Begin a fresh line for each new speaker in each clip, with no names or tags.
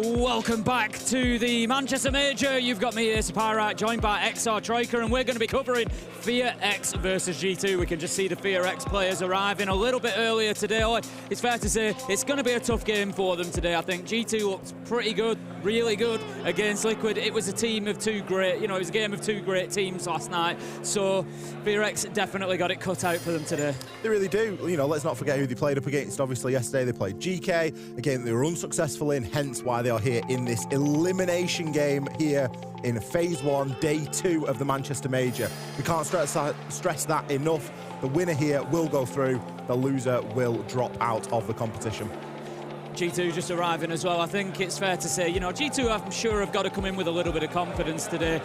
Welcome back to the Manchester Major. You've got me here, FearX, joined by XR Troika, and we're going to be covering FearX versus G2. We can just see the FearX players arriving a little bit earlier today. It's fair to say it's going to be a tough game for them today, I think. G2 looked pretty good, really good against Liquid. It was a team of two great, it was a game of two great teams last night. So FearX definitely got it cut out for them today.
They really do. Let's not forget who they played up against. Obviously, yesterday they played GK, a game they were unsuccessful in, hence why they are here in this elimination game here in Phase 1, Day 2 of the Manchester Major. We can't stress that enough. The winner here will go through. The loser will drop out of the competition.
G2 just arriving as well. I think it's fair to say, G2 I'm sure have got to come in with a little bit of confidence today.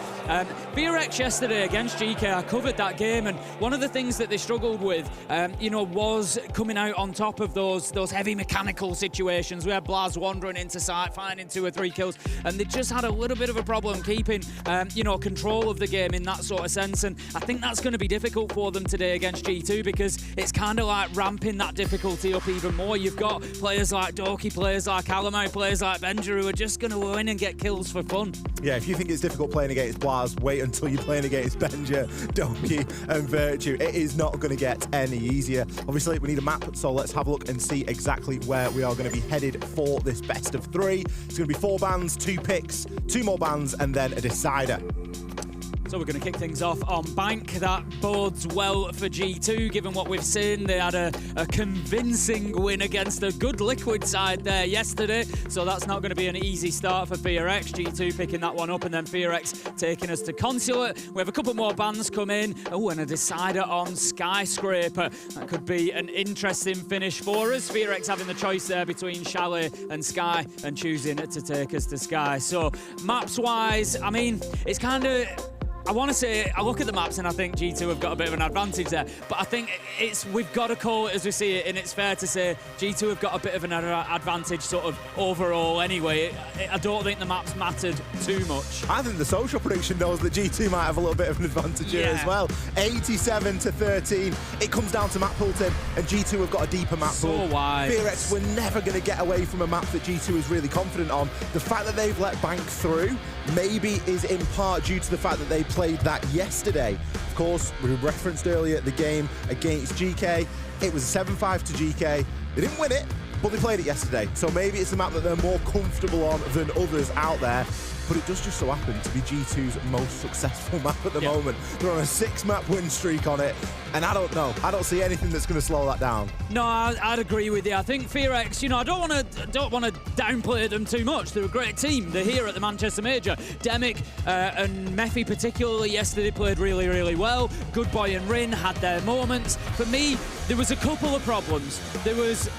FearX yesterday against GK, I covered that game, and one of the things that they struggled with, was coming out on top of those heavy mechanical situations. We had Blaz wandering into site, finding 2 or 3 kills, and they just had a little bit of a problem keeping, control of the game in that sort of sense, and I think that's going to be difficult for them today against G2 because it's kind of like ramping that difficulty up even more. You've got players like Doki, players like Alamo, players like Benja who are just going to win and get kills for fun.
Yeah, if you think it's difficult playing against Blaz, wait until you're playing against Benja, Doki and Virtue. It is not going to get any easier. Obviously, we need a map, so let's have a look and see exactly where we are going to be headed for this best of 3. It's going to be 4 bans, 2 picks, 2 more bans, and then a decider.
So we're going to kick things off on Bank. That bodes well for G2, given what we've seen. They had a convincing win against a good Liquid side there yesterday, so that's not going to be an easy start for FearX. G2 picking that one up, and then FearX taking us to Consulate. We have a couple more bans come in. Oh, and a decider on Skyscraper. That could be an interesting finish for us. FearX having the choice there between Chalet and Sky, and choosing to take us to Sky. So maps-wise, it's kind of... I want to say, I look at the maps and I think G2 have got a bit of an advantage there, but I think we've got to call it as we see it, and it's fair to say G2 have got a bit of an advantage sort of overall anyway. I don't think the maps mattered too much.
I think the social prediction knows that G2 might have a little bit of an advantage here as well. 87-13. It comes down to map pool, Tim, and G2 have got a deeper map pool.
So wide.
FearX were never going to get away from a map that G2 is really confident on. The fact that they've let Bank through maybe is in part due to the fact that they played that yesterday. Of course, we referenced earlier the game against GK. It was a 7-5 to GK. They didn't win it, but they played it yesterday. So maybe it's a map that they're more comfortable on than others out there. But it does just so happen to be G2's most successful map at the moment. They're on a 6-map win streak on it, and I don't know. I don't see anything that's going to slow that down.
No, I'd agree with you. I think FearX, I don't want to downplay them too much. They're a great team. They're here at the Manchester Major. Demic and Mephi particularly yesterday played really, really well. Good Boy and Rin had their moments. For me, there was a couple of problems. There was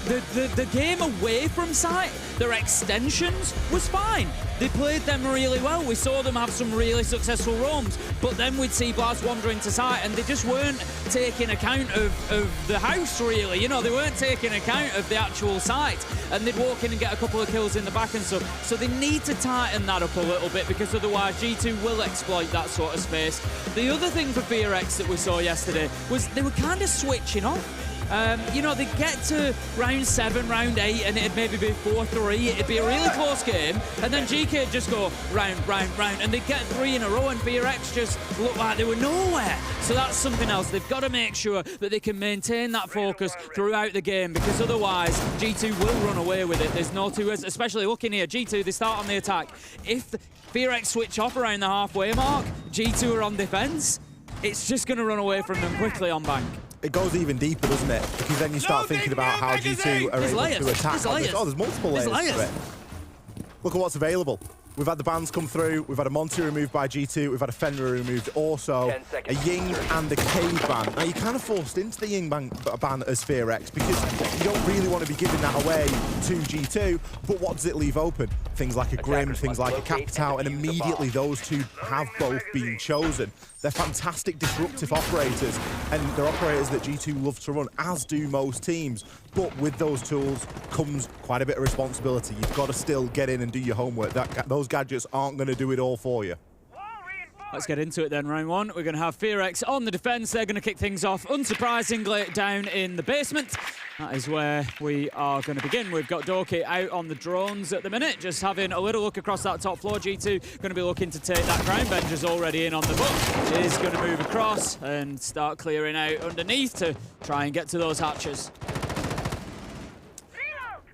the game away from site, their extensions was fine. They played them really well. We saw them have some really successful roams, but then we'd see Blaz wandering to site and they just weren't taking account of the house, really. They weren't taking account of the actual site, and they'd walk in and get a couple of kills in the back and stuff. So they need to tighten that up a little bit, because otherwise G2 will exploit that sort of space. The other thing for FearX that we saw yesterday was they were kind of switching off. They get to round 7, round 8, and it'd maybe be 4-3. It'd be a really close game, and then GK just go round, and they'd get 3 in a row, and FearX just looked like they were nowhere. So that's something else. They've got to make sure that they can maintain that focus throughout the game, because otherwise G2 will run away with it. There's no two ways, especially looking here. G2, they start on the attack. If FearX switch off around the halfway mark, G2 are on defense. It's just going to run away from them quickly on Bank.
It goes even deeper, doesn't it? Because then you start thinking about how G2 are able to attack. There's multiple layers to it. Look at what's available. We've had the bans come through, we've had a Monty removed by G2, we've had a Fenrir removed also, a Ying and a Cave ban. Now you're kind of forced into the Ying ban as FearX because you don't really want to be giving that away to G2, but what does it leave open? Things like a Grim, things like a Capitao, and immediately those two have both been chosen. They're fantastic disruptive operators, and they're operators that G2 love to run, as do most teams. But with those tools comes quite a bit of responsibility. You've got to still get in and do your homework. Those gadgets aren't going to do it all for you.
Let's get into it then, round one. We're going to have FearX on the defence. They're going to kick things off, unsurprisingly, down in the basement. That is where we are going to begin. We've got Doki out on the drones at the minute, just having a little look across that top floor. G2 going to be looking to take that ground. Benja's already in on the book. Is going to move across and start clearing out underneath to try and get to those hatches.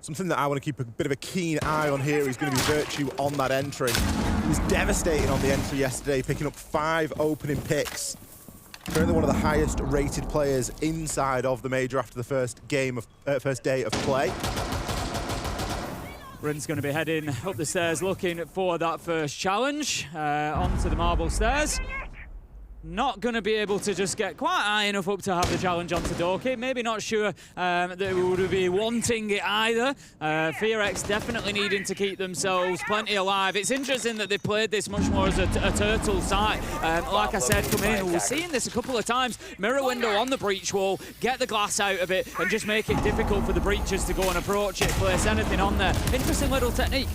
Something that I want to keep a bit of a keen eye on here is going to be Virtue on that entry. He was devastating on the entry yesterday, picking up 5 opening picks. Currently one of the highest rated players inside of the major after the first day of play.
Rin's going to be heading up the stairs looking for that first challenge onto the marble stairs. Not going to be able to just get quite high enough up to have the challenge onto Doki. Maybe not sure that we would be wanting it either. FearX definitely needing to keep themselves plenty alive. It's interesting that they've played this much more as a turtle side. Like I said, come in. We're seeing this a couple of times. Mirror window on the breach wall, get the glass out of it, and just make it difficult for the breachers to go and approach it, place anything on there. Interesting little technique.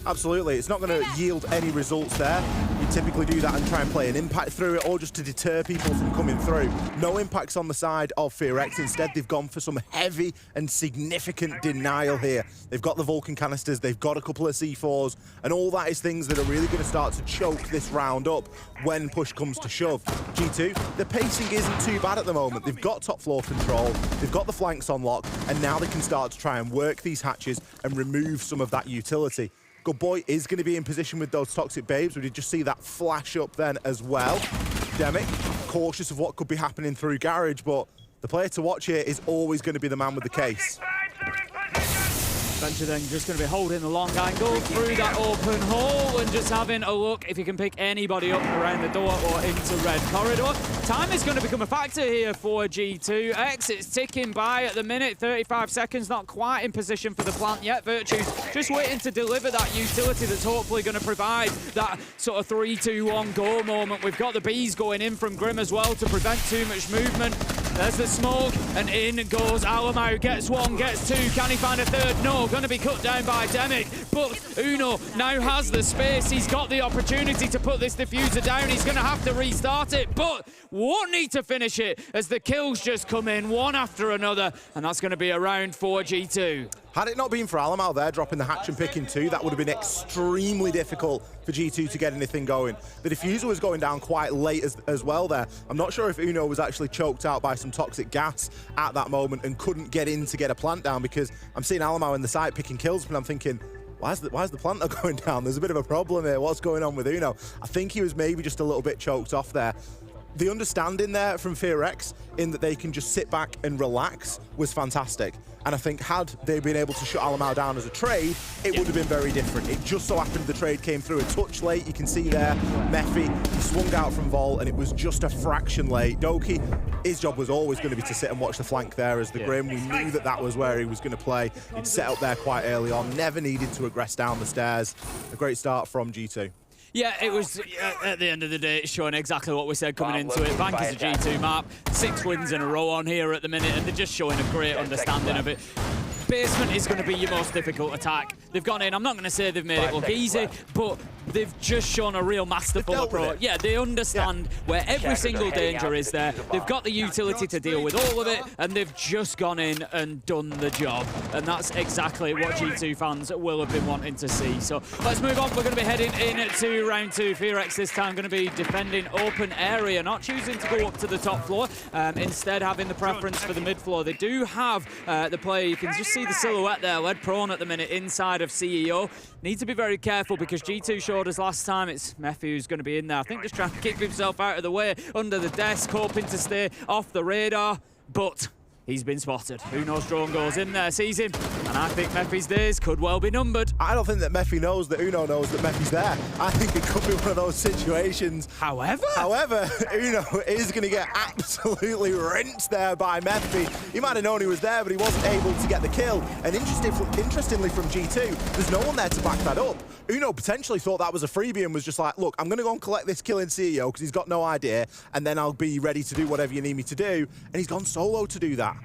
Absolutely, it's not going to yield any results there. You typically do that and try and play an impact through it, or just to deter people from coming through. No impacts on the side of FearX. Instead, they've gone for some heavy and significant denial here. They've got the Vulcan canisters, they've got a couple of C4s, and all that is things that are really going to start to choke this round up when push comes to shove. G2, the pacing isn't too bad at the moment. They've got top floor control, they've got the flanks on lock, and now they can start to try and work these hatches and remove some of that utility. Good Boy is going to be in position with those toxic babes. We did just see that flash up then as well. Demic, cautious of what could be happening through garage, but the player to watch here is always going to be the man with the case.
Benja then just going to be holding the long angle through that open hole and just having a look if he can pick anybody up around the door or into red corridor. Time is going to become a factor here for G2X. It's ticking by at the minute, 35 seconds, not quite in position for the plant yet. Virtue just waiting to deliver that utility that's hopefully going to provide that sort of 3-2-1 goal moment. We've got the bees going in from Grim as well to prevent too much movement. There's the smoke, and in goes Alamo. Gets one, gets two. Can he find a third? No, going to be cut down by Demic. But Uno now has the space. He's got the opportunity to put this diffuser down. He's going to have to restart it, but won't need to finish it as the kills just come in one after another, and that's going to be a round for G2.
Had it not been for Alamo there dropping the hatch and picking 2, that would have been extremely difficult for G2 to get anything going. The diffuser was going down quite late as well there. I'm not sure if Uno was actually choked out by some toxic gas at that moment and couldn't get in to get a plant down, because I'm seeing Alamo in the site picking kills, but I'm thinking, why is the plant not going down? There's a bit of a problem here. What's going on with Uno? I think he was maybe just a little bit choked off there. The understanding there from FearX in that they can just sit back and relax was fantastic. And I think had they been able to shut Alamo down as a trade, it would have been very different. It just so happened the trade came through a touch late. You can see there, Mephi, he swung out from Vol, and it was just a fraction late. Doki, his job was always going to be to sit and watch the flank there as the Grim. We knew that that was where he was going to play. He'd set up there quite early on, never needed to aggress down the stairs. A great start from G2.
Yeah, it was, at the end of the day, it's showing exactly what we said coming into it. Bank is a G2 map, 6 wins in a row on here at the minute, and they're just showing a great understanding of it. Basement is going to be your most difficult attack. They've gone in, I'm not going to say they've made it look easy, but they've just shown a real masterful approach. Yeah, they understand where every single danger is there. They've got the utility to deal with all of it, and they've just gone in and done the job. And that's exactly what G2 fans will have been wanting to see. So let's move on. We're going to be heading into round 2. FearX this time going to be defending open area, not choosing to go up to the top floor, instead having the preference for the mid floor. They do have the player, you can just see the silhouette there, led prone at the minute inside of CEO. Need to be very careful because G2 showed us last time it's Mephi who's going to be in there. I think just trying to keep himself out of the way under the desk, hoping to stay off the radar, but he's been spotted. Uno's drone goes in there, sees him, and I think Mephi's days could well be numbered.
I don't think that Mephi knows that Uno knows that Mephi's there. I think it could be one of those situations. However, Uno is going to get absolutely rinsed there by Mephi. He might have known he was there, but he wasn't able to get the kill. And interestingly from G2, there's no one there to back that up. Uno potentially thought that was a freebie and was just like, look, I'm going to go and collect this kill in CEO because he's got no idea, and then I'll be ready to do whatever you need me to do. And he's gone solo to do that.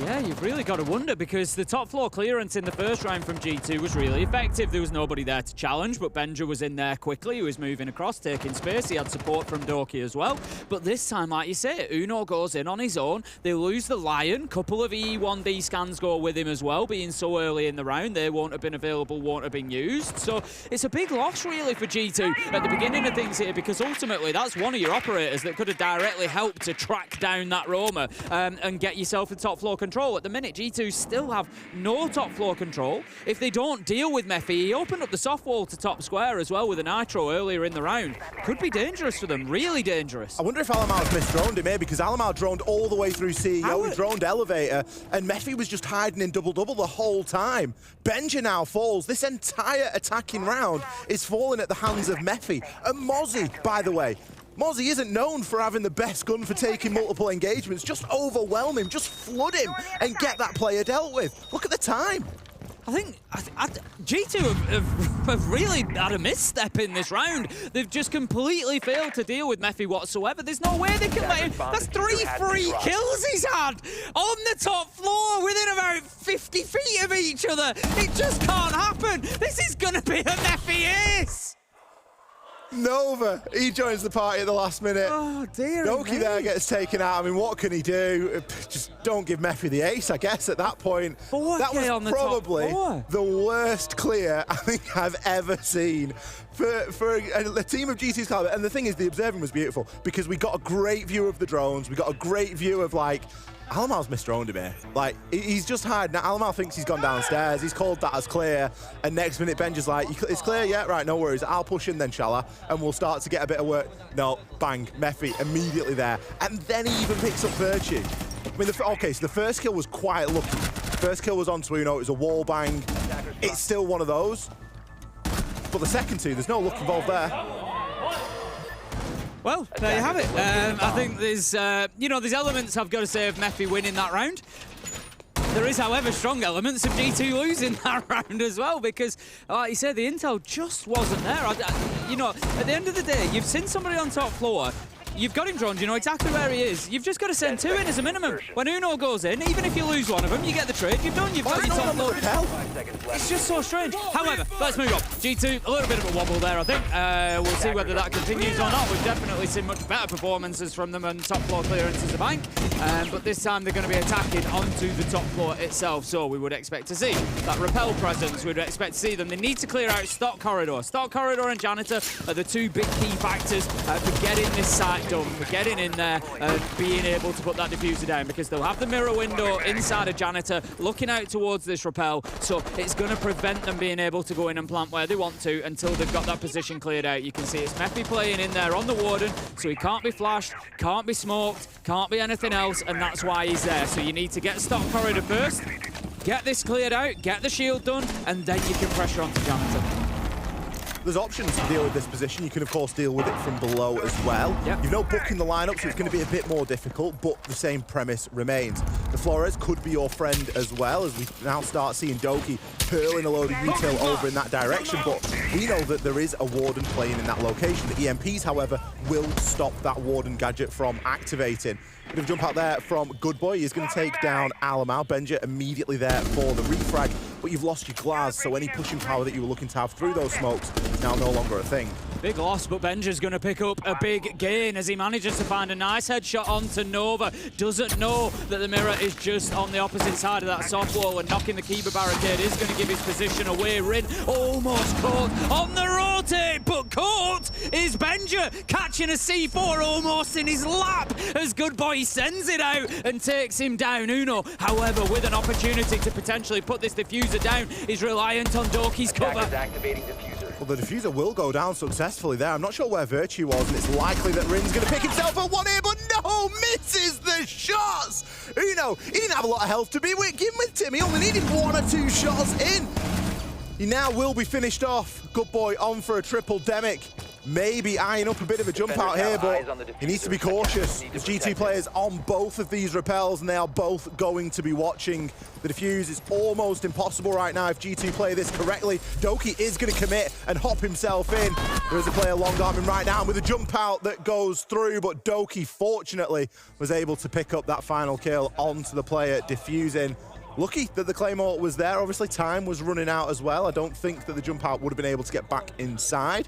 Yeah, you've really got to wonder, because the top floor clearance in the first round from G2 was really effective. There was nobody there to challenge, but Benja was in there quickly. He was moving across, taking space. He had support from Doki as well. But this time, like you say, Uno goes in on his own. They lose the Lion. Couple of E1D scans go with him as well, being so early in the round. They won't have been available, won't have been used. So it's a big loss, really, for G2 at the beginning of things here, because ultimately that's one of your operators that could have directly helped to track down that Roma and get yourself the top floor control. At the minute, G2 still have no top floor control. If they don't deal with Mephi, he opened up the soft wall to top square as well with a Nitro earlier in the round. Could be dangerous for them, really dangerous.
I wonder if Alamar's misdroned him here, because Alamar droned all the way through CEO, he droned Elevator, and Mephi was just hiding in double-double the whole time. Benja now falls. This entire attacking round is falling at the hands of Mephi. And Mozzie, by the way, Mozzie isn't known for having the best gun for taking multiple engagements. Just overwhelm him, just flood him, and get that player dealt with. Look at the time.
I think G2 have really had a misstep in this round. They've just completely failed to deal with Mephi whatsoever. There's no way they can let him. That's 3 free kills he's had on the top floor within about 50 feet of each other. It just can't happen. This is going to be a Mephi ace.
Nova, he joins the party at the last minute.
Oh, dear.
Doki there gets taken out. I mean, what can he do? Just don't give Mephi the ace, I guess, at that point. That was probably the worst clear I think I've ever seen for a team of G2's caliber. And the thing is, the observing was beautiful, because we got a great view of the drones. We got a great view of, like, Alamar's misdroned him here. Like, he's just hiding. Now, Alamar thinks he's gone downstairs. He's called that as clear. And next minute, Benja's like, it's clear, yeah? Right, no worries. I'll push in then, shall I? And we'll start to get a bit of work. No, bang, Mephi immediately there. And then he even picks up Virtue. I mean, okay, so the first kill was quite lucky. First kill was on Twuno. It was a wall bang. It's still one of those. But the second two, there's no luck involved there.
Well, there you have it. I think there's, there's elements, I've got to say, of Mephi winning that round. There is, however, strong elements of G2 losing that round as well, because, like you said, the intel just wasn't there. At the end of the day, you've seen somebody on top floor. You've got him drawn, you know exactly where he is. You've just got to send 2 in as a minimum. When Uno goes in, even if you lose one of them, you get the trade. You've got your top floor. It's just so strange. However, let's move on. G2, a little bit of a wobble there, I think. We'll see whether that continues or not. We've definitely seen much better performances from them and top floor clearances the bank. But this time they're going to be attacking onto the top floor itself. So we would expect to see that repel presence. We would expect to see them. They need to clear out stock corridor. Stock corridor and janitor are the 2 big key factors for getting this site done, for getting in there and being able to put that diffuser down, because they'll have the mirror window inside a janitor looking out towards this repel, so it's going to prevent them being able to go in and plant where they want to until they've got that position cleared out. You can see it's Mephi playing in there on the warden, so he can't be flashed, can't be smoked, can't be anything else, and that's why he's there. So you need to get stock corridor first, get this cleared out, get the shield done, and then you can pressure onto janitor.
There's options to deal with this position. You can, of course, deal with it from below as well.
Yep.
You've no book in the lineup, so it's going to be a bit more difficult, but the same premise remains. The Flores could be your friend as well, as we now start seeing Doki hurling a load of util over in that direction, but we know that there is a Warden playing in that location. The EMPs, however, will stop that Warden gadget from activating. Bit of jump out there from Good Boy. He's going to take down Alamar. Benja immediately there for the refrag, but you've lost your glass, so any pushing power that you were looking to have through those smokes is now no longer a thing.
Big loss, but Benja's going to pick up a big gain as he manages to find a nice headshot onto Nova. Doesn't know that the mirror is just on the opposite side of that soft wall, and knocking the Kiba barricade is going to give his position away. Rin almost caught on the rotate, but caught is Benja, catching a C4 almost in his lap as Good Boy sends it out and takes him down. Uno, however, with an opportunity to potentially put this diffuser down, is reliant on Doki's cover.
Well, the diffuser will go down successfully there. I'm not sure where Virtue was, and it's likely that Rin's going to pick himself up one here, but no, misses the shots. Uno, he didn't have a lot of health to begin with, Tim. He only needed 1 or 2 shots in. He now will be finished off. Good Boy on for a triple Demic. maybe eyeing up a bit of a jump out here, but he needs to be cautious. There's G2 players on both of these rappels, and they are both going to be watching. The defuse is almost impossible right now if G2 play this correctly. Doki is going to commit and hop himself in. There is a player long arming right now with a jump out that goes through, but Doki fortunately was able to pick up that final kill onto the player defusing. Lucky that the Claymore was there. Obviously, time was running out as well. I don't think that the jump out would have been able to get back inside.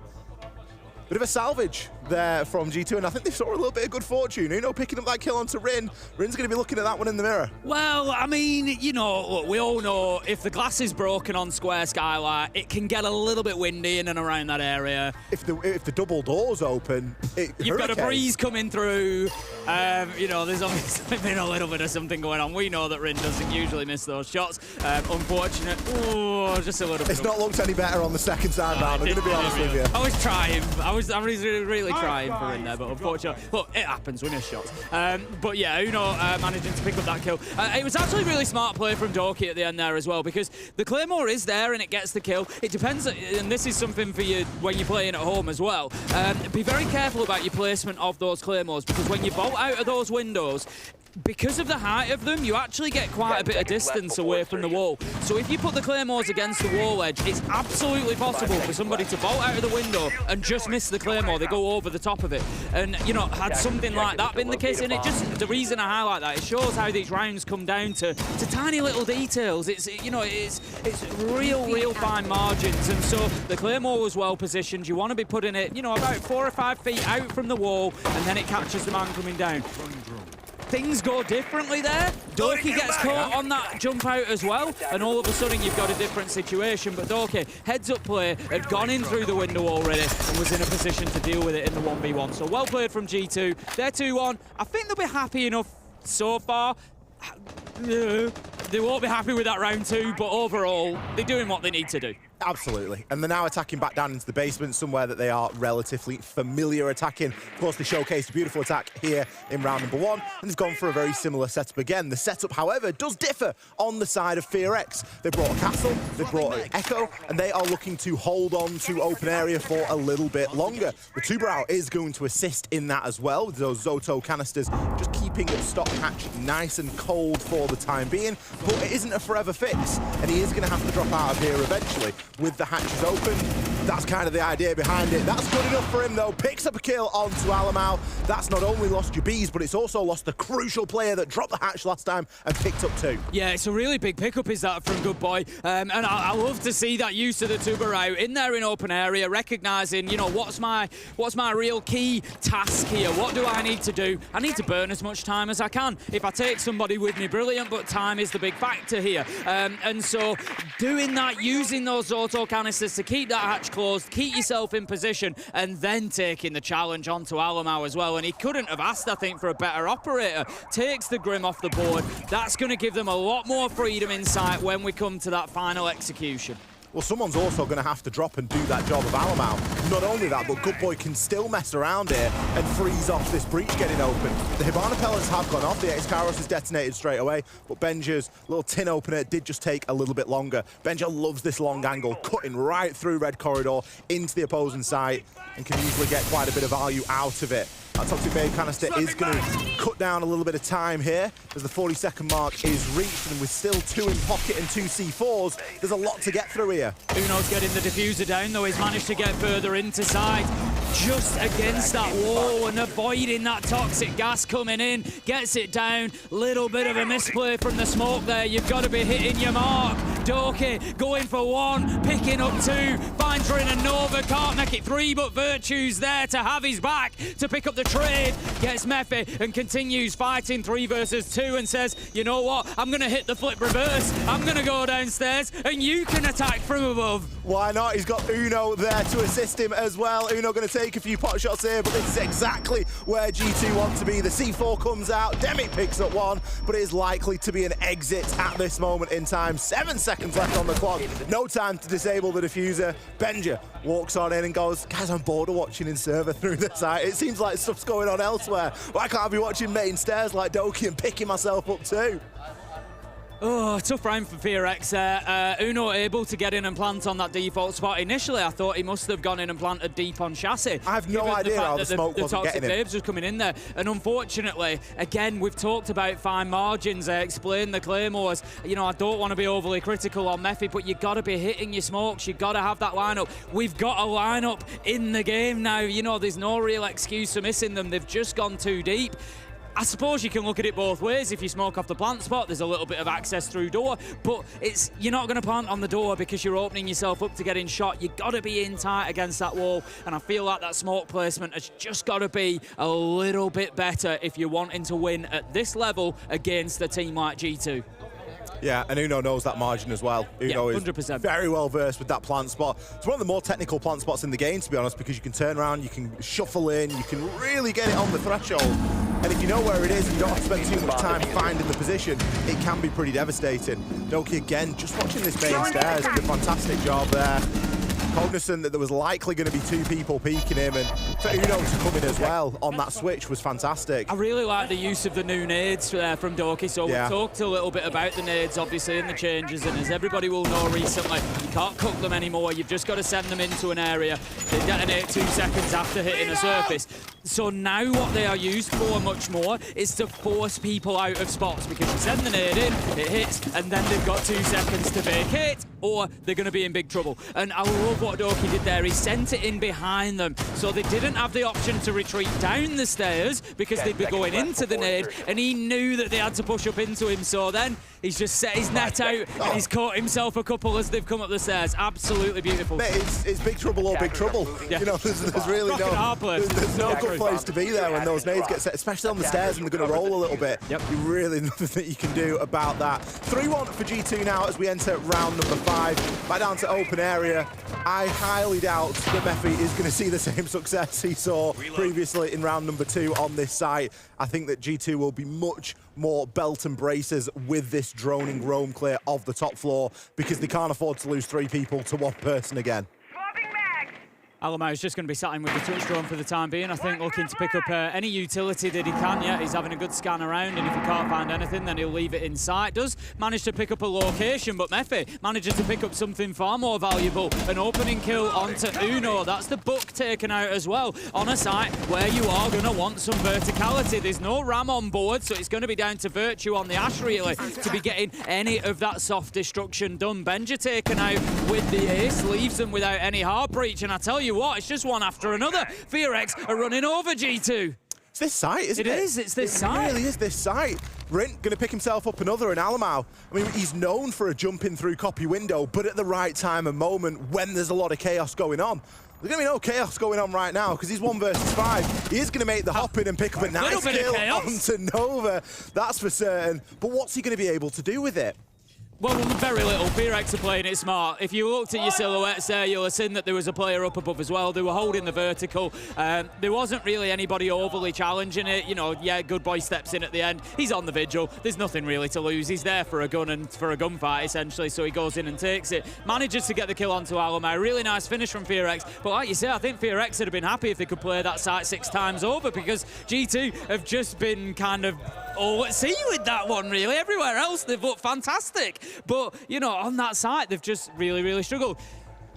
Bit of a salvage there from G2, and I think they saw a little bit of good fortune. Uno picking up that kill onto Rin. Rin's going to be looking at that one in the mirror.
Well, I mean, you know, look, we all know if the glass is broken on Square Skylight, it can get a little bit windy in and around that area.
If the double doors open,
you've got a breeze coming through. You know, there's obviously been a little bit of something going on. We know that Rin doesn't usually miss those shots. Unfortunate. Oh, just a little bit.
It's not looked any better on the second time round. I'm going to be honest with you.
I was trying. I was really trying for Rin there, but unfortunately, look, it happens. We miss shots. But yeah, Uno managing to pick up that kill. It was actually really smart play from Doki at the end there as well, because the Claymore is there and it gets the kill. It depends, and this is something for you when you're playing at home as well. Be very careful about your placement of those Claymores, because when you bolt out of those windows, because of the height of them, you actually get quite a bit of distance away from the wall. So if you put the Claymores against the wall edge, it's absolutely possible for somebody to bolt out of the window and just miss the Claymore. They go over the top of it. And, you know, had something like that been the case, and it just, the reason I highlight that, it shows how these rounds come down to tiny little details. It's, you know, it's real fine margins. And so the Claymore was well positioned. You want to be putting it, you know, about 4 or 5 feet out from the wall, and then it catches the man coming down. Things go differently there. Doki gets caught on that jump out as well, and all of a sudden you've got a different situation. But Doki, heads up play, had gone in through the window already and was in a position to deal with it in the 1v1. So well played from G2. They're 2-1. I think they'll be happy enough so far. They won't be happy with that round 2, but overall, they're doing what they need to do.
Absolutely. And they're now attacking back down into the basement, somewhere that they are relatively familiar attacking. Of course, they showcased a beautiful attack here in round number 1, and they've gone for a very similar setup again. The setup, however, does differ on the side of FearX. They brought a castle, they brought an echo, and they are looking to hold on to open area for a little bit longer. The Tuberau is going to assist in that as well, with those Zoto canisters just keeping the stock hatch nice and cold for the time being. But it isn't a forever fix, and he is going to have to drop out of here eventually. With the hatches open, that's kind of the idea behind it. That's good enough for him, though. Picks up a kill onto Alamau. That's not only lost your bees, but it's also lost the crucial player that dropped the hatch last time and picked up 2.
Yeah, it's a really big pickup, is that, from Good Boy. And I love to see that use of the Tuberau in there in open area, recognising, you know, what's my real key task here? What do I need to do? I need to burn as much time as I can. If I take somebody with me, brilliant, but time is the big factor here. And so doing that, using those auto canisters to keep that hatch closed, keep yourself in position, and then taking the challenge onto Alamau as well. And he couldn't have asked, I think, for a better operator. Takes the Grim off the board. That's going to give them a lot more freedom in sight when we come to that final execution.
Well, someone's also going to have to drop and do that job of Alamau. Not only that, but Good Boy can still mess around here and freeze off this breach getting open. The Hibana pellets have gone off. The X-Kairos is detonated straight away, but Benja's little tin opener did just take a little bit longer. Benja loves this long angle, cutting right through Red Corridor into the opposing site, and can usually get quite a bit of value out of it. That Toxic Babe canister is going to cut down a little bit of time here as the 40-second mark is reached, and with still 2 in pocket and 2 C4s, there's a lot to get through here.
Uno's getting the diffuser down, though. He's managed to get further into side, just against that wall and avoiding that toxic gas coming in. Gets it down. Little bit of a misplay from the smoke there. You've got to be hitting your mark. Doki going for 1, picking up 2, finds Rin and Nova, can't make it 3, but Virtue's there to have his back to pick up the trade. Gets Mephi and continues fighting 3 versus 2 and says, you know what, I'm going to hit the flip reverse, I'm going to go downstairs and you can attack from above.
Why not? He's got Uno there to assist him as well. Uno going to take a few pot shots here, but this is exactly where G2 want to be. The C4 comes out, Demic picks up 1, but it is likely to be an exit at this moment in time. 7 seconds left on the clock, no time to disable the diffuser. Benja walks on in and goes, guys, I'm bored of watching in server through the site. It seems like stuff's going on elsewhere. Why can't I be watching main stairs like Doki and picking myself up too?
Oh, tough round for FearX. Uno able to get in and plant on that default spot. Initially, I thought he must have gone in and planted deep on chassis.
I have no idea how the smoke wasn't getting him.
The Toxic Babes was coming in there. And unfortunately, again, we've talked about fine margins, explain the Claymores. You know, I don't want to be overly critical on Mephi, but you've got to be hitting your smokes. You've got to have that lineup. We've got a lineup in the game now. You know, there's no real excuse for missing them. They've just gone too deep. I suppose you can look at it both ways. If you smoke off the plant spot, there's a little bit of access through door, but you're not going to plant on the door because you're opening yourself up to getting shot. You've got to be in tight against that wall, and I feel like that smoke placement has just got to be a little bit better if you're wanting to win at this level against a team like G2.
Yeah, and Uno knows that margin as well. Uno is very well versed with that plant spot. It's one of the more technical plant spots in the game, to be honest, because you can turn around, you can shuffle in, you can really get it on the threshold. And if you know where it is and you don't have to spend too much time finding the position, it can be pretty devastating. Doki, again, just watching this main stairs, did a fantastic job there. Cognizant that there was likely going to be two people peeking him, and for Uno to come in as well on that switch was fantastic.
I really like the use of the new nades from Doki. So we've talked a little bit about the nades, obviously, in the changes, and as everybody will know recently, you can't cook them anymore. You've just got to send them into an area. They detonate 2 seconds after hitting a surface. So now what they are used for much more is to force people out of spots, because you send the nade in, it hits, and then they've got 2 seconds to vacate, or they're going to be in big trouble. And I love what Doki did there. He sent it in behind them, so they didn't have the option to retreat down the stairs because they'd be going into the nade, and he knew that they had to push up into him. So then he's just set his net out, and he's caught himself a couple as they've come up the stairs. Absolutely beautiful.
Mate, it's big trouble or big trouble. Yeah. You know, there's really there's no good place to be there when those nades get set, especially on the stairs, and they're going to roll a little bit. Yep. You really nothing that you can do about that. 3-1 for G2 now as we enter round number 5. Back down to open area. I highly doubt that Mephi is going to see the same success he saw previously in round number 2 on this site. I think that G2 will be much more belt and braces with this droning roam clear of the top floor, because they can't afford to lose 3 people to 1 person again.
Alamau is just going to be sat in with the touch drone for the time being. I think looking to pick up any utility that he can. Yeah, he's having a good scan around, and if he can't find anything, then he'll leave it in sight. Does manage to pick up a location, but Mephi manages to pick up something far more valuable. An opening kill onto Uno. That's the book taken out as well on a site where you are going to want some verticality. There's no ram on board, so it's going to be down to Virtue on the Ash, really, to be getting any of that soft destruction done. Benja taken out with the ace, leaves them without any hard breach, and I tell you what, it's just one after another. FearX are running over G2.
It's this site, isn't it?
It is, it's this site.
It really is this site. Rint going to pick himself up another in Alamau. I mean, he's known for a jumping through copy window, but at the right time and moment when there's a lot of chaos going on. There's going to be no chaos going on right now because he's 1 versus 5. He is going to make the hop in and pick up a nice kill onto Nova. That's for certain. But what's he going to be able to do with it?
Well, very little. FearX are playing it smart. If you looked at your silhouettes there, you'll have seen that there was a player up above as well. They were holding the vertical. There wasn't really anybody overly challenging it. You know, yeah, Good Boy steps in at the end. He's on the vigil. There's nothing really to lose. He's there for a gun and for a gunfight, essentially, so he goes in and takes it. Manages to get the kill onto Alamau. Really nice finish from FearX. But like you say, I think FearX would have been happy if they could play that site 6 times over, because G2 have just been kind of at sea with that one, really. Everywhere else, they've looked fantastic. But, you know, on that site, they've just really, really struggled.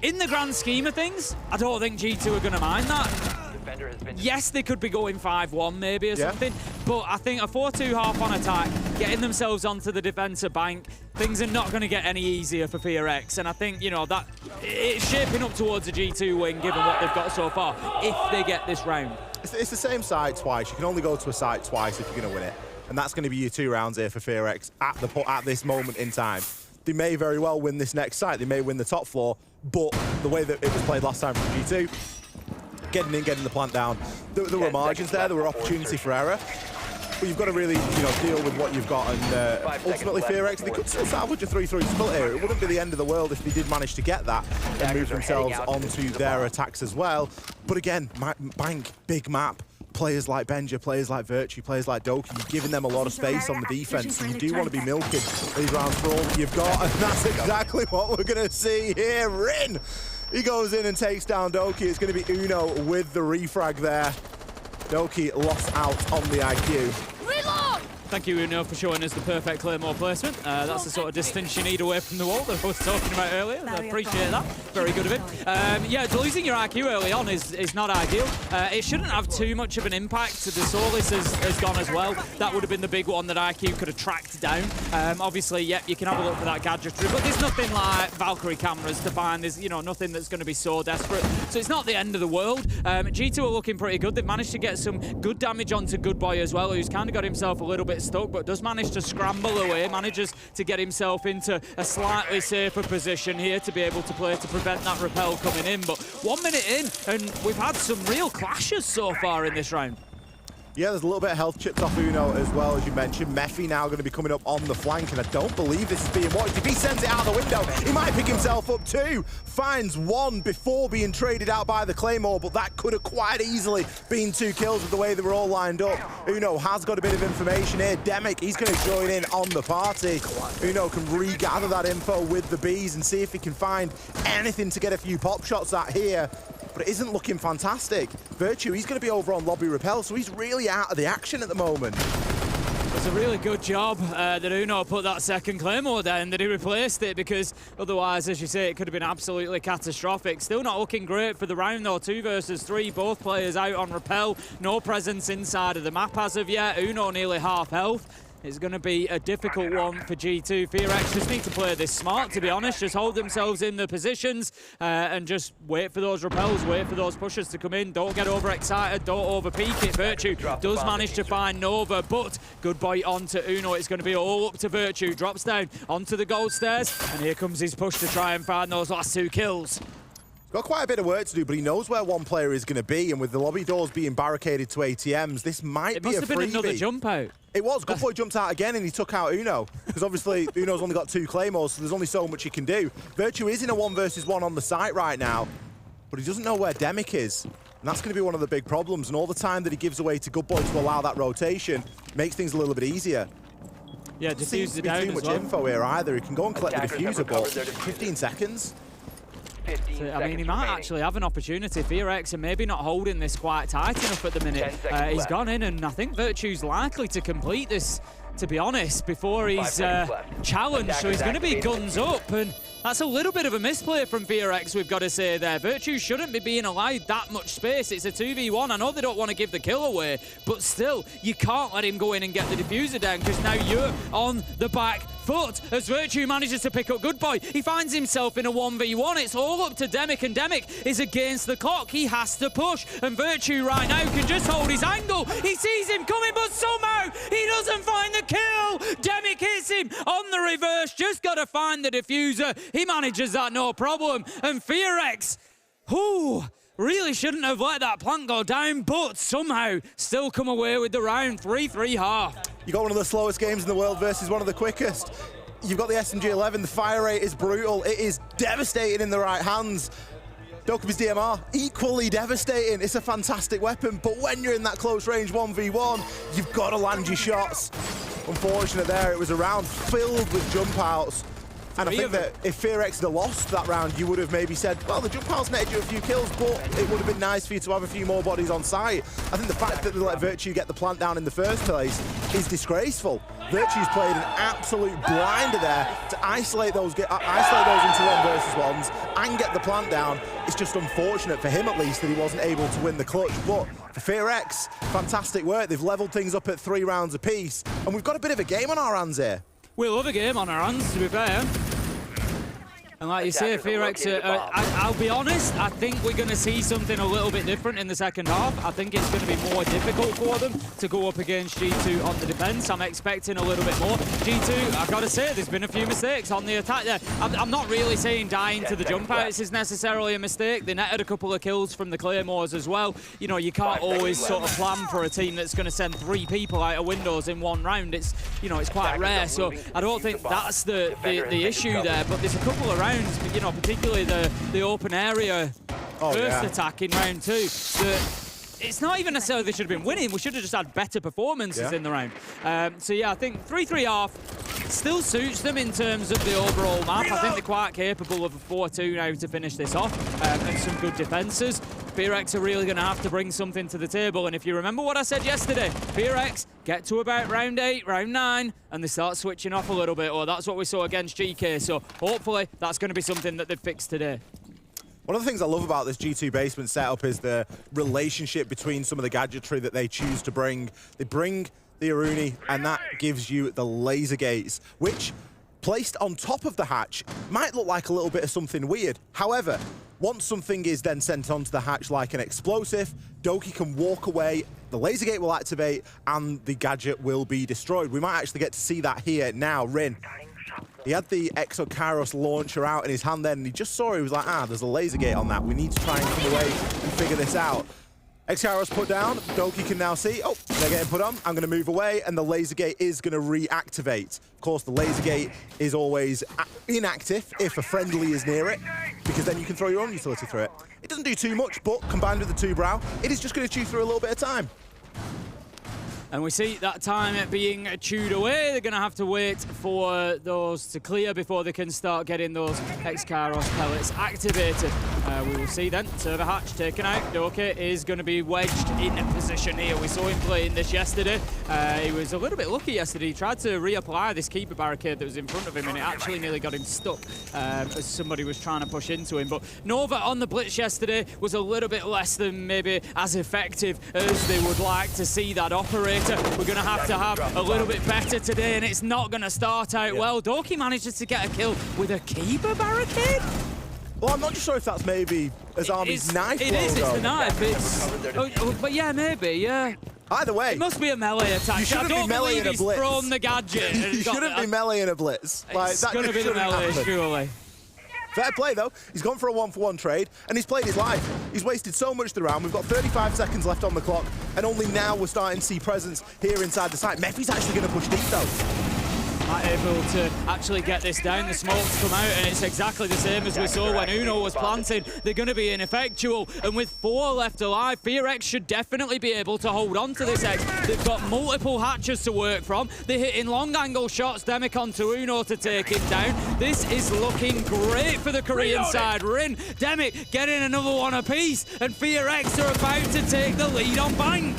In the grand scheme of things, I don't think G2 are going to mind that. Yes, they could be going 5-1 maybe or something, but I think a 4-2 half on attack, getting themselves onto the defensive bank, things are not going to get any easier for FearX, and I think, you know, that it's shaping up towards a G2 win given what they've got so far, if they get this round.
It's the same site twice. You can only go to a site twice if you're going to win it, and that's going to be your 2 rounds here for FearX at this moment in time. They may very well win this next site. They may win the top floor, but the way that it was played last time from G2, getting in, getting the plant down, there were margins there, there were opportunity for error. But you've got to really, you know, deal with what you've got, and ultimately FearX, they could still salvage a 3-3 split here. It wouldn't be the end of the world if they did manage to get that and move themselves onto their attacks as well. But again, Bank, big map. Players like Benja, players like Virtue, players like Doki, you're giving them a lot of space on the defense, so you do want to be milking these rounds for all that you've got, and that's exactly what we're going to see here. Rin, he goes in and takes down Doki. It's going to be Uno with the refrag there. Doki lost out on the IQ.
Thank you, Uno, for showing us the perfect Claymore placement. That's the sort of distance you need away from the wall that I was talking about earlier. I appreciate that. Very good of him. Yeah, losing your IQ early on is not ideal. It shouldn't have too much of an impact. The Solis has gone as well. That would have been the big one that IQ could have tracked down. Obviously, yep, you can have a look for that gadgetry, but there's nothing like Valkyrie cameras to find. There's, you know, nothing that's going to be so desperate. So it's not the end of the world. G2 are looking pretty good. They've managed to get some good damage onto Good Boy as well, who's kind of got himself a little bit stuck, but does manage to scramble away, manages to get himself into a slightly safer position here to be able to play to prevent that repel coming in. But 1 minute in, and we've had some real clashes so far in this round.
Yeah, there's a little bit of health chipped off Uno as well, as you mentioned. Mephi now going to be coming up on the flank, and I don't believe this is being watched. If he sends it out the window, he might pick himself up too. Finds one before being traded out by the Claymore, but that could have quite easily been 2 kills with the way they were all lined up. Uno has got a bit of information here. Demic, he's going to join in on the party. Uno can regather that info with the Bees and see if he can find anything to get a few pop shots at here. But it isn't looking fantastic. Virtue, he's going to be over on lobby repel, so he's really out of the action at the moment.
It's a really good job that Uno put that second Claymore down, that he replaced it, because otherwise, as you say, it could have been absolutely catastrophic. Still not looking great for the round though, 2 versus 3, both players out on repel, no presence inside of the map as of yet. Uno nearly half health. It's going to be a difficult one for G2. FearX just need to play this smart, to be honest. Just hold themselves in the positions and just wait for those repels, wait for those pushes to come in. Don't get overexcited, don't overpeak it. Virtue does manage to find Nova, but Good Boy onto Uno. It's going to be all up to Virtue. Drops down onto the gold stairs, and here comes his push to try and find those last 2 kills.
Got quite a bit of work to do, but he knows where one player is going to be, and with the lobby doors being barricaded to ATMs, this might be a freebie.
It must have been another jump out.
It was. Good Boy jumped out again, and he took out Uno, because obviously Uno's only got 2 Claymores, so there's only so much he can do. Virtue is in a 1 versus 1 on the site right now, but he doesn't know where Demic is, and that's going to be one of the big problems, and all the time that he gives away to Good Boy to allow that rotation makes things a little bit easier.
Yeah, diffuse it down
too much info here either. He can go and collect the diffuser, but 15 seconds.
So, I mean, he might actually have an opportunity. FearX are maybe not holding this quite tight enough at the minute. He's gone in, and I think Virtue's likely to complete this, to be honest, before he's challenged. So he's going to be guns up, and that's a little bit of a misplay from FearX, we've got to say there. Virtue shouldn't be being allowed that much space. It's a 2v1. I know they don't want to give the kill away, but still, you can't let him go in and get the diffuser down, because now you're on the back foot as Virtue manages to pick up Good Boy. He finds himself in a 1v1. It's all up to Demic, and Demic is against the clock. He has to push, and Virtue right now can just hold his angle. He sees him coming, but somehow he doesn't find the kill. Demic hits him on the reverse. Just got to find the diffuser. He manages that no problem, and FearX, really shouldn't have let that plant go down, but somehow still come away with the round. 3-3 half.
You got one of the slowest games in the world versus one of the quickest. You've got the SMG11, the fire rate is brutal. It is devastating in the right hands. Dokumi's DMR, equally devastating. It's a fantastic weapon, but when you're in that close range 1v1, you've got to land your shots. Unfortunate there, it was a round filled with jump outs. And I think that if FearX had lost that round, you would have maybe said, well, the jump outs netted you a few kills, but it would have been nice for you to have a few more bodies on site. I think the fact that they let Virtue get the plant down in the first place is disgraceful. Virtue's played an absolute blinder there to isolate those into 1 versus 1s and get the plant down. It's just unfortunate for him, at least, that he wasn't able to win the clutch. But for FearX, fantastic work. They've leveled things up at 3 rounds apiece, and we've got a bit of a game on our hands here.
We'll have a game on our hands, to be fair. And like you say, FearX, I'll be honest, I think we're going to see something a little bit different in the second half. I think it's going to be more difficult for them to go up against G2 on the defense. I'm expecting a little bit more. G2, I've got to say, there's been a few mistakes on the attack there. I'm not really saying dying to the jump outs is necessarily a mistake. They netted a couple of kills from the Claymores as well. You know, you can't always sort of plan for a team that's going to send 3 people out of windows in 1 round. It's, you know, it's quite rare. So I don't think that's the issue there. But there's a couple of rounds, you know, particularly the open area attack in round 2, that it's not even necessarily they should have been winning. We should have just had better performances in the round. So yeah, I think 3-3 off still suits them in terms of the overall map. I think they're quite capable of a 4-2 now to finish this off, and some good defenses. FearX are really going to have to bring something to the table, and if you remember what I said yesterday, FearX get to about round 8, round 9, and they start switching off a little bit, or that's what we saw against GK, so hopefully that's going to be something that they've fixed today.
One of the things I love about this G2 basement setup is the relationship between some of the gadgetry that they choose to bring. They bring the Aruni, and that gives you the laser gates, which, placed on top of the hatch, might look like a little bit of something weird. However, once something is then sent onto the hatch like an explosive, Doki can walk away, the laser gate will activate, and the gadget will be destroyed. We might actually get to see that here now. Rin, he had the Exokairos launcher out in his hand then, and he just saw it. He was like, there's a laser gate on that. We need to try and come away and figure this out. Exokairos put down. Doki can now see, they're getting put on. I'm going to move away, and the laser gate is going to reactivate. Of course, the laser gate is always inactive if a friendly is near it, because then you can throw your own utility through it. It doesn't do too much, but combined with the 2 brow, it is just going to chew through a little bit of time.
And we see that time being chewed away. They're going to have to wait for those to clear before they can start getting those X-Kairos pellets activated. We will see then server hatch taken out. Doki is going to be wedged in position here. We saw him playing this yesterday. He was a little bit lucky yesterday. He tried to reapply this keeper barricade that was in front of him, and it actually nearly got him stuck as somebody was trying to push into him. But Nova on the blitz yesterday was a little bit less than maybe as effective as they would like to see that operate. We're going to have a little bit better today, and it's not going to start out well. Doki manages to get a kill with a keeper barricade.
Well, I'm not just sure if that's maybe Azami's knife logo.
It is, it's the knife. But yeah, maybe, yeah.
Either way.
It must be a melee attack.
You shouldn't be melee in a blitz.
Thrown the gadget.
You shouldn't be melee in a blitz.
It's going to be the melee, surely.
Fair play, though. He's gone for a 1-for-1 trade, and he's played his life. He's wasted so much of the round. We've got 35 seconds left on the clock, and only now we're starting to see presence here inside the site. Mephi's actually going to push deep, though.
Not able to actually get this down. The smokes come out, and it's exactly the same as we saw when Uno was planting. They're going to be ineffectual, and with 4 left alive, FearX should definitely be able to hold on to this X. They've got multiple hatches to work from. They're hitting long-angle shots, Demic onto Uno to take him down. This is looking great for the Korean side. Rin, Demic getting another one apiece, and FearX are about to take the lead on Bank.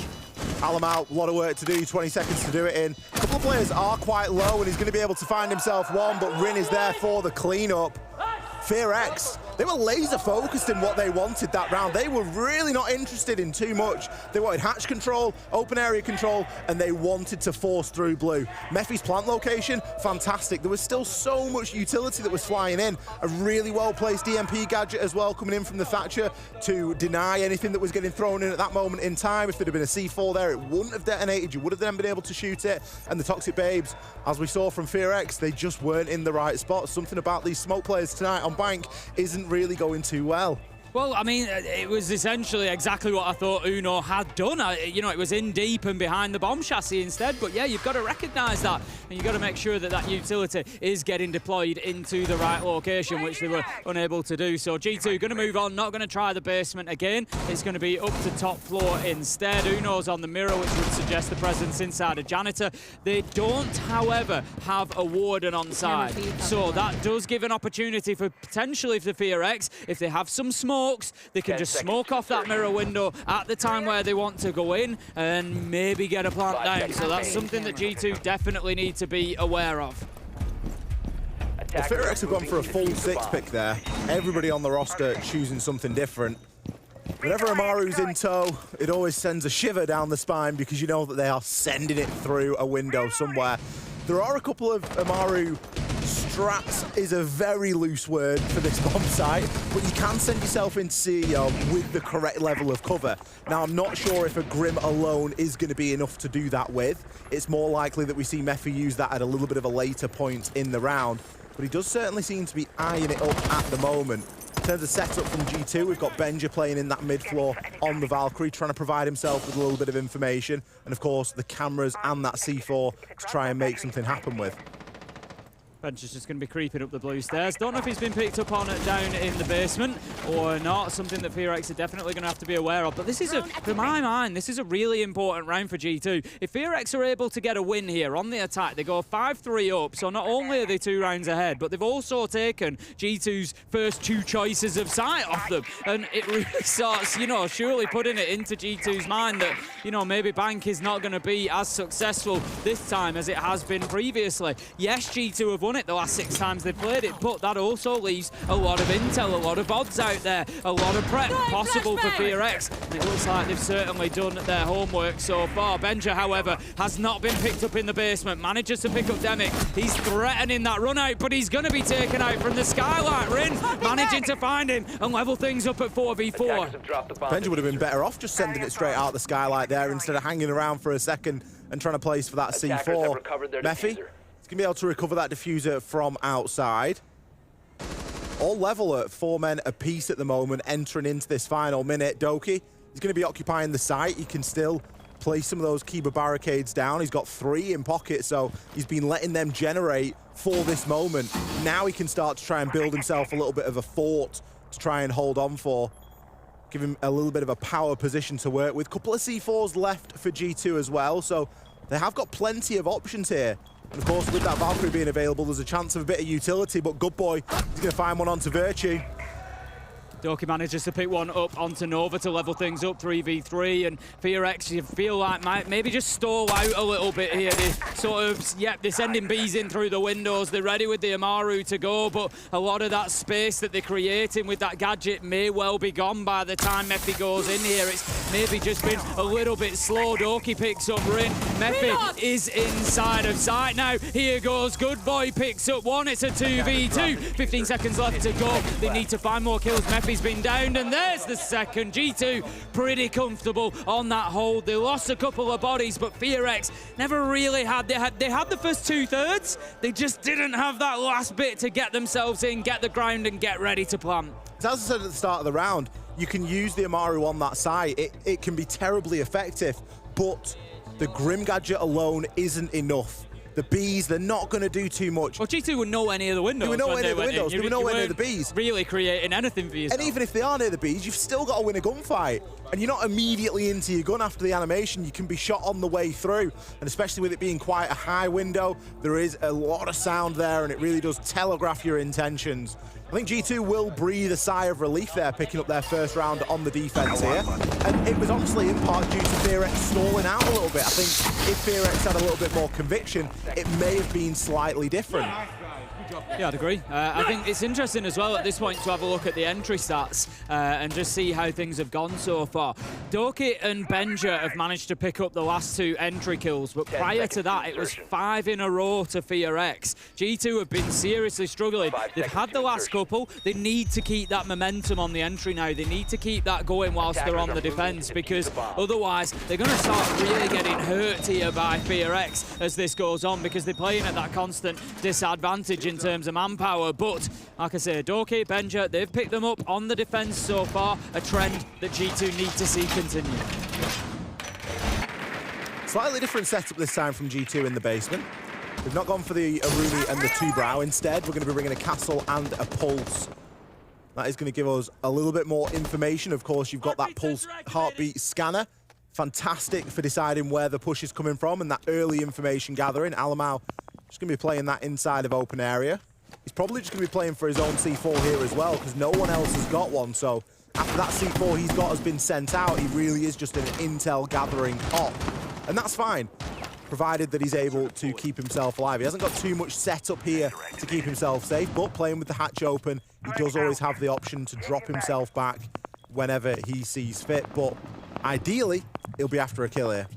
Alamal, a lot of work to do, 20 seconds to do it in. A couple of players are quite low, and he's going to be able to find himself one, but Rin is there for the cleanup. FearX, they were laser focused in what they wanted that round. They were really not interested in too much. They wanted hatch control, open area control, and they wanted to force through blue. Mephi's plant location, fantastic. There was still so much utility that was flying in. A really well-placed DMP gadget as well coming in from the Thatcher to deny anything that was getting thrown in at that moment in time. If there'd have been a C4 there, it wouldn't have detonated. You would have then been able to shoot it. And the Toxic Babes, as we saw from FearX, they just weren't in the right spot. Something about these smoke players tonight on Bank isn't really going too well.
Well, I mean, it was essentially exactly what I thought Uno had done. You know, it was in deep and behind the bomb chassis instead. But yeah, you've got to recognise that. And you've got to make sure that that utility is getting deployed into the right location, which they were unable to do. So G2 going to move on, not going to try the basement again. It's going to be up to top floor instead. Uno's on the mirror, which would suggest the presence inside a janitor. They don't, however, have a warden on side. So that does give an opportunity for potentially for FearX, if they have some smokes, they can just smoke off that mirror window at the time where they want to go in and maybe get a plant down. So that's something that G2 definitely need to be aware of.
Well, FearX have gone for a full 6 pick there. Everybody on the roster choosing something different. Whenever Amaru's in tow, it always sends a shiver down the spine because you know that they are sending it through a window somewhere. There are a couple of Amaru strats is a very loose word for this bomb site, but you can send yourself into CEO with the correct level of cover. Now, I'm not sure if a Grim alone is going to be enough to do that with. It's more likely that we see Mephi use that at a little bit of a later point in the round, but he does certainly seem to be eyeing it up at the moment. In terms of setup from G2, we've got Benja playing in that mid-floor on the Valkyrie, trying to provide himself with a little bit of information, and of course the cameras and that C4 to try and make something happen with.
Bench is just going to be creeping up the blue stairs. Don't know if he's been picked up on down in the basement or not. Something that FearX are definitely going to have to be aware of. But this is, for my mind, this is a really important round for G2. If FearX are able to get a win here on the attack, they go 5-3 up. So not only are they 2 rounds ahead, but they've also taken G2's first 2 choices of sight off them. And it really starts, you know, surely putting it into G2's mind that, you know, maybe Bank is not going to be as successful this time as it has been previously. Yes, G2 have won it the last 6 times they've played it, but that also leaves a lot of intel, a lot of odds out there, a lot of prep possible for FearX, and it looks like they've certainly done their homework so far. Benja, however, has not been picked up in the basement, manages to pick up Demic. He's threatening that run out, but he's going to be taken out from the skylight. Rin managing to find him and level things up at 4v4.
Benja would have been better off just sending it straight out the skylight there instead of hanging around for a second and trying to place for that C4. Meffy going to be able to recover that diffuser from outside. All level at 4 men apiece at the moment, entering into this final minute. Doki, he's going to be occupying the site. He can still place some of those Kiba barricades down. He's got 3 in pocket, so he's been letting them generate for this moment. Now he can start to try and build himself a little bit of a fort to try and hold on for. Give him a little bit of a power position to work with. Couple of C4s left for G2 as well, so they have got plenty of options here. And of course, with that Valkyrie being available, there's a chance of a bit of utility, but Good Boy, he's going to find one onto Virtue.
Doki manages to pick one up onto Nova to level things up, 3v3, and FearX, you feel like might maybe just stall out a little bit here. They sort of, they're sending bees in through the windows. They're ready with the Amaru to go, but a lot of that space that they're creating with that gadget may well be gone by the time Meffy goes in here. It's maybe just been a little bit slow. Doki picks up Rin. Meffy is inside of sight now. Here goes Good Boy, picks up one. It's a 2v2. 15 seconds left to go. They need to find more kills. Meffy has been downed, and there's the second. G2 pretty comfortable on that hold. They lost a couple of bodies, but FearX never really had. They had the first 2/3. They just didn't have that last bit to get themselves in, get the ground, and get ready to plant.
As I said at the start of the round, you can use the Amaru on that side. It can be terribly effective, but the Grim gadget alone isn't enough. The bees, they're not going to do too much.
Well, G2 were nowhere near the windows.
They were nowhere near the windows. They were nowhere near the bees.
Really creating anything for yourself.
And even if they are near the bees, you've still got to win a gunfight. And you're not immediately into your gun after the animation. You can be shot on the way through. And especially with it being quite a high window, there is a lot of sound there, and it really does telegraph your intentions. I think G2 will breathe a sigh of relief there, picking up their first round on the defense here. And it was honestly in part due to FearX stalling out a little bit. I think if FearX had a little bit more conviction, it may have been slightly different.
Yeah, I'd agree. I think it's interesting as well at this point to have a look at the entry stats and just see how things have gone so far. Doki and Benja have managed to pick up the last 2 entry kills, but prior to that, it was 5 in a row to FearX. G2 have been seriously struggling. They've had the last couple. They need to keep that momentum on the entry now. They need to keep that going whilst they're on the defense, because otherwise they're going to start really getting hurt here by FearX as this goes on, because they're playing at that constant disadvantage in terms of manpower. But like I say, Doki, Benja, they've picked them up on the defense so far, a trend that G2 need to see continue.
Slightly different setup this time from G2 in the basement. We've not gone for the Aruni and the 2-brow. Instead, we're going to be bringing a Castle and a Pulse. That is going to give us a little bit more information. Of course, you've got that Pulse heartbeat scanner. Fantastic for deciding where the push is coming from and that early information gathering. Alamau just going to be playing that inside of open area. He's probably just going to be playing for his own C4 here as well, because no one else has got one. So after that C4 he's got has been sent out, he really is just an intel gathering op. And that's fine, provided that he's able to keep himself alive. He hasn't got too much set up here to keep himself safe, but playing with the hatch open, he does always have the option to drop himself back whenever he sees fit. But ideally, he'll be after a kill here.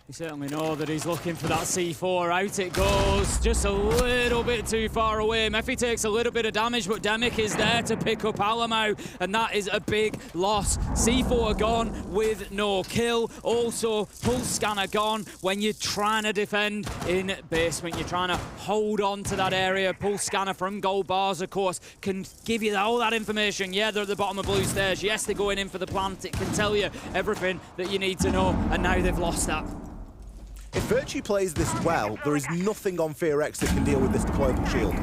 You certainly know that he's looking for that C4. Out it goes, just a little bit too far away. Meffy takes a little bit of damage, but Demic is there to pick up Alamau, and that is a big loss. C4 gone with no kill. Also, Pulse Scanner gone when you're trying to defend in basement. You're trying to hold on to that area. Pulse Scanner from Gold Bars, of course, can give you all that information. Yeah, they're at the bottom of blue stairs. Yes, they're going in for the plant. It can tell you everything that you need to know, and now they've lost that.
If Virtue plays this well, there is nothing on FearX that can deal with this deployable shield.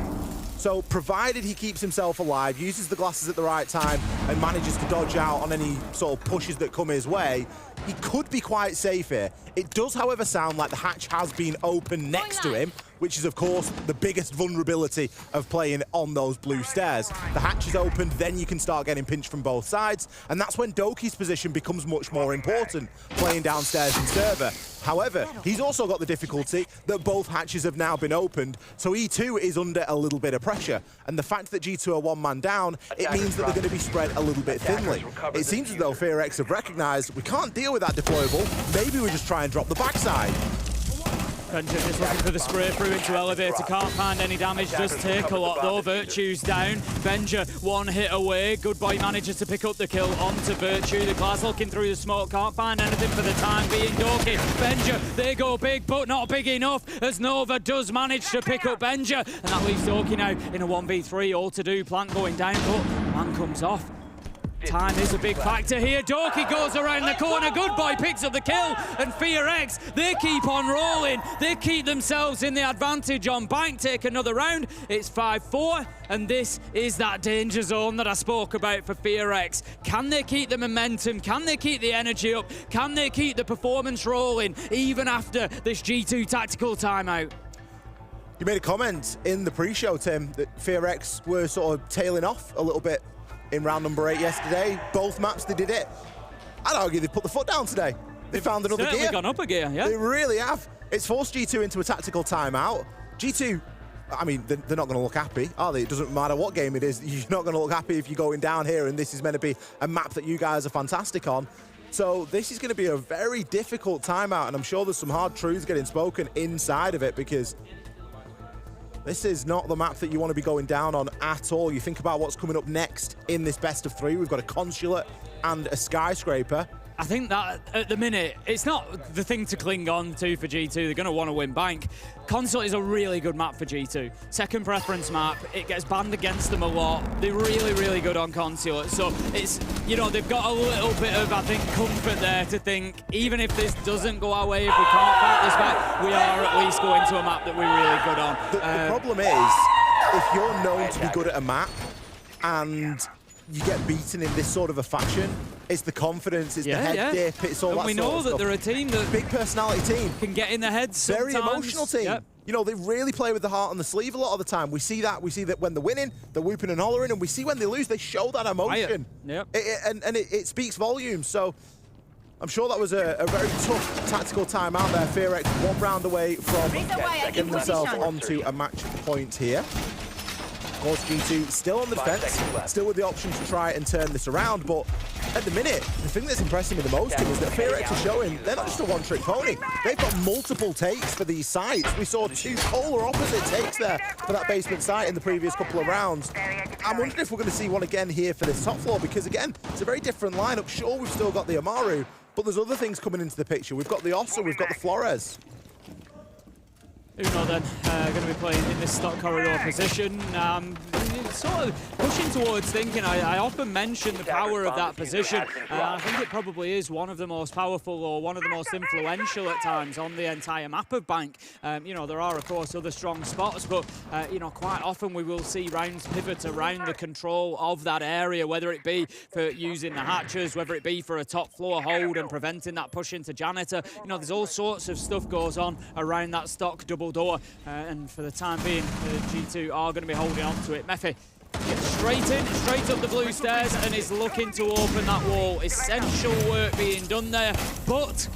So provided he keeps himself alive, uses the glasses at the right time, and manages to dodge out on any sort of pushes that come his way, he could be quite safe here. It does, however, sound like the hatch has been open next to him, which is, of course, the biggest vulnerability of playing on those blue stairs. The hatch is opened, then you can start getting pinched from both sides, and that's when Doki's position becomes much more important, playing downstairs in server. However, he's also got the difficulty that both hatches have now been opened, so E2 is under a little bit of pressure. And the fact that G2 are one man down, it means that they're going to be spread a little bit thinly. It seems as though FearX have recognized we can't deal with that deployable, maybe we just try and drop the backside.
Benja just looking for the spray through into elevator, can't find any damage, does take a lot though. Virtue's down, Benja one hit away, Good Boy manages to pick up the kill onto Virtue. The class looking through the smoke, can't find anything for the time being. Doki, Benja, they go big, but not big enough, as Nova does manage to pick up Benja, and that leaves Doki now in a 1v3, all to do, plant going down, but man comes off. Time is a big factor here. Doki goes around the corner. Good Boy picks up the kill. And FearX, they keep on rolling. They keep themselves in the advantage on Bank. Take another round. It's 5-4. And this is that danger zone that I spoke about for FearX. Can they keep the momentum? Can they keep the energy up? Can they keep the performance rolling even after this G2 tactical timeout?
You made a comment in the pre-show, Tim, that FearX were sort of tailing off a little bit in round number 8 yesterday. Both maps they did it. I'd argue they put the foot down today. They found another gear.
Gone up a gear, yeah.
They really have. It's forced G2 into a tactical timeout. G2, I mean, they're not going to look happy, are they? It doesn't matter what game it is. You're not going to look happy if you're going down here and this is meant to be a map that you guys are fantastic on. So this is going to be a very difficult timeout, and I'm sure there's some hard truths getting spoken inside of it, because this is not the map that you want to be going down on at all. You think about what's coming up next in this best of 3. We've got a Consulate and a Skyscraper.
I think that at the minute, it's not the thing to cling on to for G2. They're going to want to win Bank. Consulate is a really good map for G2. Second preference map. It gets banned against them a lot. They're really, really good on Consulate. So it's, you know, they've got a little bit of, I think, comfort there to think, even if this doesn't go our way, if we can't fight this back, we are at least going to a map that we're really good on.
The problem is, if you're known to be good at a map and you get beaten in this sort of a fashion, it's the confidence, it's the head dip, it's all that sort of stuff.
And we know that they're a team that...
Big personality team.
Can get in their heads sometimes.
Very emotional team.
Yep.
You know, they really play with the heart on the sleeve a lot of the time. We see that when they're winning, they're whooping and hollering, and we see when they lose, they show that emotion.
Yep.
It speaks volumes. So I'm sure that was a very tough tactical time out there. FearX 1 round away from getting themselves onto a match point here. Of course, G2 still on the defense, still with the option to try and turn this around, but at the minute, the thing that's impressing me the most is that FearX are showing they're not just a one-trick pony. They've got multiple takes for these sites. We saw 2 polar opposite takes there for that basement site in the previous couple of rounds. I'm wondering if we're going to see one again here for this top floor, because again, it's a very different lineup. Sure, we've still got the Amaru, but there's other things coming into the picture. We've got the Ossa, we've got the Flores.
Uno then going to be playing in this stock corridor position. Sort of pushing towards thinking, I often mention the power of that position. I think it probably is one of the most powerful or one of the most influential at times on the entire map of Bank. You know, there are of course other strong spots, but you know, quite often we will see rounds pivot around the control of that area, whether it be for using the hatches, whether it be for a top floor hold and preventing that push into Janitor. You know, there's all sorts of stuff goes on around that stock double door, and for the time being, G2 are going to be holding on to it. Mephi gets straight in, straight up the blue stairs, and is looking to open that wall. Essential work being done there, but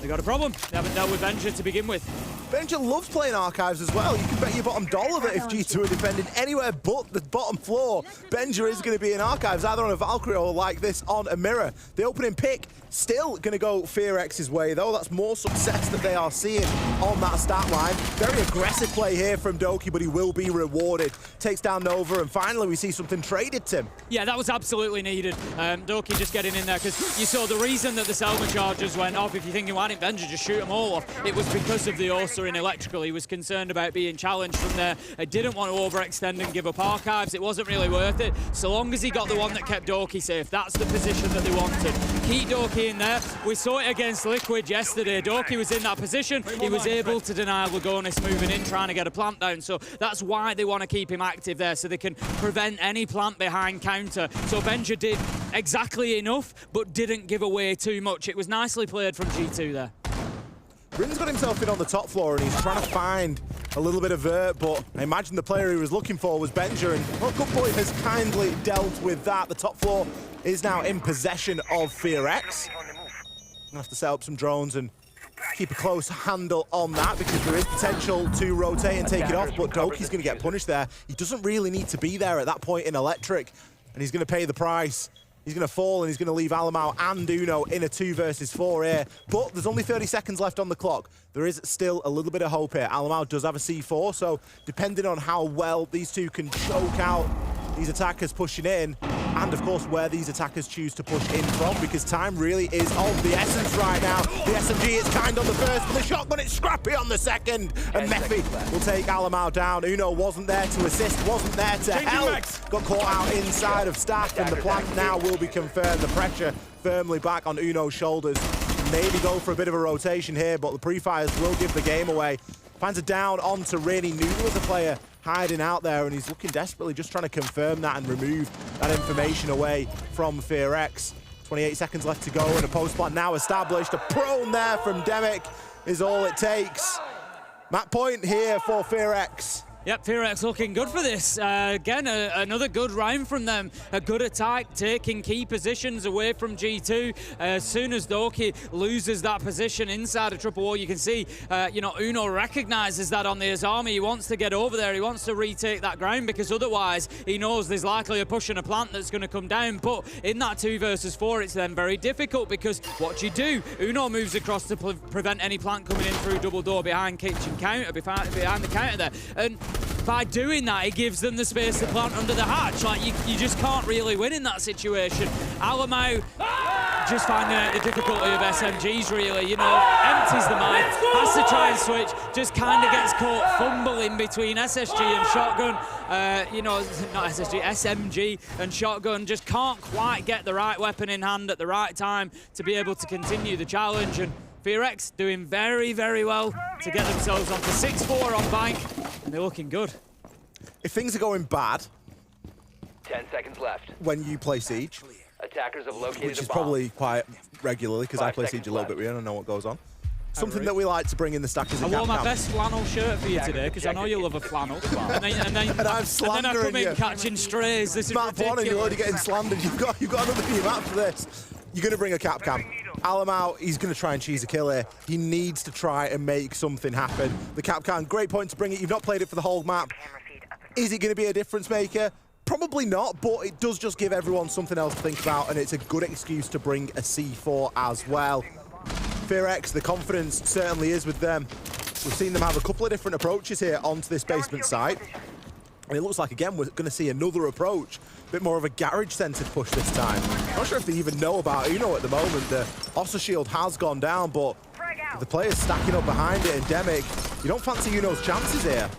they got a problem. They haven't dealt with Benja to begin with.
Benja loves playing Archives as well. You can bet your bottom dollar that if G2 are defending anywhere but the bottom floor, Benja is going to be in Archives, either on a Valkyrie or like this on a Mirror. The opening pick still going to go FearX's way, though. That's more success that they are seeing on that stat line. Very aggressive play here from Doki, but he will be rewarded. Takes down Nova, and finally we see something traded, Tim.
Yeah, that was absolutely needed. Doki just getting in there, because you saw the reason that the Selma charges went off. If you're thinking, why didn't Benja just shoot them all off? It was because of the Osa closer in electrical. He was concerned about being challenged from there. He didn't want to overextend and give up archives. It wasn't really worth it. So long as he got the one that kept Doki safe, that's the position that they wanted. Keep Doki in there. We saw it against Liquid yesterday. Doki was in that position. He was able to deny Lugonis moving in, trying to get a plant down. So that's why they want to keep him active there, so they can prevent any plant behind counter. So Benja did exactly enough, but didn't give away too much. It was nicely played from G2 there.
Rin's got himself in on the top floor and he's trying to find a little bit of vert, but I imagine the player he was looking for was Benja, and well, Good Boy has kindly dealt with that. The top floor is now in possession of FearX. Gonna have to set up some drones and keep a close handle on that, because there is potential to rotate and take it off, but Doki's gonna get punished there. He doesn't really need to be there at that point in Electric, and he's gonna pay the price. He's going to fall, and he's going to leave Alamau and Uno in a 2 versus 4 here. But there's only 30 seconds left on the clock. There is still a little bit of hope here. Alamau does have a C4, so depending on how well these two can choke out these attackers pushing in, and of course where these attackers choose to push in from, because time really is of the essence right now. The SMG is kind on the first, but the shotgun is scrappy on the second, and Mephi will take Alamau down. Uno wasn't there to assist, wasn't there to help. Got caught out inside of Stack, and the plant now will be confirmed. The pressure firmly back on Uno's shoulders. Maybe go for a bit of a rotation here, but the pre-fires will give the game away. Finds it down onto Rin. He knew there was a player hiding out there, and he's looking desperately, just trying to confirm that and remove that information away from FearX. 28 seconds left to go, and a post plant now established. A prone there from Demic is all it takes. Map point here for FearX.
Yep, FearX looking good for this. Again, another good round from them. A good attack, taking key positions away from G2. As soon as Doki loses that position inside of triple wall, you can see, you know, Uno recognizes that on the Azami. He wants to get over there. He wants to retake that ground, because otherwise he knows there's likely a push and a plant that's going to come down. But in that 2 versus 4, it's then very difficult, because what you do, Uno moves across to prevent any plant coming in through double door behind kitchen counter, behind the counter there. And by doing that, it gives them the space to plant under the hatch. Like, you just can't really win in that situation. Alamau just finding out the difficulty of SMGs, really. You know, empties the mine, has to try and switch, just kind of gets caught fumbling between SSG and Shotgun. You know, not SSG, SMG and Shotgun. Just can't quite get the right weapon in hand at the right time to be able to continue the challenge. And FearX doing very, very well to get themselves onto 6-4 on Bank, and they're looking good.
If things are going bad,
10 seconds left.
When you play Siege,
attackers have located
which is
a bomb.
probably quite regularly, because I play Siege a little bit weird, I know what goes on. Something that we like to bring in the stack is a
I wore my best flannel shirt for you today, because I know you love a flannel. And I'm slandering I come in catching strays. This is ridiculous.
And you're already getting slandered. You've got another new map for this. You're going to bring a cap cam. Alamau, he's going to try and cheese a kill here. He needs to try and make something happen. The cap cam, great point to bring it. You've not played it for the whole map. Is it going to be a difference maker? Probably not, but it does just give everyone something else to think about, and it's a good excuse to bring a C4 as well. FearX, the confidence certainly is with them. We've seen them have a couple of different approaches here onto this basement site. And it looks like, again, we're going to see another approach. A bit more of a garage-centered push this time. Not sure if they even know about Uno at the moment. The Ossa shield has gone down, but the players stacking up behind it, and Demic, you don't fancy Uno's chances here.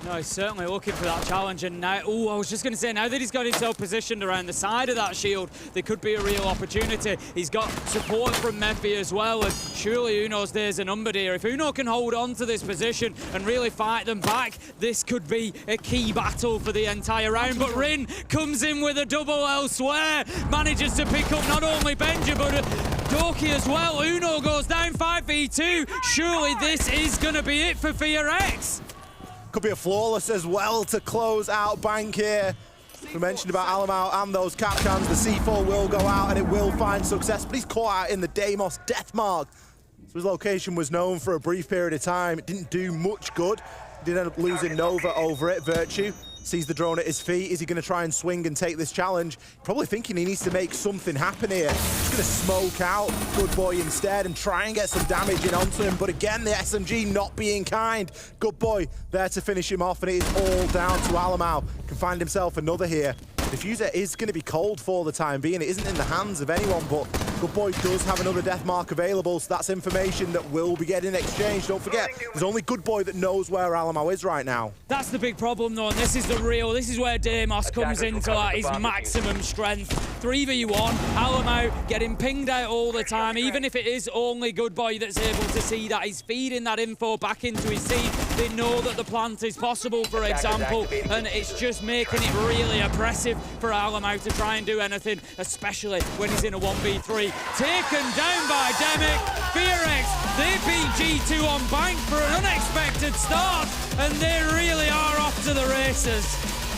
No, he's certainly looking for that challenge, and now, I was just going to say, now that he's got himself positioned around the side of that shield, there could be a real opportunity. He's got support from Mephi as well, and surely Uno's days are numbered here. If Uno can hold on to this position and really fight them back, this could be a key battle for the entire round. But Rin comes in with a double elsewhere, manages to pick up not only Benja, but Doki as well. Uno goes down 5v2. Surely this is going to be it for FearX.
Could be a flawless as well to close out Bank here. We mentioned about Alamau and those cap cans. The C4 will go out and it will find success, but he's caught out in the Deimos death mark. So his location was known for a brief period of time. It didn't do much good. He did end up losing Nova over it. Virtue sees the drone at his feet. Is he going to try and swing and take this challenge? Probably thinking he needs to make something happen here. He's going to smoke out Good Boy instead and try and get some damage in onto him. But again, the SMG not being kind. Good Boy there to finish him off, and it is all down to Alamau. Can find himself another here. Diffuser is going to be cold for the time being. It isn't in the hands of anyone, but Good Boy does have another death mark available, so that's information that will be getting exchanged. Don't forget, there's only Good Boy that knows where Alamo is right now.
That's the big problem, though, and this is where Deimos comes into his maximum strength. 3v1, Alamo getting pinged out all the time, even if it is only Good Boy that's able to see that. He's feeding that info back into his team. They know that the plant is possible, for example, and it's just making it really oppressive for Alamo to try and do anything, especially when he's in a 1v3. Taken down by Demic. FearX, they beat G2 on bank for an unexpected start, and they really are off to the races.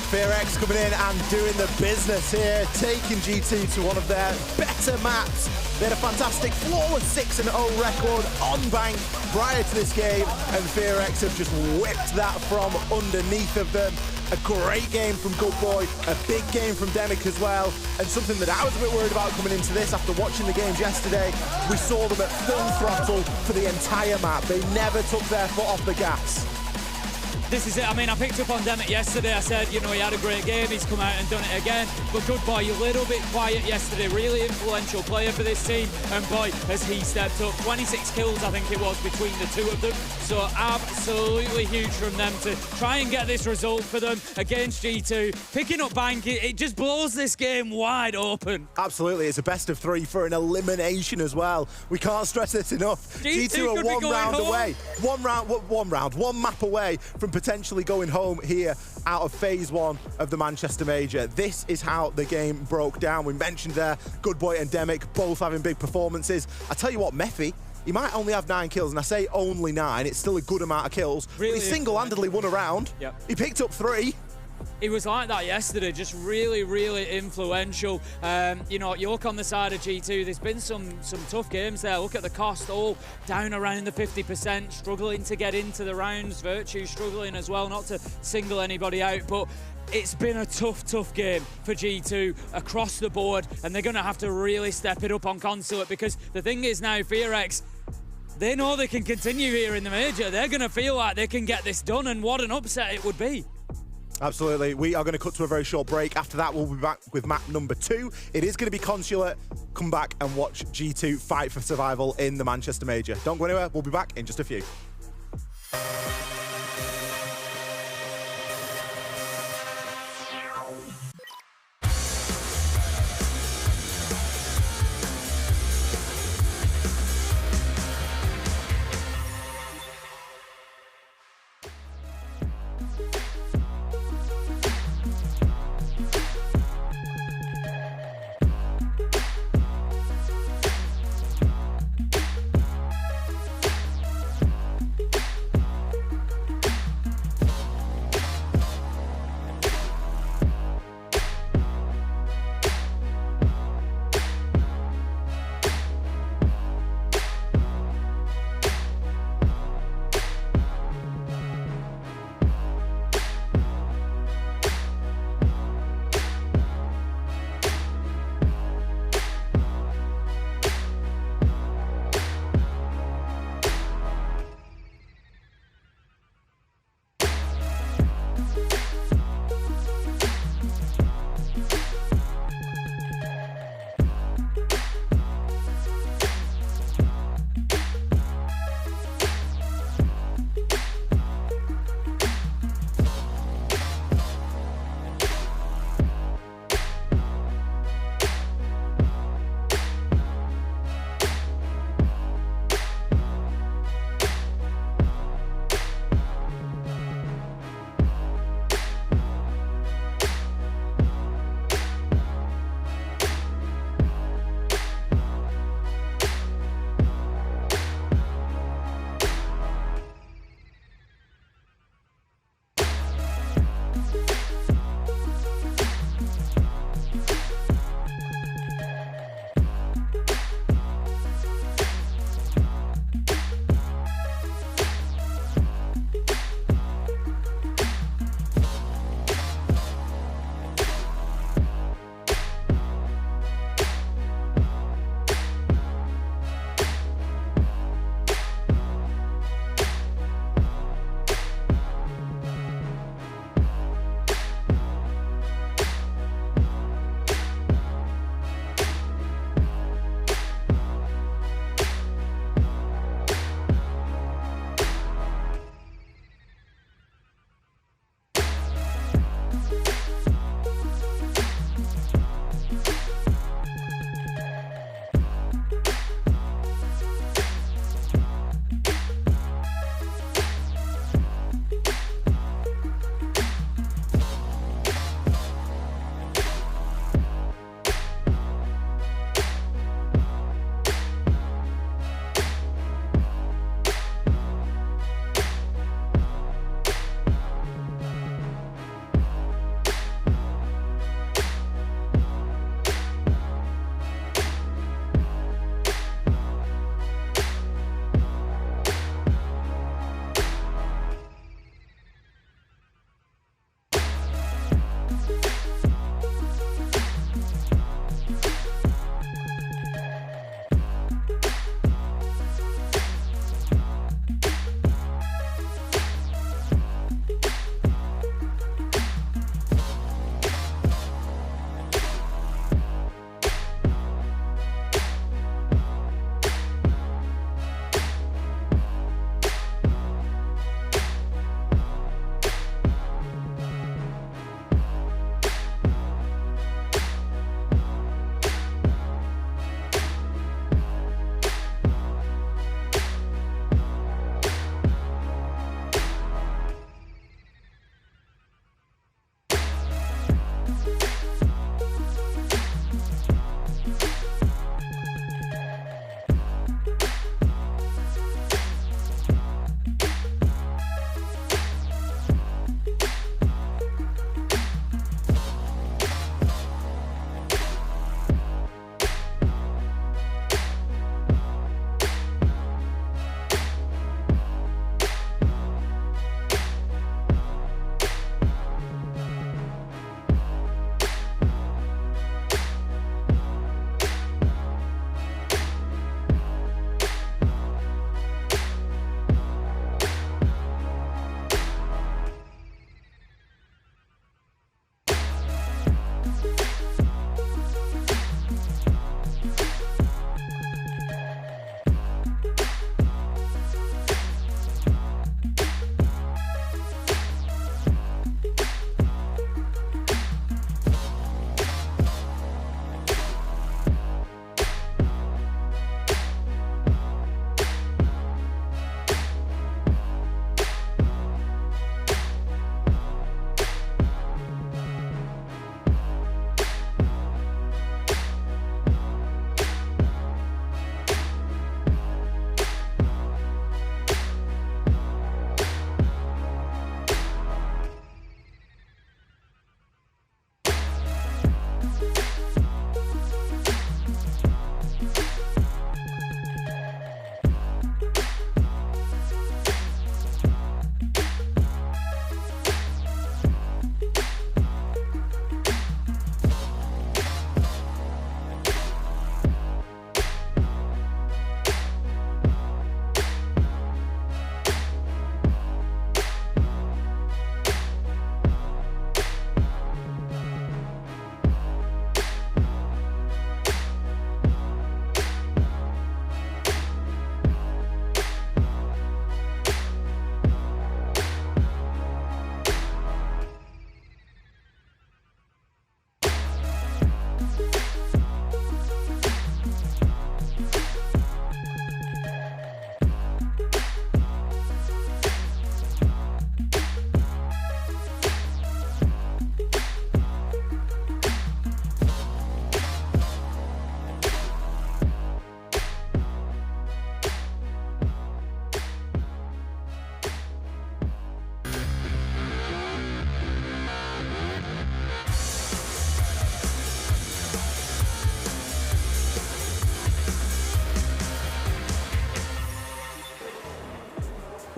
FearX coming in and doing the business here, taking G2 to one of their better maps. They had a fantastic flawless 6-0 record on bank prior to this game, and FearX have just whipped that from underneath of them. A great game from Good Boy, a big game from Demic as well, and something that I was a bit worried about coming into this after watching the games yesterday. We saw them at full throttle for the entire map. They never took their foot off the gas.
This is it. I mean, I picked up on Demic yesterday. I said, you know, he had a great game. He's come out and done it again. But Good Boy, a little bit quiet yesterday. Really influential player for this team. And boy, has he stepped up. 26 kills, I think it was, between the two of them. So absolutely huge from them to try and get this result for them against G2. Picking up bank, it just blows this game wide open.
Absolutely. It's a best of 3 for an elimination as well. We can't stress this enough. G2 are one map away from potentially going home here out of phase 1 of the Manchester Major. This is how the game broke down. We mentioned there, Good Boy and Demic both having big performances. I tell you what, Mephi, he might only have 9 kills, and I say only 9, it's still a good amount of kills. Really, he single-handedly won a round.
Yep.
He picked up 3.
He was like that yesterday, just really, really influential. You know, you look on the side of G2, there's been some tough games there. Look at the cost, all down around the 50%, struggling to get into the rounds. Virtue struggling as well, not to single anybody out, but it's been a tough game for G2 across the board, and they're going to have to really step it up on Consulate, because the thing is now, FearX, they know they can continue here in the Major. They're going to feel like they can get this done, and what an upset it would be.
Absolutely. We are going to cut to a very short break. After that, we'll be back with map number 2. It is going to be Consulate. Come back and watch G2 fight for survival in the Manchester Major. Don't go anywhere. We'll be back in just a few.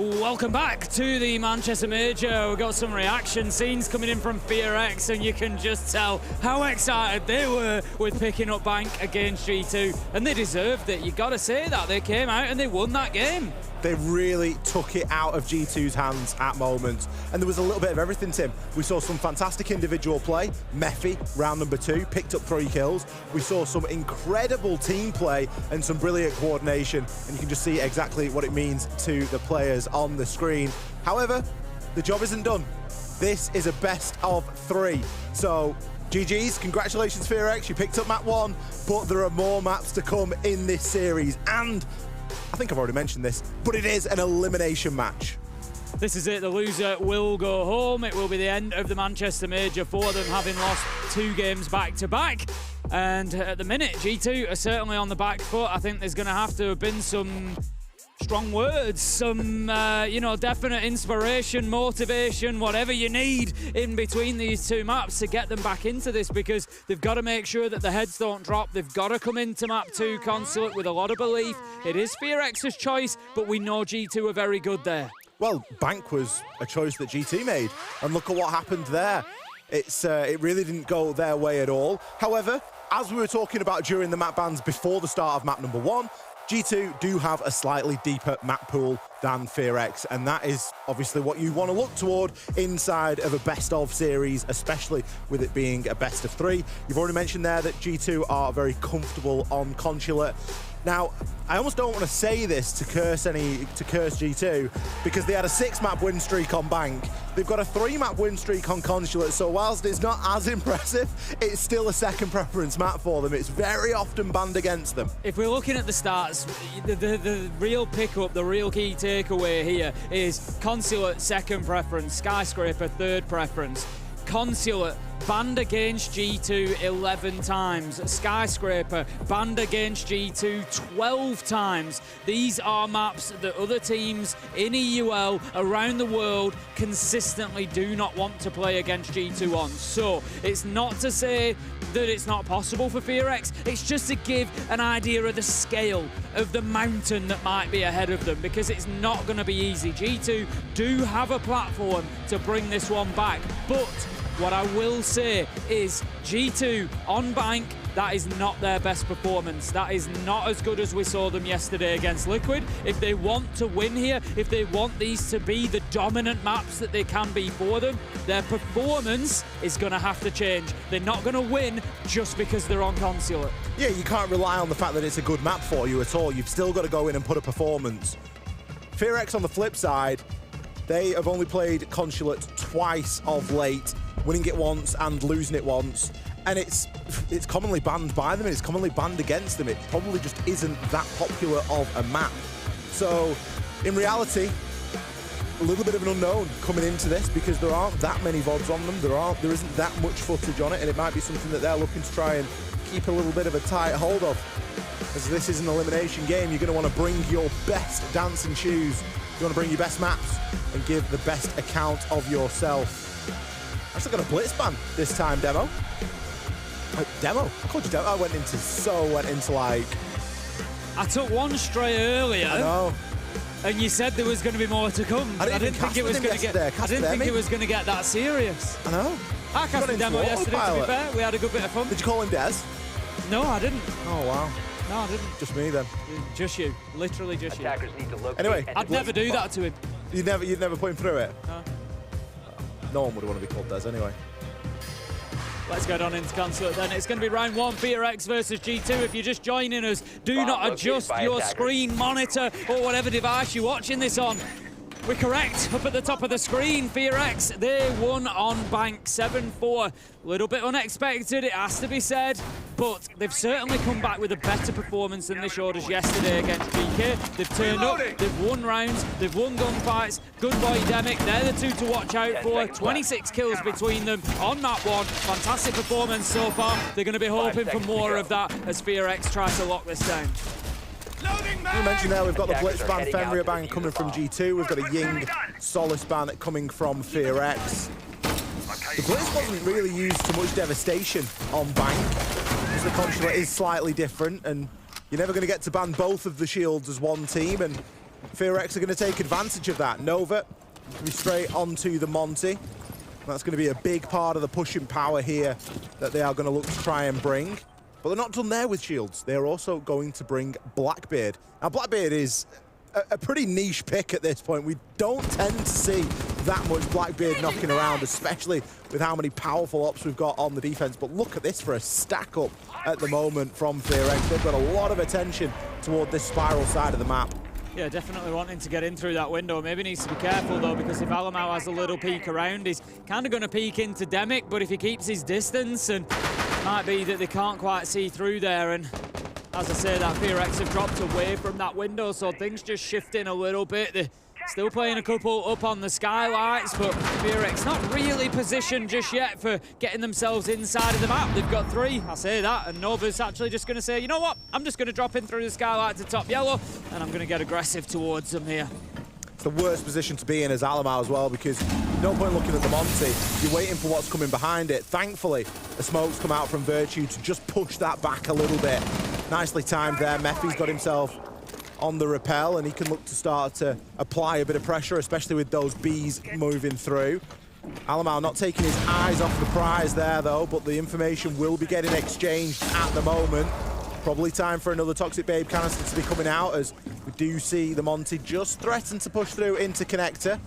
Welcome back to the Manchester Major. We've got some reaction scenes coming in from FearX, and you can just tell how excited they were with picking up Bank against G2, and they deserved it. You got to say that. They came out and they won that game.
They really took it out of G2's hands at moments. And there was a little bit of everything, Tim. We saw some fantastic individual play. Mephi, round number 2, picked up 3 kills. We saw some incredible team play and some brilliant coordination. And you can just see exactly what it means to the players on the screen. However, the job isn't done. This is a best of 3. So GG's, congratulations FearX, you picked up map 1, but there are more maps to come in this series. And I think I've already mentioned this, but it is an elimination match.
This is it, the loser will go home. It will be the end of the Manchester Major for them, having lost 2 games back-to-back. And at the minute, G2 are certainly on the back foot. I think there's going to have to have been some strong words, some, definite inspiration, motivation, whatever you need in between these 2 maps to get them back into this, because they've got to make sure that the heads don't drop. They've got to come into map 2 Consulate with a lot of belief. It is FearX's choice, but we know G2 are very good there.
Well, Bank was a choice that G2 made, and look at what happened there. It really didn't go their way at all. However, as we were talking about during the map bans before the start of map number 1, G2 do have a slightly deeper map pool than FearX, and that is obviously what you want to look toward inside of a best-of series, especially with it being a best of 3. You've already mentioned there that G2 are very comfortable on Consulate. Now, I almost don't want to say this to curse G2, because they had a 6-map win streak on Bank. They've got a 3-map win streak on Consulate, so whilst it's not as impressive, it's still a second preference map for them. It's very often banned against them.
If we're looking at the stats, the real pickup, the real key takeaway here is Consulate second preference, Skyscraper third preference. Consulate banned against G2 11 times. Skyscraper banned against G2 12 times. These are maps that other teams in EUL around the world consistently do not want to play against G2 on. So it's not to say that it's not possible for FearX, it's just to give an idea of the scale of the mountain that might be ahead of them, because it's not going to be easy. G2 do have a platform to bring this one back, but what I will say is G2 on Bank, that is not their best performance. That is not as good as we saw them yesterday against Liquid. If they want to win here, if they want these to be the dominant maps that they can be for them, their performance is going to have to change. They're not going to win just because they're on Consulate.
Yeah, you can't rely on the fact that it's a good map for you at all. You've still got to go in and put a performance. FearX on the flip side, they have only played Consulate twice of late, winning it once and losing it once, and it's commonly banned by them, and it's commonly banned against them. It probably just isn't that popular of a map. So in reality, a little bit of an unknown coming into this, because there aren't that many VODs on them, there isn't that much footage on it, and it might be something that they're looking to try and keep a little bit of a tight hold of. As this is an elimination game, you're going to want to bring your best dancing shoes, you want to bring your best maps and give the best account of yourself. I actually got a blitz ban this time, Demo. Demo? I called you Demo. I went into like...
I took one stray earlier.
I know.
And you said there was going to be more to come.
I didn't think it was going to get...
I didn't think it was going to get that serious.
I know.
I cast a Demo yesterday, to be fair. We had a good bit of fun.
Did you call him Des?
No, I didn't.
Oh, wow.
No, I didn't.
Just me, then.
Just you. Literally just you.
Attackers need to locate.
Anyway.
I'd never do that to him.
You'd never put him through it?
No.
No one would want to be called Des anyway.
Let's go on into Consulate then. It's going to be round 1, FearX versus G2. If you're just joining us, do not adjust your screen, monitor, or whatever device you're watching this on. We're correct. Up at the top of the screen, FearX, they won on Bank 7-4. A little bit unexpected, it has to be said, but they've certainly come back with a better performance than they showed us yesterday against GK. They've turned up, they've won rounds, they've won gunfights. Good boy Demic, they're the 2 to watch out for. 26 kills between them on map 1. Fantastic performance so far. They're going to be hoping for more of that as FearX tries to lock this down.
You mentioned there, we've got the Blitz ban, Fenrir ban coming from G2. We've got a Ying Solace ban coming from FearX. The Blitz wasn't really used to much devastation on Bank, because the Consulate is slightly different, and you're never going to get to ban both of the shields as one team, and FearX are going to take advantage of that. Nova will be straight onto the Monty. That's going to be a big part of the pushing power here that they are going to look to try and bring. But they're not done there with shields. They're also going to bring Blackbeard. Now, Blackbeard is a pretty niche pick at this point. We don't tend to see that much Blackbeard knocking around, especially with how many powerful ops we've got on the defense. But look at this for a stack up at the moment from FearX. They've got a lot of attention toward this spiral side of the map.
Yeah, definitely wanting to get in through that window. Maybe needs to be careful, though, because if Alamau has a little peek around, he's kind of going to peek into Demic, but if he keeps his distance, and it might be that they can't quite see through there, and as I say, that FearX have dropped away from that window, so things just shifting a little bit. They're still playing a couple up on the skylights, but FearX not really positioned just yet for getting themselves inside of the map. They've got 3, I say that, and Nova's actually just going to say, you know what, I'm just going to drop in through the skylight to top yellow, and I'm going to get aggressive towards them here.
It's the worst position to be in as Alamau as well, because no point looking at the Monty. You're waiting for what's coming behind it. Thankfully, the smoke's come out from Virtue to just push that back a little bit. Nicely timed there. Mephi's got himself on the rappel, and he can look to start to apply a bit of pressure, especially with those Bs moving through. Alamau not taking his eyes off the prize there, though, but the information will be getting exchanged at the moment. Probably time for another Toxic Babe canister to be coming out, as we do see the Monty just threaten to push through into Connector.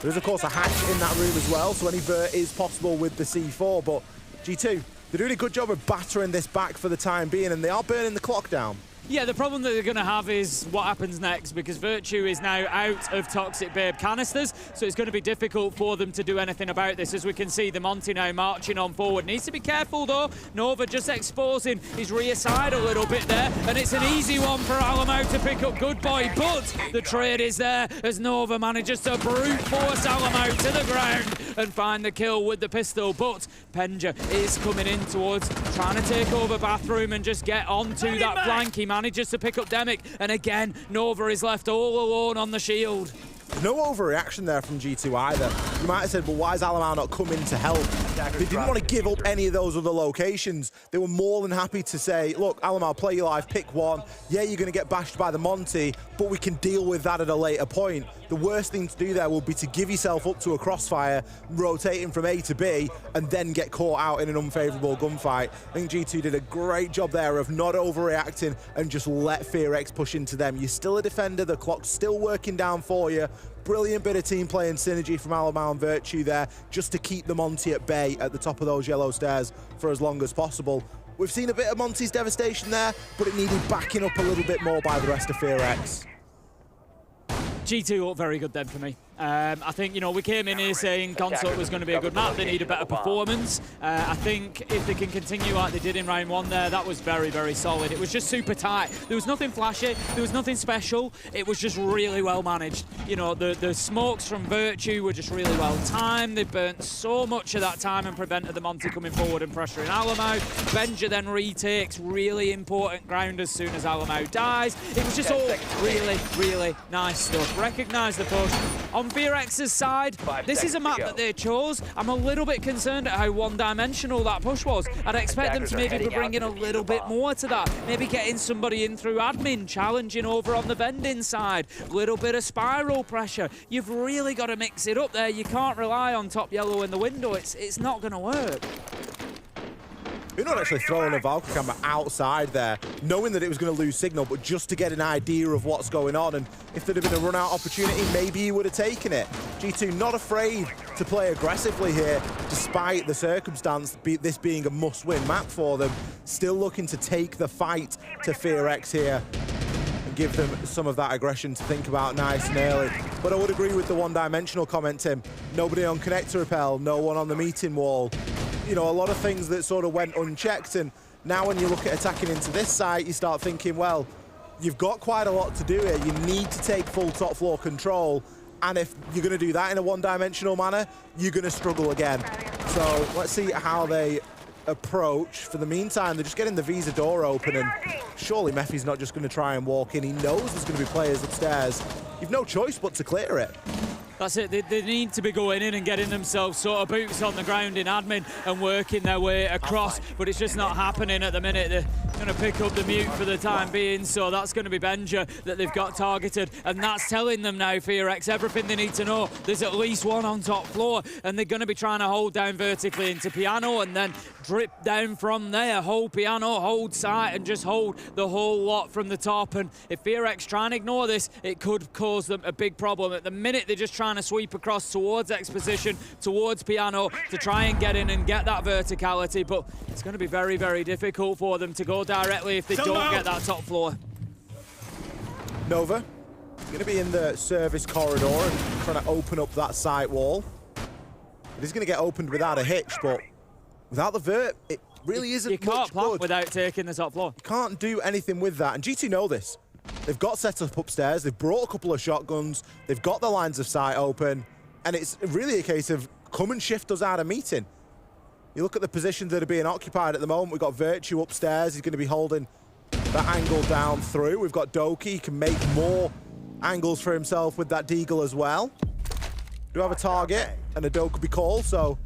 There is, of course, a hatch in that room as well, so any vert is possible with the C4, but G2, they're doing a good job of battering this back for the time being, and they are burning the clock down.
Yeah, the problem that they're going to have is what happens next, because Virtue is now out of Toxic Babe canisters, so it's going to be difficult for them to do anything about this. As we can see, the Monty now marching on forward. Needs to be careful, though. Nova just exposing his rear side a little bit there, and it's an easy one for Alamau to pick up Good Boy, but the trade is there as Nova manages to brute force Alamau to the ground and find the kill with the pistol, but Penja is coming in towards trying to take over Bathroom and just get onto that flank. He manages to pick up Demic, and again, Nova is left all alone on the shield.
No overreaction there from G2 either. You might have said, well, why is Alamau not coming to help? They didn't want to give up any of those other locations. They were more than happy to say, look, Alamau, play your life, pick one. Yeah, you're going to get bashed by the Monty, but we can deal with that at a later point. The worst thing to do there will be to give yourself up to a crossfire, rotating from A to B, and then get caught out in an unfavourable gunfight. I think G2 did a great job there of not overreacting and just let FearX push into them. You're still a defender, the clock's still working down for you. Brilliant bit of team play and synergy from Alamau and Virtue there, just to keep the Monty at bay at the top of those yellow stairs for as long as possible. We've seen a bit of Monty's devastation there, but it needed backing up a little bit more by the rest of FearX.
G2 looked very good then for me. I think, you know, we came in here saying Consulate was going to be a good map. They need a better performance. I think if they can continue like they did in round 1 there, that was very, very solid. It was just super tight. There was nothing flashy. There was nothing special. It was just really well managed. You know, the smokes from Virtue were just really well timed. They burnt so much of that time and prevented the Monty coming forward and pressuring Alamau. Benja then retakes really important ground as soon as Alamau dies. It was just all really, really nice stuff. Recognise the push. On FearX's side, this is a map that they chose. I'm a little bit concerned at how one-dimensional that push was. I'd expect them to maybe be bringing a little bit more to that. Maybe getting somebody in through admin, challenging over on the vending side. Little bit of spiral pressure. You've really got to mix it up there. You can't rely on top yellow in the window. It's not going to work.
You're not actually throwing a Valkyrie camera outside there, knowing that it was going to lose signal, but just to get an idea of what's going on. And if there'd have been a run-out opportunity, maybe he would have taken it. G2 not afraid to play aggressively here, despite the circumstance, this being a must-win map for them. Still looking to take the fight to FearX here and give them some of that aggression to think about nice and early. But I would agree with the one-dimensional comment, Tim. Nobody on connector rappel, no one on the meeting wall. You know, a lot of things that sort of went unchecked, and now when you look at attacking into this site, you start thinking, well, you've got quite a lot to do here. You need to take full top floor control, and if you're going to do that in a one-dimensional manner, you're going to struggle again. So let's see how they approach. For the meantime, they're just getting the Visa door open, and surely Mephi's not just going to try and walk in. He knows there's going to be players upstairs. You've no choice but to clear it.
That's it. They need to be going in and getting themselves sort of boots on the ground in admin and working their way across, but it's just not happening at the minute. They're going to pick up the mute for the time being, so that's going to be Benja that they've got targeted, and that's telling them now, FearX, everything they need to know. There's at least one on top floor, and they're going to be trying to hold down vertically into Piano and then drip down from there. Hold Piano, hold site, and just hold the whole lot from the top. And if FearX try and ignore this, it could cause them a big problem. At the minute, they're just trying to sweep across towards Exposition, towards Piano, to try and get in and get that verticality, but it's going to be very, very difficult for them to go directly if they don't get that top floor.
Nova going to be in the service corridor and trying to open up that site wall. It is going to get opened without a hitch, but without the vert, it really isn't much good.
You can't plant without taking the top floor.
You can't do anything with that, and G2 know this. They've got set up upstairs, they've brought a couple of shotguns, they've got the lines of sight open, and it's really a case of come and shift us out of meeting. You look at the positions that are being occupied at the moment. We've got Virtue upstairs, he's going to be holding that angle down through. We've got Doki, he can make more angles for himself with that Deagle as well. Do have a target, and a Doki could be called, so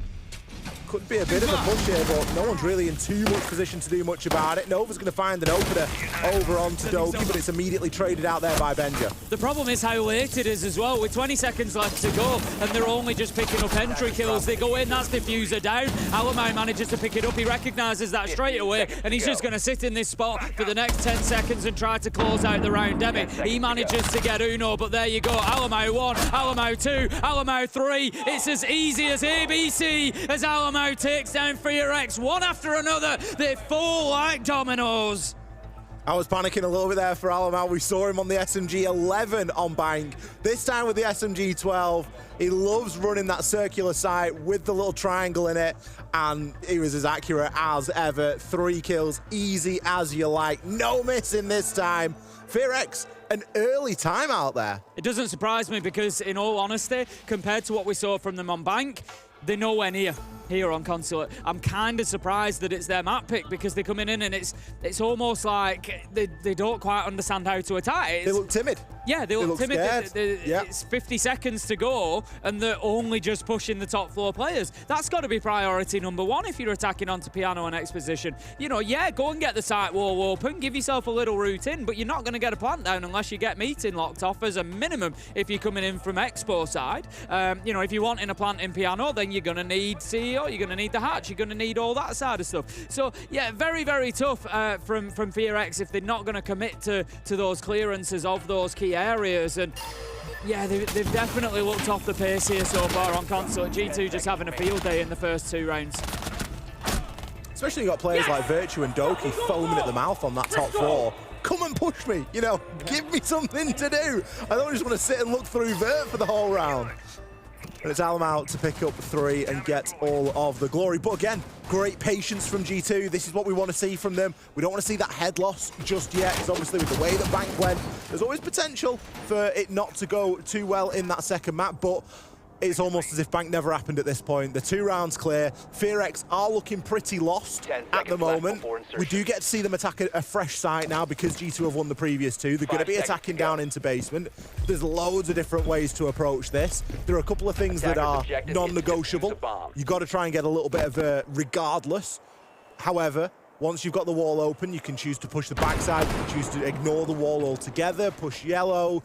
could be a bit of a push here, but no one's really in too much position to do much about it. Nova's going to find an opener over onto Doki, but it's immediately traded out there by Benja.
The problem is how late it is as well, with 20 seconds left to go, and they're only just picking up entry kills. They go in, that's Diffuser down. Alamau manages to pick it up, he recognises that straight away, and he's just going to sit in this spot for the next 10 seconds and try to close out the round. Demi, he manages to get Uno, but there you go. Alamau 1, Alamau 2, Alamau 3. It's as easy as ABC as Alamau takes down FearX one after another. They fall like dominoes.
I was panicking a little bit there for Alamau. We saw him on the SMG 11 on Bank. This time with the SMG 12. He loves running that circular sight with the little triangle in it, and he was as accurate as ever. 3 kills, easy as you like. No missing this time. FearX, an early timeout there.
It doesn't surprise me because, in all honesty, compared to what we saw from them on Bank, they're nowhere near here on Consulate. I'm kind of surprised that it's their map pick because they're coming in and it's almost like they don't quite understand how to attack.
They look timid.
Yeah, they look timid.
Yep.
It's 50 seconds to go and they're only just pushing the top floor players. That's got to be priority number one if you're attacking onto Piano and Exposition. You know, yeah, go and get the site wall open, give yourself a little route in, but you're not going to get a plant down unless you get meeting locked off as a minimum if you're coming in from Expo side. You know, if you want in a plant in Piano, then you're going to need CEO, you're going to need the hatch, you're going to need all that side of stuff. So, yeah, very, very tough from FearX if they're not going to commit to those clearances of those key areas. And yeah, they've definitely looked off the pace here so far on Consulate. G2 just having a field day in the first 2 rounds.
Especially you got players like Virtue and Doki foaming at the mouth on that top floor. Come and push me, you know, give me something to do. I don't just want to sit and look through Vert for the whole round. And it's Alamau to pick up 3 and get all of the glory. But again, great patience from G2. This is what we want to see from them. We don't want to see that head loss just yet, because obviously with the way that Bank went, there's always potential for it not to go too well in that second map, but it's almost as if Bank never happened at this point. The 2 rounds clear. FearX are looking pretty lost at the moment. We do get to see them attack a fresh site now because G2 have won the previous 2. They're going to be attacking down into basement. There's loads of different ways to approach this. There are a couple of things that are non-negotiable. You've got to try and get a little bit of a regardless. However, once you've got the wall open, you can choose to push the backside, you can choose to ignore the wall altogether, push yellow.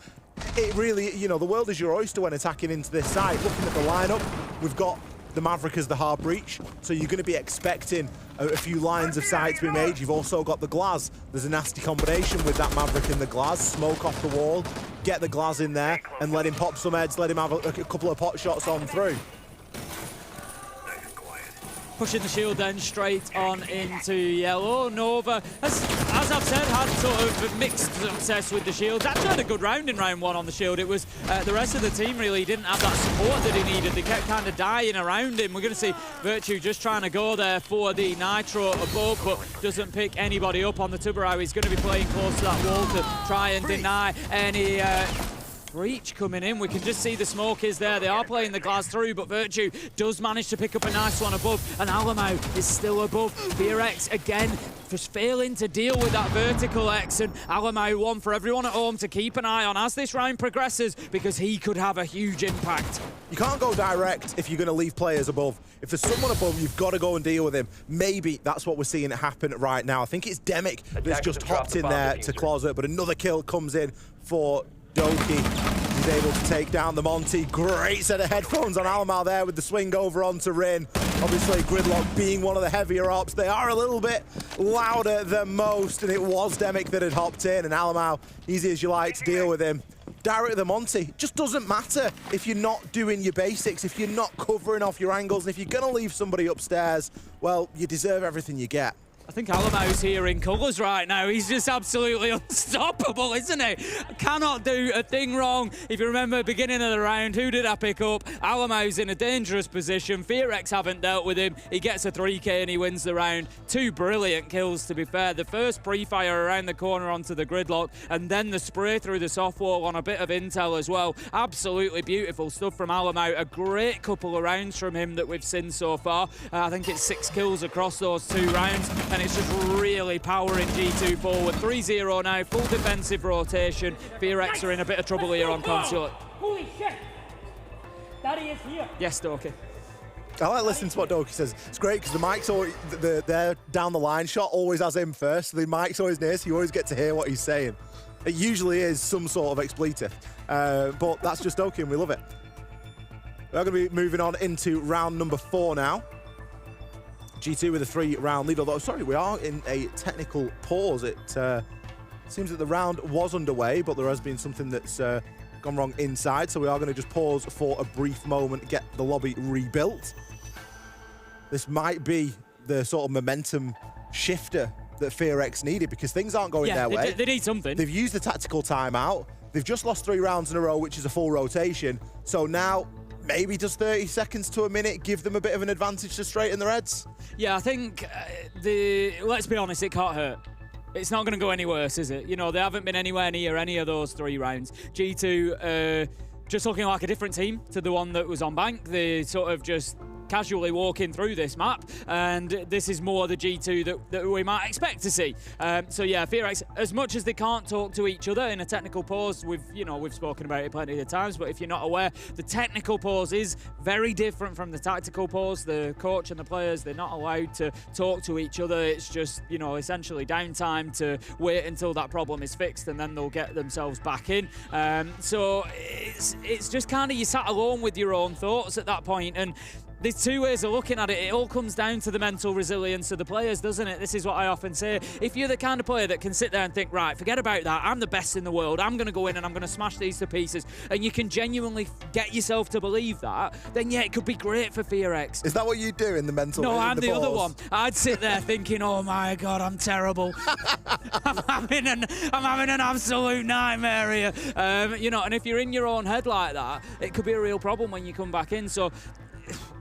It really, you know, the world is your oyster when attacking into this site. Looking at the lineup, we've got the Maverick as the hard breach, so you're going to be expecting a few lines of sight to be made. You've also got the Glaz. There's a nasty combination with that Maverick and the Glaz. Smoke off the wall, get the Glaz in there, and let him pop some heads, let him have a couple of pot shots on through.
Pushing the shield then straight on into yellow. Nova, as I've said, had sort of mixed success with the shields. Actually had a good round in round 1 on the shield. It was the rest of the team really didn't have that support that he needed. They kept kind of dying around him. We're going to see Virtue just trying to go there for the Nitro above, but doesn't pick anybody up on the Tubarão. He's going to be playing close to that wall to try and deny any Breach coming in. We can just see the smoke is there. They are playing the glass through, but Virtue does manage to pick up a nice one above, and Alamo is still above. FearX again just failing to deal with that vertical X, and Alamo one for everyone at home to keep an eye on as this round progresses, because he could have a huge impact.
You can't go direct if you're going to leave players above. If there's someone above, you've got to go and deal with him. Maybe that's what we're seeing happen right now. I think it's Demic that's just hopped in there to closet, but another kill comes in for Doki. He's able to take down the Monty. Great set of headphones on Alamo there with the swing over onto Rin. Obviously, Gridlock being one of the heavier ops, they are a little bit louder than most, and it was Demic that had hopped in, and Alamo, easy as you like to deal with him. Direct to the Monty. It just doesn't matter if you're not doing your basics, if you're not covering off your angles, and if you're going to leave somebody upstairs, well, you deserve everything you get.
I think Alamo's here in colours right now. He's just absolutely unstoppable, isn't he? Cannot do a thing wrong. If you remember, beginning of the round, who did I pick up? Alamo's in a dangerous position. FearX haven't dealt with him. He gets a 3K and he wins the round. 2 brilliant kills, to be fair. The first pre-fire around the corner onto the Gridlock, and then the spray through the soft wall on a bit of intel as well. Absolutely beautiful stuff from Alamo. A great couple of rounds from him that we've seen so far. I think it's 6 kills across those 2 rounds. And it's just really powering G2 forward. 3-0 now, full defensive rotation. FearX are in a bit of trouble here on Consulate.
Holy shit! Daddy is here.
Yes, Doki.
I like listening to what Doki says. It's great because the mic's always, their down the line shot always has him first. So the mic's always near, so you always get to hear what he's saying. It usually is some sort of expletive, but that's just Doki and we love it. We're going to be moving on into round number 4 now. G2 with a 3-round lead, although, sorry, we are in a technical pause. It seems that the round was underway, but there has been something that's gone wrong inside, so we are going to just pause for a brief moment, get the lobby rebuilt. This might be the sort of momentum shifter that FearX needed, because things aren't going their way.
They need something.
They've used the tactical timeout. They've just lost 3 rounds in a row, which is a full rotation. So now, maybe just 30 seconds to a minute give them a bit of an advantage to straighten their heads?
Yeah, I think let's be honest, it can't hurt. It's not going to go any worse, is it? You know, they haven't been anywhere near any of those 3 rounds. G2 just looking like a different team to the one that was on Bank. They sort of just casually walking through this map, and this is more the G2 that we might expect to see. So yeah, FearX, as much as they can't talk to each other in a technical pause, we've spoken about it plenty of times, but if you're not aware, the technical pause is very different from the tactical pause. The coach and the players, they're not allowed to talk to each other. It's just, you know, essentially downtime to wait until that problem is fixed, and then they'll get themselves back in. So it's just kind of, you sat alone with your own thoughts at that point, and there's 2 ways of looking at it. It all comes down to the mental resilience of the players, doesn't it? This is what I often say. If you're the kind of player that can sit there and think, right, forget about that, I'm the best in the world, I'm going to go in and I'm going to smash these to pieces, and you can genuinely get yourself to believe that, then yeah, it could be great for FearX.
Is that what you do in the mental?
No, I'm the other one. I'd sit there thinking, oh my God, I'm terrible. I'm having an absolute nightmare here. You know, and if you're in your own head like that, it could be a real problem when you come back in. So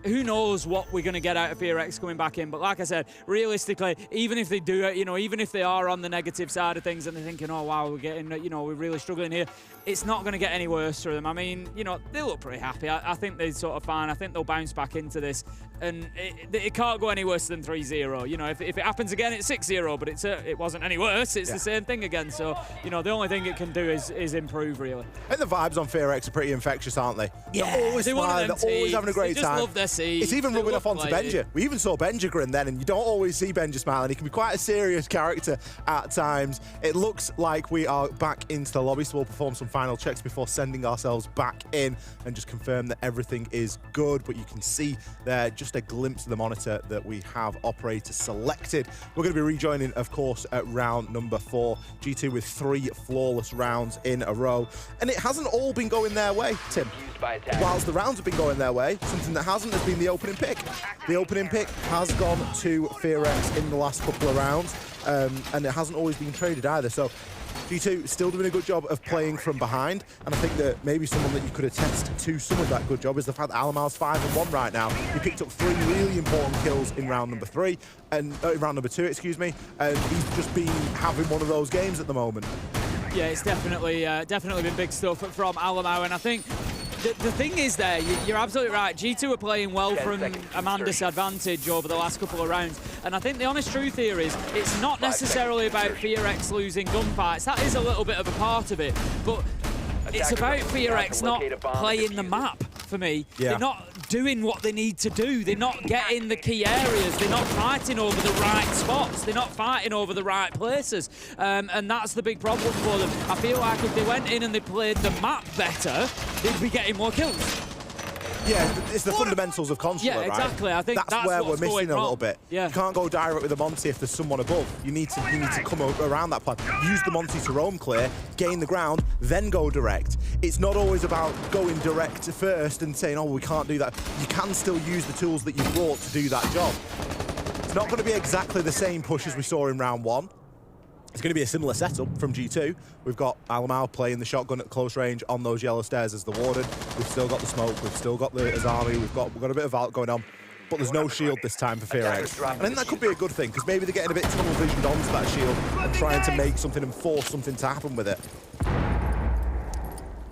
who knows what we're going to get out of FearX coming back in. But like I said, realistically, even if they do it, you know, even if they are on the negative side of things and they're thinking, oh wow, we're getting, you know, we're really struggling here, it's not going to get any worse for them. I mean, you know, they look pretty happy. I think they're sort of fine. I think they'll bounce back into this, and it can't go any worse than 3-0. You know, if it happens again, it's 6-0, but it wasn't any worse. It's the same thing again. So, you know, the only thing it can do is improve, really.
And the vibes on FearX are pretty infectious, aren't they?
Yeah,
they're always smiling, they're always having a great time.
Love their seats.
It's even rubbing off onto Benja. We even saw Benja grin then, and you don't always see Benja smiling. He can be quite a serious character at times. It looks like we are back into the lobby, so we'll perform some final checks before sending ourselves back in and just confirm that everything is good. But you can see there just a glimpse of the monitor that we have operator selected. We're going to be rejoining, of course, at round number 4. G2 with 3 flawless rounds in a row. And it hasn't all been going their way, Tim. Whilst the rounds have been going their way, something that hasn't has been the opening pick. The opening pick has gone to FearX in the last couple of rounds, and it hasn't always been traded either. So G2 still doing a good job of playing from behind, and I think that maybe someone that you could attest to some of that good job is the fact that Alamal's 5-1 right now. He picked up 3 really important kills in round number 3, and round number 2, excuse me, and he's just been having one of those games at the moment.
Yeah, it's definitely been big stuff from Alamau, and I think the thing is there, you're absolutely right. G2 are playing well from a man disadvantage over the last couple of rounds, and I think the honest truth here is it's not necessarily about FearX losing gunfights. That is a little bit of a part of it, but it's about FearX not playing the map for me.
Yeah.
They're not doing what they need to do. They're not getting the key areas. They're not fighting over the right spots. They're not fighting over the right places. And that's the big problem for them. I feel like if they went in and they played the map better, they'd be getting more kills.
Yeah, it's the fundamentals of Consulate,
yeah, exactly.
Right?
I think that's
where
what's
we're missing a
wrong.
little bit.
Yeah.
You can't go direct with the Monty if there's someone above. You need to come around that plan. Use the Monty to roam clear, gain the ground, then go direct. It's not always about going direct first and saying, oh, we can't do that. You can still use the tools that you brought to do that job. It's not going to be exactly the same push as we saw in round one. It's going to be a similar setup from G2. We've got Alamau playing the shotgun at close range on those yellow stairs as the warden. We've still got the smoke. We've still got the Azami. We've got a bit of alt going on. But there's no shield this time for FearX. And I think that could be a good thing, because maybe they're getting a bit tunnel visioned onto that shield and trying to make something and force something to happen with it.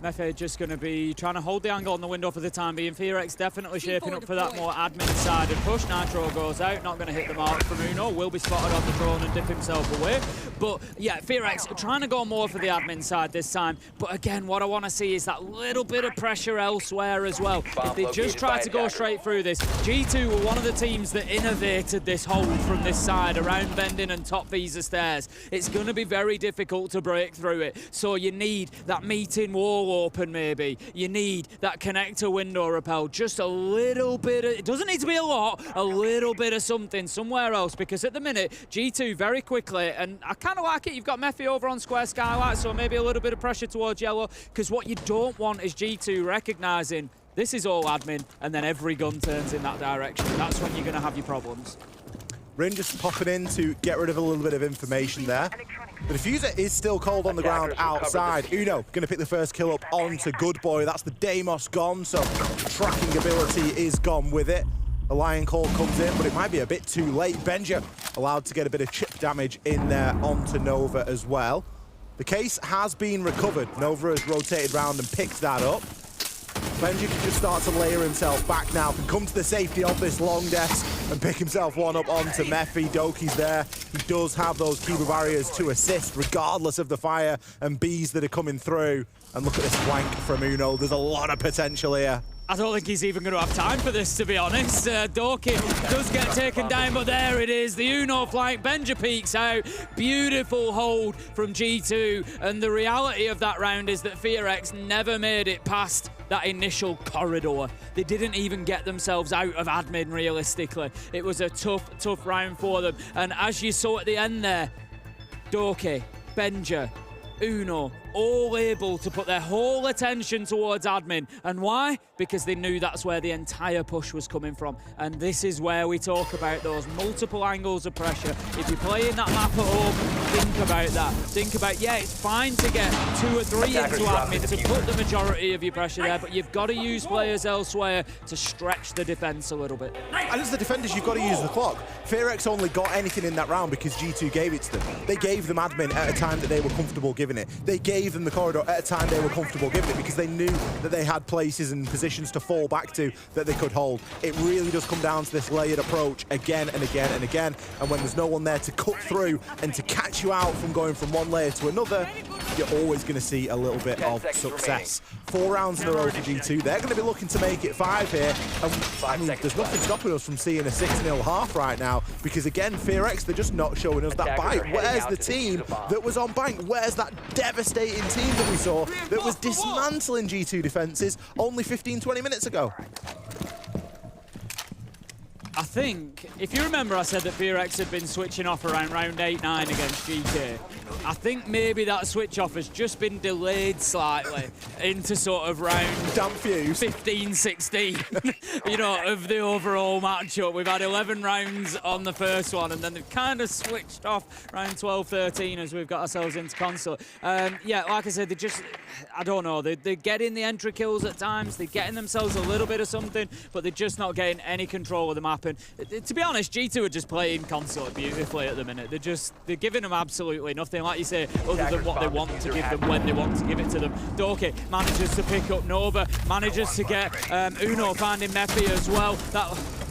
Mefe just going to be trying to hold the angle on the window for the time being. FearX definitely shaping up for that more admin-sided push. Nitro goes out, not going to hit the mark from Uno. Will be spotted on the drone and dip himself away. But yeah, FearX trying to go more for the admin side this time. But again, what I want to see is that little bit of pressure elsewhere as well. If they just try to go straight through this, G2 were one of the teams that innovated this hold from this side around bending and top visa stairs. It's going to be very difficult to break through it. So you need that meeting wall open maybe. You need that connector window repel. Just a little bit of, it doesn't need to be a lot, a little bit of something somewhere else, because at the minute, G2 very quickly, and I kind of like it, you've got Mefi over on square Skylight, so maybe a little bit of pressure towards yellow, because what you don't want is G2 recognising this is all admin, and then every gun turns in that direction. That's when you're going to have your problems.
Rin just popping in to get rid of a little bit of information there. The diffuser is still cold on the ground outside. Uno going to pick the first kill up onto Good Boy. That's the Deimos gone, so tracking ability is gone with it. The Lion Call comes in, but it might be a bit too late. Benja allowed to get a bit of chip damage in there onto Nova as well. The case has been recovered. Nova has rotated round and picked that up. Benji can just start to layer himself back now, can come to the safety of this long desk and pick himself one up onto Mefi. Doki's there. He does have those Kiba barriers to assist, regardless of the fire and bees that are coming through. And look at this flank from Uno. There's a lot of potential here.
I don't think he's even going to have time for this, to be honest. Doki does get taken down, but there it is. The Uno flank. Benja peeks out. Beautiful hold from G2. And the reality of that round is that FearX never made it past that initial corridor. They didn't even get themselves out of admin, realistically. It was a tough round for them. And as you saw at the end there, Doki, Benja, Uno, all able to put their whole attention towards admin. And why? Because they knew that's where the entire push was coming from. And this is where we talk about those multiple angles of pressure. If you're playing that map at home, think about that. Think about, yeah, it's fine to get 2 or 3 into admin to put the majority of your pressure there, but you've got to use players elsewhere to stretch the defense a little bit.
And as the defenders, you've got to use the clock. FearX only got anything in that round because G2 gave it to them. They gave them admin at a time that they were comfortable giving it. They gave them the corridor at a time they were comfortable giving it because they knew that they had places and positions to fall back to that they could hold. It really does come down to this layered approach again and again and again. And when there's no one there to cut through and to catch you out from going from one layer to another, you're always going to see a little bit of success. 4 rounds in a row for G2. They're going to be looking to make it 5 here. And I mean, there's nothing stopping us from seeing a 6-0 half right now because, again, FearX, they're just not showing us that bite. Where's the team that was on bank? Where's that devastating team that we saw that was dismantling G2 defenses only 15-20 minutes ago?
I think, if you remember, I said that FearX had been switching off around round 8-9 against GK. I think maybe that switch off has just been delayed slightly into sort of round 15-16, you know, of the overall matchup. We've had 11 rounds on the first one, and then they've kind of switched off round 12-13 as we've got ourselves into Consulate. Yeah, like I said, they just, I don't know, they're getting the entry kills at times, they're getting themselves a little bit of something, but they're just not getting any control of the map. happen. To be honest, G2 are just playing Consulate beautifully at the minute. They're giving them absolutely nothing, like you say, other than what they want to give them when they want to give it to them. Doki manages to pick up Nova, manages to get Uno finding Mephi as well.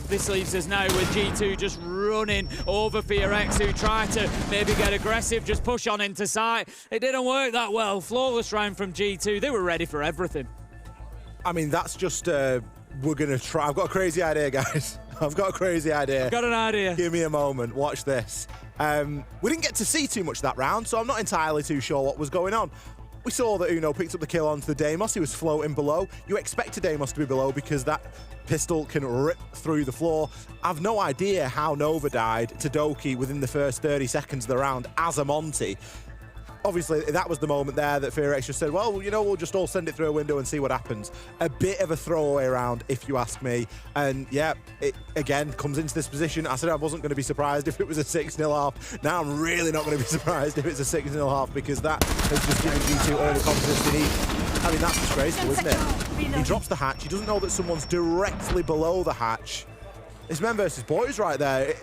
This leaves us now with G2 just running over FearX, who tried to maybe get aggressive, just push on into sight. It didn't work that well. Flawless round from G2. They were ready for everything.
I mean, that's just, we're going to try. I've got a crazy idea, guys. I've got a crazy idea.
I've got an idea.
Give me a moment. Watch this. We didn't get to see too much that round, so I'm not entirely too sure what was going on. We saw that Uno picked up the kill onto the Deimos. He was floating below. You expect a Deimos to be below because that pistol can rip through the floor. I've no idea how Nova died to Doki within the first 30 seconds of the round as a Monty. Obviously, that was the moment there that FearX just said, well, you know, we'll just all send it through a window and see what happens. A bit of a throwaway round, if you ask me. And yeah, it again comes into this position. I said I wasn't going to be surprised if it was a 6-0 half. Now I'm really not going to be surprised if it's a 6-0 half, because that has just given G2 all the confidence they need. I mean, that's disgraceful, isn't it? He drops the hatch. He doesn't know that someone's directly below the hatch. It's men versus boys right there.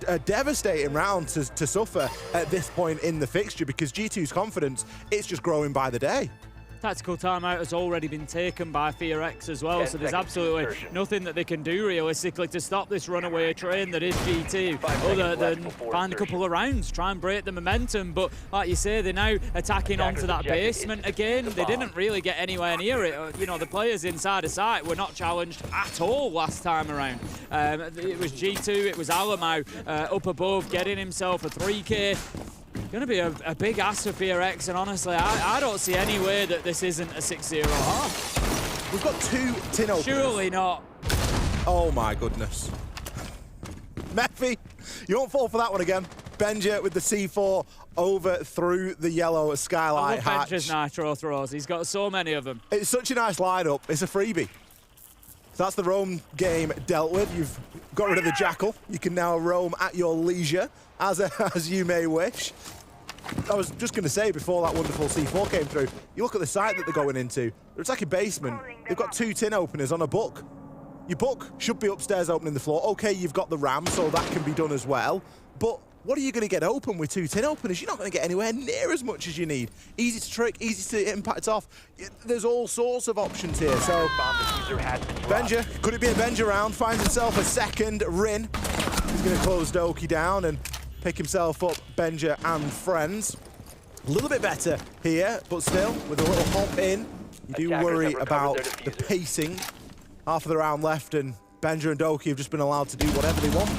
A devastating round to suffer at this point in the fixture, because G2's confidence, it's just growing by the day.
Tactical timeout has already been taken by FearX as well, so there's absolutely nothing that they can do realistically to stop this runaway train that is G2, other than find a couple of rounds, try and break the momentum. But like you say, they're now attacking onto that basement again. They didn't really get anywhere near it. You know, the players inside of sight were not challenged at all last time around. It was G2, it was Alamo up above, getting himself a 3K. Going to be a big ass for FearX, and honestly, I don't see any way that this isn't a 6-0 half.
We've got 2 tin openers.
Surely not.
Oh my goodness. Mephi, you won't fall for that one again. Benja with the C4 over through the yellow skylight hatch.
Benja's nitro throws. He's got so many of them.
It's such a nice lineup. It's a freebie. So that's the roam game dealt with. You've got rid of the jackal. You can now roam at your leisure as you may wish. I was just going to say, before that wonderful C4 came through, you look at the site that they're going into. They're attacking basement. They've got 2 tin openers on a book. Your book should be upstairs opening the floor. Okay, you've got the RAM, so that can be done as well. But what are you going to get open with 2 tin openers? You're not going to get anywhere near as much as you need. Easy to trick, easy to impact off. There's all sorts of options here. So Benja, could it be a Benja round? Finds himself a second Rin. He's going to close Doki down and pick himself up Benja and friends. A little bit better here, but still, with a little hop in, you do worry about the pacing. Half of the round left, and Benja and Doki have just been allowed to do whatever they want.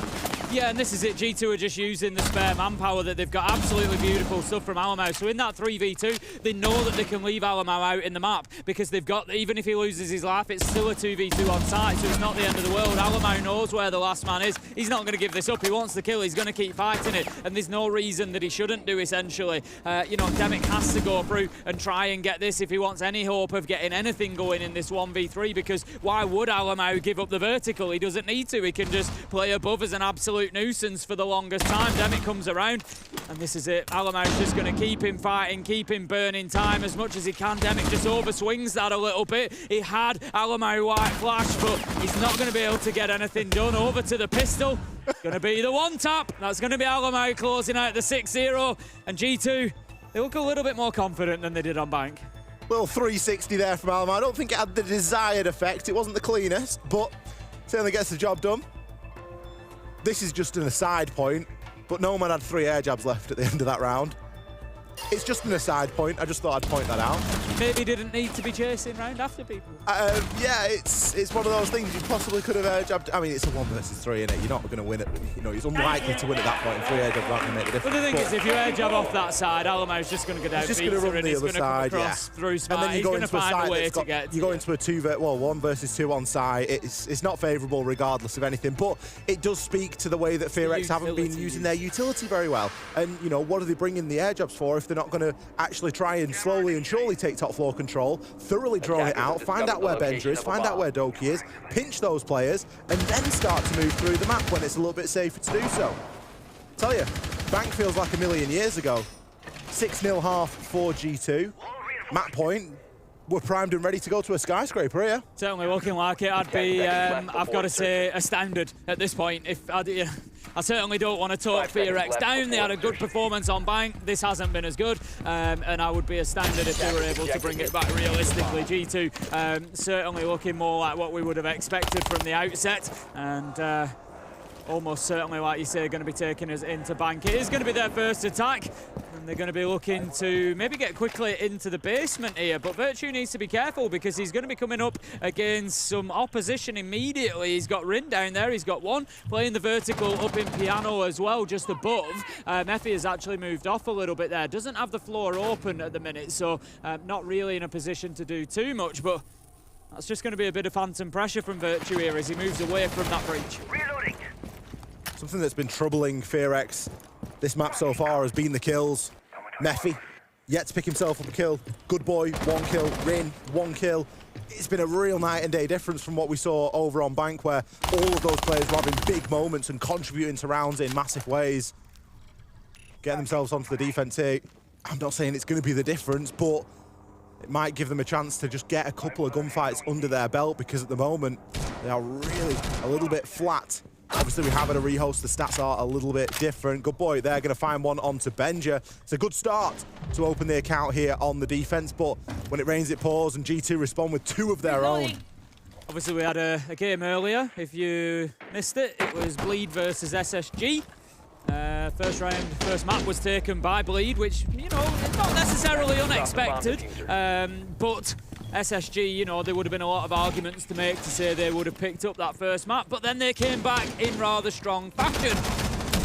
Yeah, and this is it. G2 are just using the spare manpower that they've got. Absolutely beautiful stuff from Alamo. So in that 3v2, they know that they can leave Alamo out in the map, because they've got, even if he loses his life, it's still a 2v2 on site, so it's not the end of the world. Alamo knows where the last man is. He's not going to give this up. He wants the kill. He's going to keep fighting it, and there's no reason that he shouldn't do, essentially. You know, Demic has to go through and try and get this if he wants any hope of getting anything going in this 1v3, because why would Alamo give up the vertical? He doesn't need to. He can just play above as an absolute nuisance for the longest time. Demic comes around, and this is it. Alamo's just going to keep him fighting, keep him burning time as much as he can. Demic just overswings that a little bit. He had Alamo white flash, but he's not going to be able to get anything done. Over to the pistol. Going to be the one tap. That's going to be Alamo closing out the 6-0. And G2, they look a little bit more confident than they did on Bank.
Well, 360 there from Alamo. I don't think it had the desired effect. It wasn't the cleanest, but certainly gets the job done. This is just an aside point, but Nomad had 3 air jabs left at the end of that round. It's just an aside point. I just thought I'd point that out.
Maybe didn't need to be chasing round after people.
Yeah, it's one of those things. You possibly could have air jabbed. I mean, it's a 1 versus 3, innit? You're not going to win it. You know, it's unlikely to win at that point. And 3 air jabs aren't going to make the difference.
But the thing is, if you air jab off that side, Alamo's just going to go down.
He's just going to run the other side, yeah.
Through spine.
And then you go into a side that's got, you go into a 1 versus 2 on site. It's not favourable regardless of anything. But it does speak to the way that FearX haven't been using their utility very well. And you know, what are they bringing the air jabs for if they're not going to actually try and slowly and surely take top floor control, thoroughly drone it out, find out where Benja is, find out where Doki is, pinch those players, and then start to move through the map when it's a little bit safer to do so. Tell you, Bank feels like a million years ago. 6-0 half for G2. Map point, we're primed and ready to go to a skyscraper here.
Certainly looking like it. I've got to say, astounded at this point. I certainly don't want to talk FearX down. They had a good performance on Bank. This hasn't been as good, and I would be astounded if they were able to bring it back realistically. G2 certainly looking more like what we would have expected from the outset, and almost certainly, like you say, going to be taking us into Bank. It is going to be their first attack, and they're going to be looking to maybe get quickly into the basement here. But Virtue needs to be careful because he's going to be coming up against some opposition immediately. He's got Rin down there. He's got one playing the vertical up in Piano as well, just above. Meffy has actually moved off a little bit there. Doesn't have the floor open at the minute, so not really in a position to do too much. But that's just going to be a bit of phantom pressure from Virtue here as he moves away from that breach.
Reloading.
Something that's been troubling FearX this map so far has been the kills. Meffy, yet to pick himself up a kill. Good boy, 1 kill. Rin, 1 kill. It's been a real night and day difference from what we saw over on Bank, where all of those players were having big moments and contributing to rounds in massive ways. Getting themselves onto the defense here. I'm not saying it's going to be the difference, but it might give them a chance to just get a couple of gunfights under their belt, because at the moment they are really a little bit flat. Obviously, we have had a rehost. The stats are a little bit different. Good boy. They're going to find one onto Benja. It's a good start to open the account here on the defense, but when it rains, it pours, and G2 respond with 2 of their own.
Obviously, we had a game earlier. If you missed it, it was Bleed versus SSG. First round, first map was taken by Bleed, which, you know, not necessarily unexpected, but SSG, you know, there would have been a lot of arguments to make to say they would have picked up that first map, but then they came back in rather strong fashion.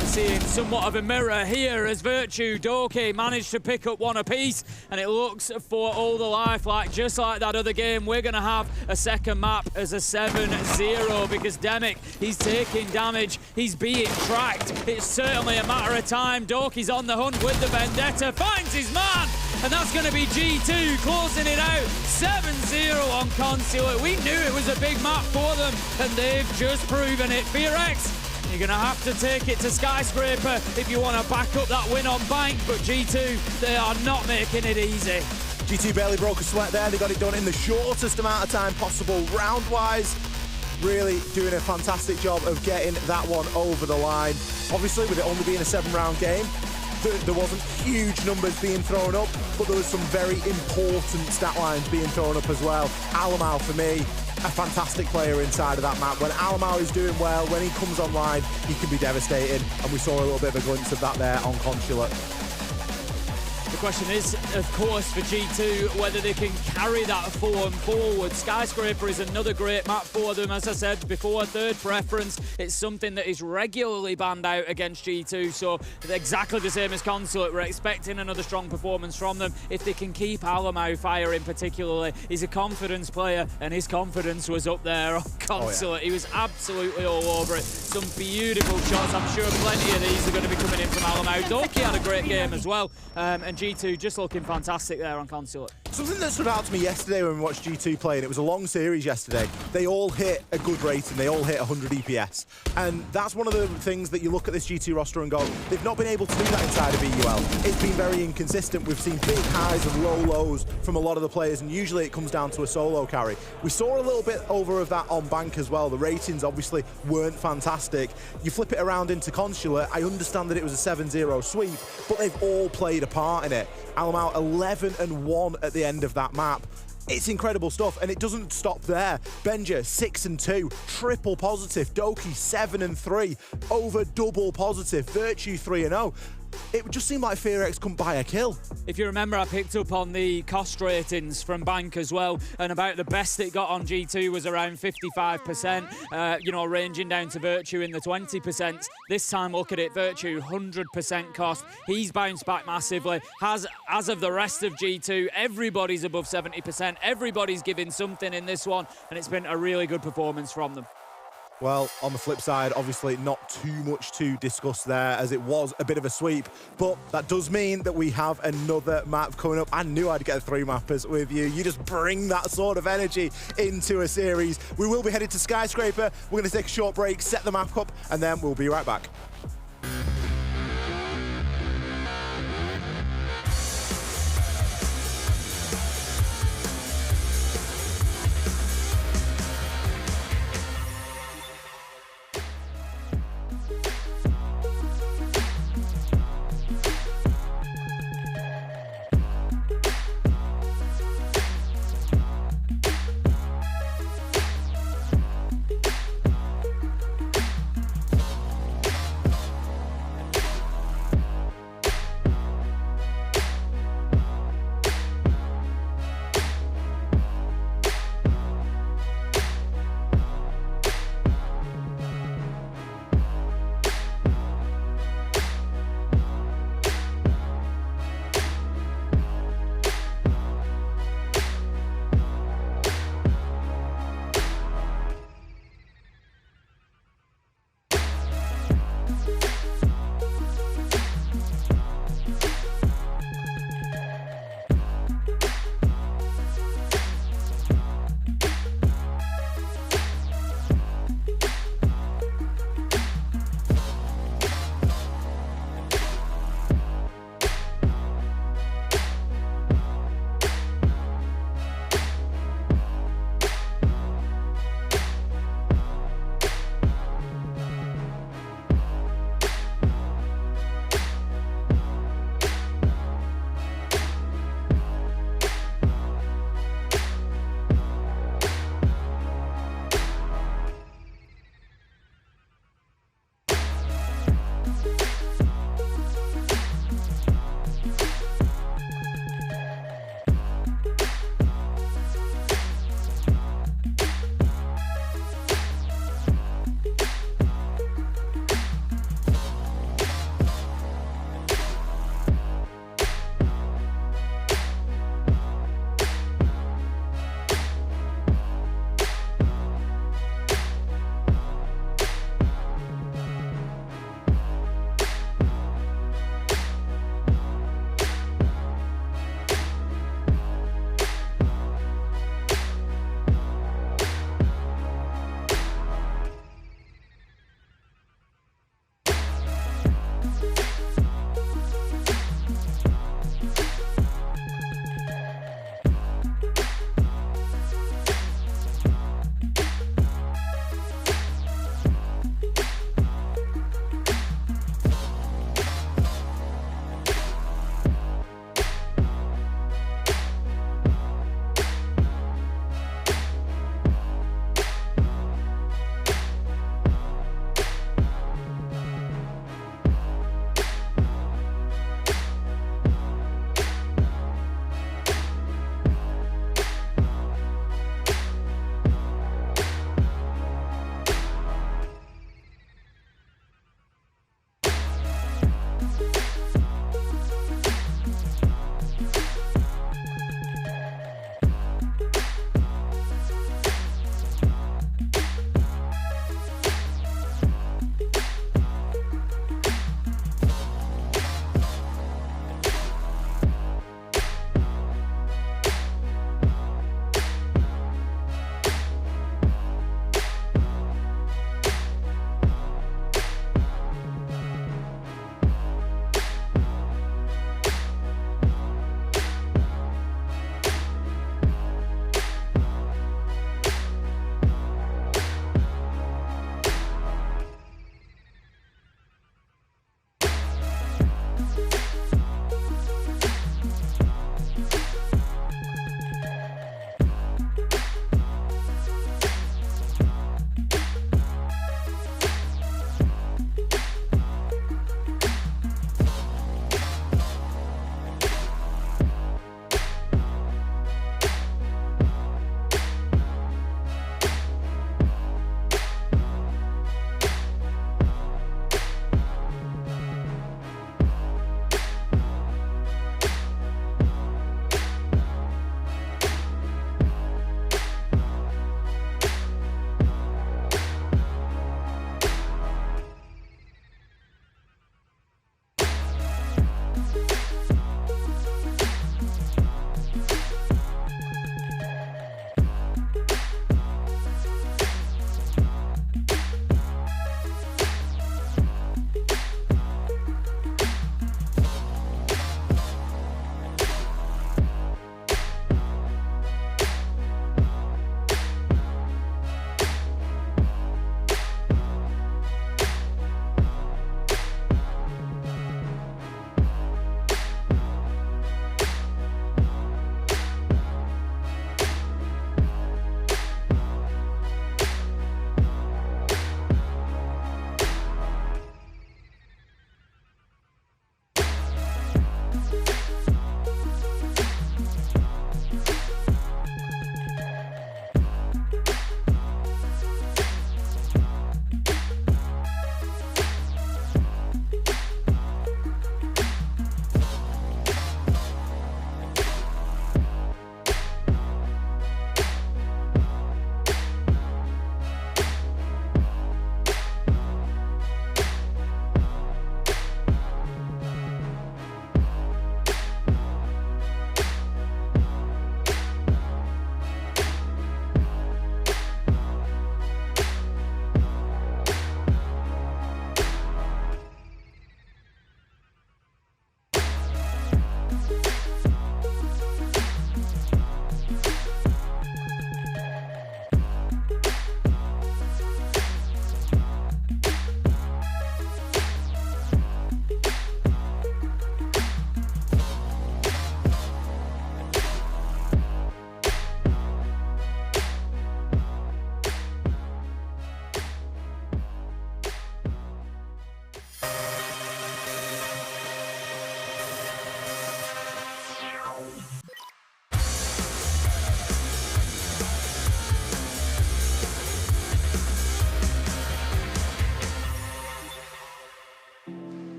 We're seeing somewhat of a mirror here as Virtue, Doki managed to pick up 1 apiece, and it looks for all the life like, just like that other game, we're going to have a second map as a 7-0 because Demic, he's taking damage, he's being tracked. It's certainly a matter of time. Doki's on the hunt with the Vendetta, finds his man, and that's going to be G2 closing it out. 7-0 on Consulate. We knew it was a big map for them, and they've just proven it. FearX, you're going to have to take it to Skyscraper if you want to back up that win on Bank, but G2, they are not making it easy.
G2 barely broke a sweat there. They got it done in the shortest amount of time possible round-wise. Really doing a fantastic job of getting that one over the line. Obviously, with it only being a 7-round game, there wasn't huge numbers being thrown up, but there was some very important stat lines being thrown up as well. Alamau, for me, a fantastic player inside of that map. When Alamau is doing well, when he comes online, he can be devastating, and we saw a little bit of a glimpse of that there on Consulate.
The question is, of course, for G2, whether they can carry that form forward. Skyscraper is another great map for them. As I said before, third preference. It's something that is regularly banned out against G2, so exactly the same as Consulate. We're expecting another strong performance from them. If they can keep Alamau firing particularly, he's a confidence player, and his confidence was up there on Consulate. Oh, yeah. He was absolutely all over it. Some beautiful shots. I'm sure plenty of these are going to be coming in from Alamau. Doki had a great game as well, and G2 just looking fantastic there on Consulate.
Something that stood out to me yesterday when we watched G2 play, and it was a long series yesterday, they all hit a good rating, they all hit 100 EPS. And that's one of the things that you look at this G2 roster and go, they've not been able to do that inside of EUL. It's been very inconsistent. We've seen big highs and low lows from a lot of the players, and usually it comes down to a solo carry. We saw a little bit over of that on Bank as well. The ratings obviously weren't fantastic. You flip it around into Consulate, I understand that it was a 7-0 sweep, but they've all played a part in it. Alamau 11-1 at the end of that map. It's incredible stuff, and it doesn't stop there. Benja 6-2, triple positive. Doki 7-3, over double positive. Virtue 3-0. It just seemed like FearX couldn't buy a kill.
If you remember, I picked up on the cost ratings from Bank as well, and about the best it got on G2 was around 55%, you know, ranging down to Virtue in the 20%. This time, look at it, Virtue, 100% cost. He's bounced back massively. As of the rest of G2, everybody's above 70%. Everybody's giving something in this one, and it's been a really good performance from them.
Well, on the flip side, obviously not too much to discuss there, as it was a bit of a sweep, but that does mean that we have another map coming up. I knew I'd get a 3-mappers with you. You just bring that sort of energy into a series. We will be headed to Skyscraper. We're going to take a short break, set the map up, and then we'll be right back.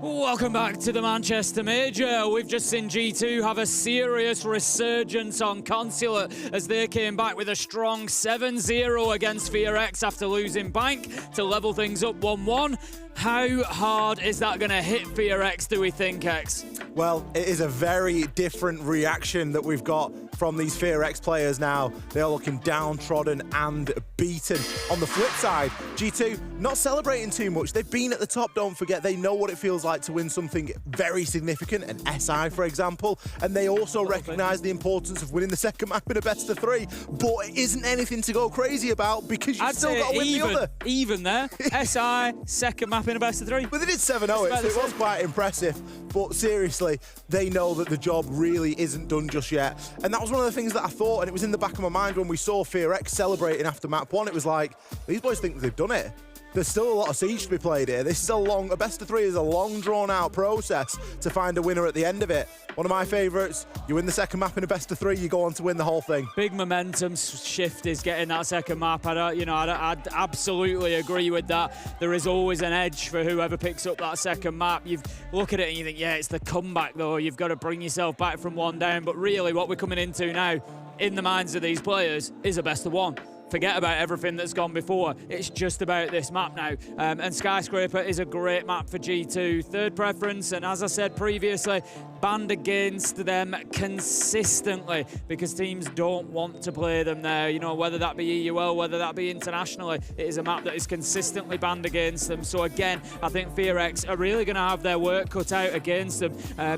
Welcome back to the Manchester Major. We've just seen G2 have a serious resurgence on Consulate as they came back with a strong 7-0 against FearX after losing Bank to level things up 1-1. How hard is that going to hit FearX, do we think, X?
Well, it is a very different reaction that we've got from these FearX players now. They are looking downtrodden and beaten. On the flip side, G2 not celebrating too much. They've been at the top, don't forget. They know what it feels like to win something very significant, an SI, for example. And they also recognise the importance of winning the second map in a best of 3. But it isn't anything to go crazy about because you've still got to win the other.
Even there. SI, second map in a best of 3.
But they did 7-0 it, so it was quite impressive. But seriously, they know that the job really isn't done just yet. And that was one of the things that I thought, and it was in the back of my mind when we saw FearX celebrating after map 1. It was like, these boys think they've done it. There's still a lot of Siege to be played here. This is a best of 3 is a long drawn-out process to find a winner at the end of it. One of my favourites, you win the second map in a best of 3, you go on to win the whole thing. Big
momentum shift is getting that second map. I'd absolutely agree with that. There is always an edge for whoever picks up that second map. You look at it and you think, yeah, it's the comeback though. You've got to bring yourself back from 1 down. But really what we're coming into now, in the minds of these players, is a best of 1. Forget about everything that's gone before. It's just about this map now. And Skyscraper is a great map for G2. Third preference, and as I said previously, banned against them consistently because teams don't want to play them there. You know, whether that be EUL, whether that be internationally, it is a map that is consistently banned against them. So again, I think FearX are really going to have their work cut out against them.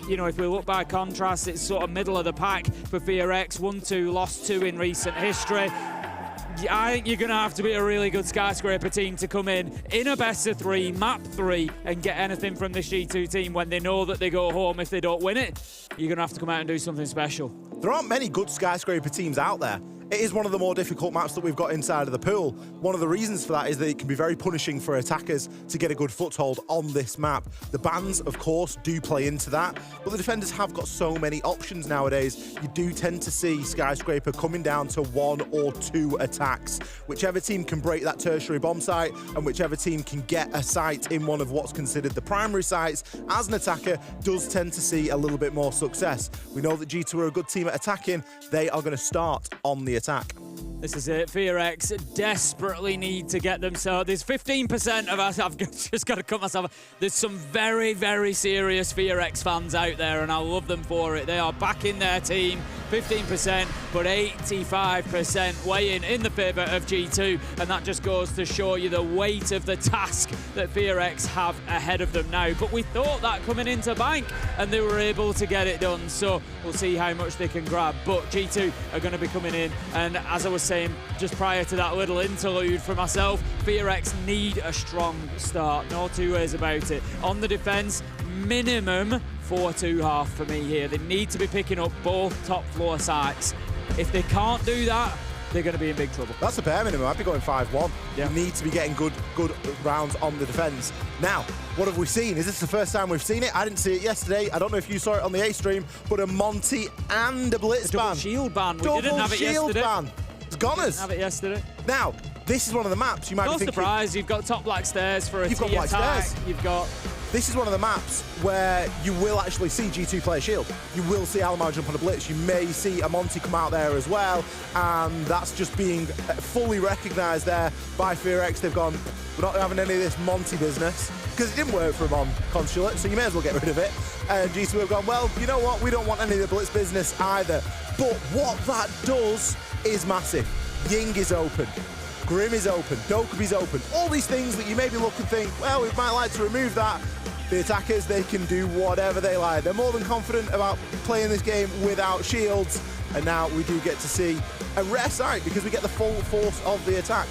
You know, if we look by contrast, it's sort of middle of the pack for FearX. 1-2, lost 2 in recent history. I think you're going to have to be a really good Skyscraper team to come in a best of 3, map 3, and get anything from this G2 team when they know that they go home if they don't win it. You're going to have to come out and do something special.
There aren't many good Skyscraper teams out there. It is one of the more difficult maps that we've got inside of the pool. One of the reasons for that is that it can be very punishing for attackers to get a good foothold on this map. The bans, of course, do play into that, but the defenders have got so many options nowadays. You do tend to see Skyscraper coming down to 1 or 2 attacks. Whichever team can break that tertiary bomb site and whichever team can get a site in one of what's considered the primary sites as an attacker does tend to see a little bit more success. We know that G2 are a good team at attacking. They are going to start on the attack.
This is it. FearX desperately need to get themselves. There's 15% of us. I've just got to cut myself off. There's some very, very serious FearX fans out there, and I love them for it. They are backing their team. 15%, but 85% weighing in the favour of G2, and that just goes to show you the weight of the task that FearX have ahead of them now. But we thought that coming into Bank, and they were able to get it done, so we'll see how much they can grab. But G2 are going to be coming in, and as I was saying just prior to that little interlude for myself, FearX need a strong start, no two ways about it. On the defence, minimum 4-2-1/2 for me here. They need to be picking up both top floor sites. If they can't do that, they're going to be in big trouble.
That's a bare minimum. I'd be going 5-1.
Yeah.
You need to be getting good rounds on the defence. Now, what have we seen? Is this the first time we've seen it? I didn't see it yesterday. I don't know if you saw it on the A stream, but a Monty and a Blitz ban.
Double shield ban. We didn't have it yesterday.
Ban. It's goners.
Didn't have it yesterday.
Now, this is one of the maps you might be thinking.
No surprise, you've got top black stairs for a
You've got
T
black
attack.
stairs.
You've got...
This is one of the maps where you will actually see G2 play a shield. You will see Almar jump on a blitz. You may see a Monty come out there as well. And that's just being fully recognised there by FearX. They've gone, we're not having any of this Monty business, because it didn't work for him on Consulate, so you may as well get rid of it. And G2 have gone, well, you know what? We don't want any of the blitz business either. But what that does is massive. Ying is open. Grim is open, Dokubi's open. All these things that you maybe look and think, well, we might like to remove that. The attackers, they can do whatever they like. They're more than confident about playing this game without shields. And now we do get to see a rare sight because we get the full force of the attack.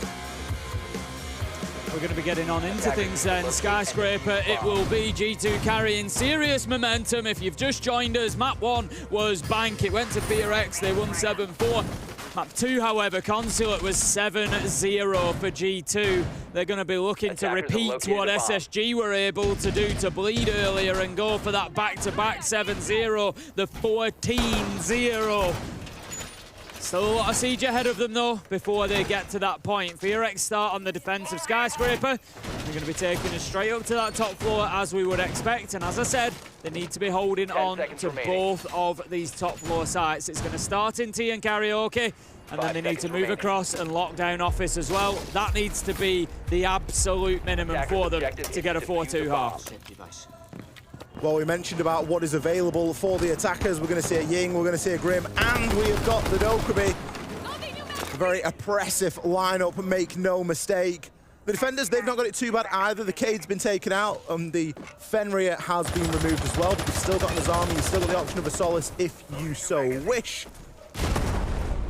We're going to be getting on into things then. Skyscraper, it will be G2 carrying serious momentum. If you've just joined us, map 1 was Bank. It went to FearX, they won 7-4. Map 2, however, Consulate was 7-0 for G2. They're going to be looking to repeat what SSG were able to do to bleed earlier and go for that back-to-back 7-0, the 14-0. Still a lot of siege ahead of them, though, before they get to that point. FearX start on the defense of Skyscraper. They're going to be taking us straight up to that top floor, as we would expect. And as I said, they need to be holding on to both of these top floor sites. It's going to start in Tea and Karaoke, and then they need to move across and lock down Office as well. That needs to be the absolute minimum for them to get a 4-2 half.
Well, we mentioned about what is available for the attackers. We're going to see a Ying, we're going to see a Grim, and we have got the Dokkaebi. A very oppressive lineup, make no mistake. The defenders, they've not got it too bad either. The Cade's been taken out, and the Fenrir has been removed as well, but you've still got Nazami, you've still got the option of a Solace if you so wish.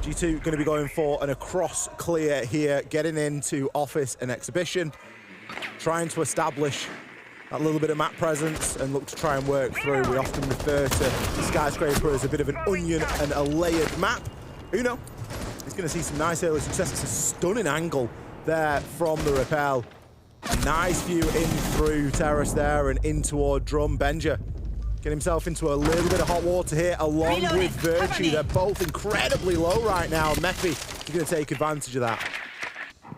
G2 going to be going for an across clear here, getting into Office and Exhibition, trying to establish that little bit of map presence and look to try and work through. We often refer to Skyscraper as a bit of an onion and a layered map. Uno, he's going to see some nice early success. It's a stunning angle there from the rappel. A nice view in through Terrace there and in toward Drum. Benja getting himself into a little bit of hot water here along with Virtue. They're both incredibly low right now. Mephi is going to take advantage of that.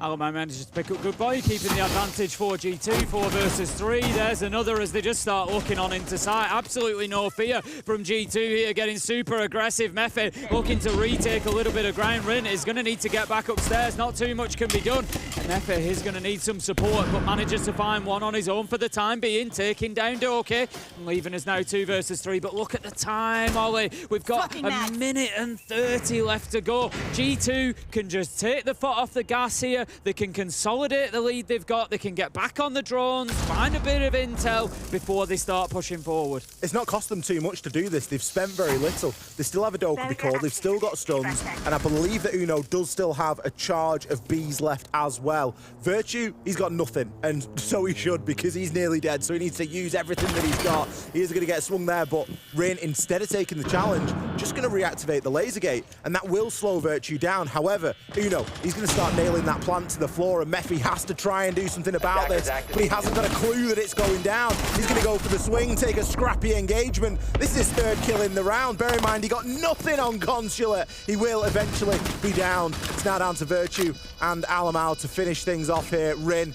Alamau manages to pick up good boy, keeping the advantage for G2, 4 versus 3. There's another as they just start looking on into sight. Absolutely no fear from G2 here, getting super aggressive. Mephi looking to retake a little bit of ground. Rin is going to need to get back upstairs. Not too much can be done. And Mephi is going to need some support, but manages to find one on his own for the time being, taking down Doke and leaving us now 2 versus 3. But look at the time, Ollie. We've got a minute and 30 left to go. G2 can just take the foot off the gas here. They can consolidate the lead they've got. They can get back on the drones, find a bit of intel before they start pushing forward.
It's not cost them too much to do this. They've spent very little. They still have a Dokkaebi core. They've still got stuns. And I believe that Uno does still have a charge of bees left as well. Virtue, he's got nothing. And so he should, because he's nearly dead. So he needs to use everything that he's got. He is going to get swung there. But Rain, instead of taking the challenge, just going to reactivate the laser gate. And that will slow Virtue down. However, Uno, he's going to start nailing that plant to the floor, and Mephi has to try and do something about this, but he hasn't got a clue that it's going down. He's going to go for the swing, take a scrappy engagement. This is his 3rd kill in the round. Bear in mind, he got nothing on Consulate. He will eventually be down. It's now down to Virtue and Alamau to finish things off here. Rin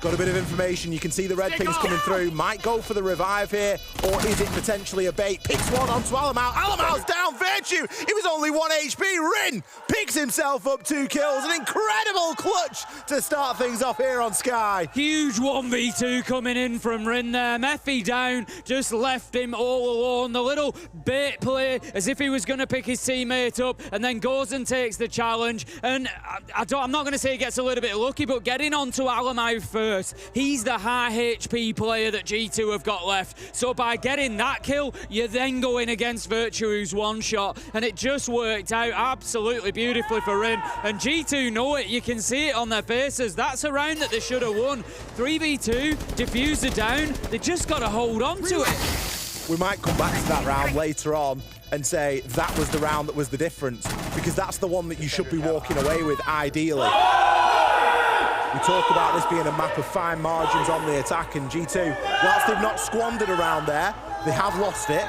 got a bit of information. You can see the red pings coming through. Might go for the revive here, or is it potentially a bait? Picks one onto Alamau. Alamau's down. Virtue, he was only 1 HP. Rin picks himself up 2 kills. An incredible clutch to start things off here on Sky.
Huge 1v2 coming in from Rin there. Mephi down, just left him all alone. The little bait play as if he was going to pick his teammate up, and then goes and takes the challenge. And I'm not going to say he gets a little bit lucky, but getting onto Alamau first, he's the high HP player that G2 have got left. So by getting that kill, you're then going against Virtue, who's 1 shot. And it just worked out absolutely beautifully for Rin. And G2 know it. You can see it on their faces. That's a round that they should have won. 3v2, diffuser down. They just got to hold on to it.
We might come back to that round later on and say that was the round that was the difference, because that's the one that you should be walking away with ideally. We talk about this being a map of fine margins on the attack, and G2, whilst they've not squandered around there, they have lost it.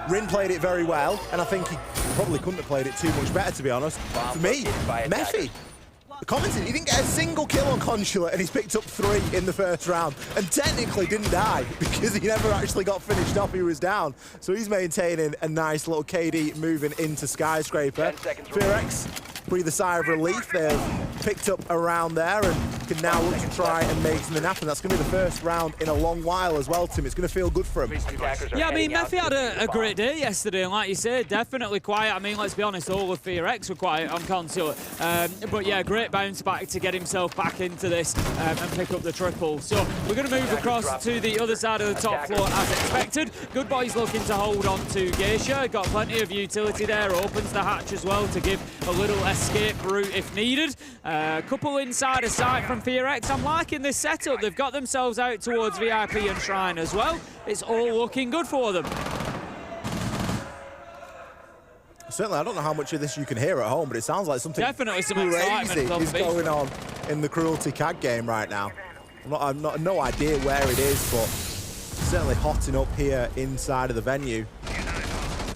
Rin played it very well, and I think he probably couldn't have played it too much better, to be honest. For me, Mephi, the comments, he didn't get a single kill on Consulate, and he's picked up 3 in the first round, and technically didn't die, because he never actually got finished off, he was down. So he's maintaining a nice little KD moving into Skyscraper. FearX breathe a sigh of relief. They've picked up around there and can now look to try and make something happen. That's going to be the first round in a long while as well, Tim. It's going to feel good for him.
Yeah, I mean, Mephi had a great day yesterday, and like you said, definitely quiet. I mean, let's be honest, all of FearX were quiet on Consulate. But yeah, great bounce back to get himself back into this and pick up the triple. So we're going to move across to the other side of the top floor as expected. Good boys looking to hold on to Geisha. Got plenty of utility there. Opens the hatch as well to give a little escape route if needed. A couple inside a sight from FearX. I'm liking this setup. They've got themselves out towards VIP and Shrine as well. It's all looking good for them.
Certainly, I don't know how much of this you can hear at home, but it sounds like something
definitely some
crazy is going on in the Cruelty CAD game right now. I've no idea where it is, but certainly hotting up here inside of the venue.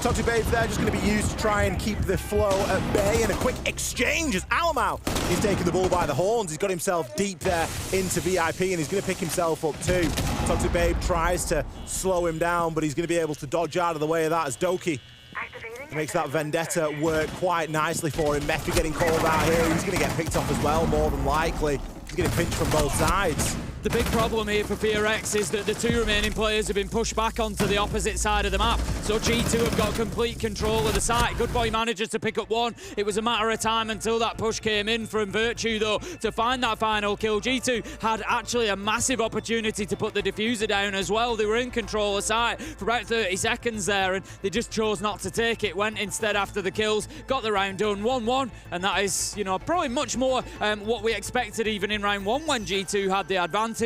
Toxic Babe's there, just going to be used to try and keep the flow at bay. And a quick exchange as Alamau, he's taking the bull by the horns. He's got himself deep there into VIP, and he's going to pick himself up too. Toxic Babe tries to slow him down, but he's going to be able to dodge out of the way of that as Doki makes that vendetta work quite nicely for him. Mephi getting called out here. He's going to get picked off as well, more than likely. He's getting pinched from both sides.
The big problem here for FearX is that the 2 remaining players have been pushed back onto the opposite side of the map. So G2 have got complete control of the site. Good boy manages to pick up 1. It was a matter of time until that push came in from Virtue, though, to find that final kill. G2 had actually a massive opportunity to put the diffuser down as well. They were in control of site for about 30 seconds there, and they just chose not to take it. Went instead after the kills, got the round done 1-1, and that is, you know, probably much more what we expected even in round 1 when G2 had the advantage.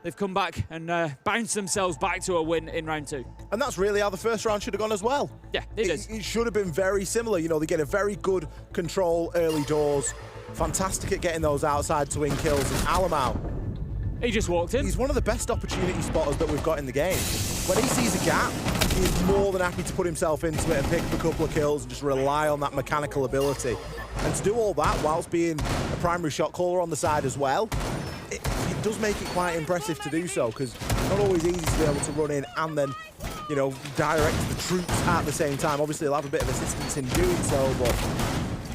They've come back and bounced themselves back to a win in round 2.
And that's really how the first round should have gone as well.
Yeah, it is.
It should have been very similar. You know, they get a very good control early doors. Fantastic at getting those outside to win kills. And Alamau,
he just walked in.
He's one of the best opportunity spotters that we've got in the game. When he sees a gap, he's more than happy to put himself into it and pick up a couple of kills and just rely on that mechanical ability. And to do all that whilst being a primary shot caller on the side as well, it does make it quite impressive to do so, because it's not always easy to be able to run in and then, you know, direct the troops at the same time. Obviously, he'll have a bit of assistance in doing so, but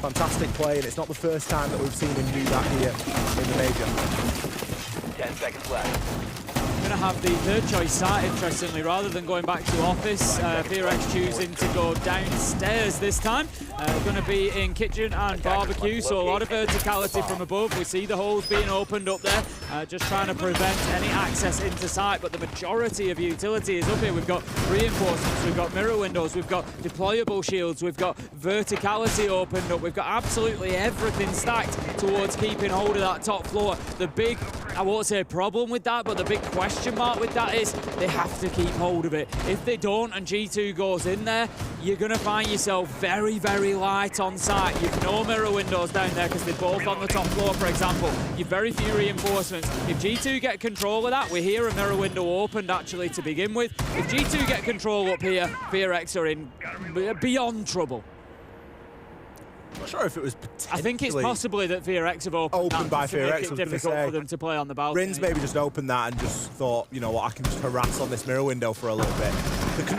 fantastic play, and it's not the first time that we've seen him do that here in the major.
10 seconds left.
Going to have the third choice site, interestingly, rather than going back to office. FearX choosing to go downstairs this time. Going to be in kitchen and barbecue, so a lot of verticality from above. We see the holes being opened up there, just trying to prevent any access into site, but the majority of utility is up here. We've got reinforcements, we've got mirror windows, we've got deployable shields, we've got verticality opened up, we've got absolutely everything stacked towards keeping hold of that top floor. The big, I won't say problem with that, but the big question mark with that is they have to keep hold of it. If they don't and G2 goes in there, you're going to find yourself very, very light on site. You've no mirror windows down there because they're both on the top floor, for example. You've very few reinforcements. If G2 get control of that, we hear a mirror window opened actually to begin with. If G2 get control up here, FearX are in beyond trouble.
I'm not sure if it was potentially...
I think it's possibly that FearX have opened
by
to
FearX.
make it difficult for them to play on the balcony.
Rins maybe just opened that and just thought, you know what, I can just harass on this mirror window for a little bit.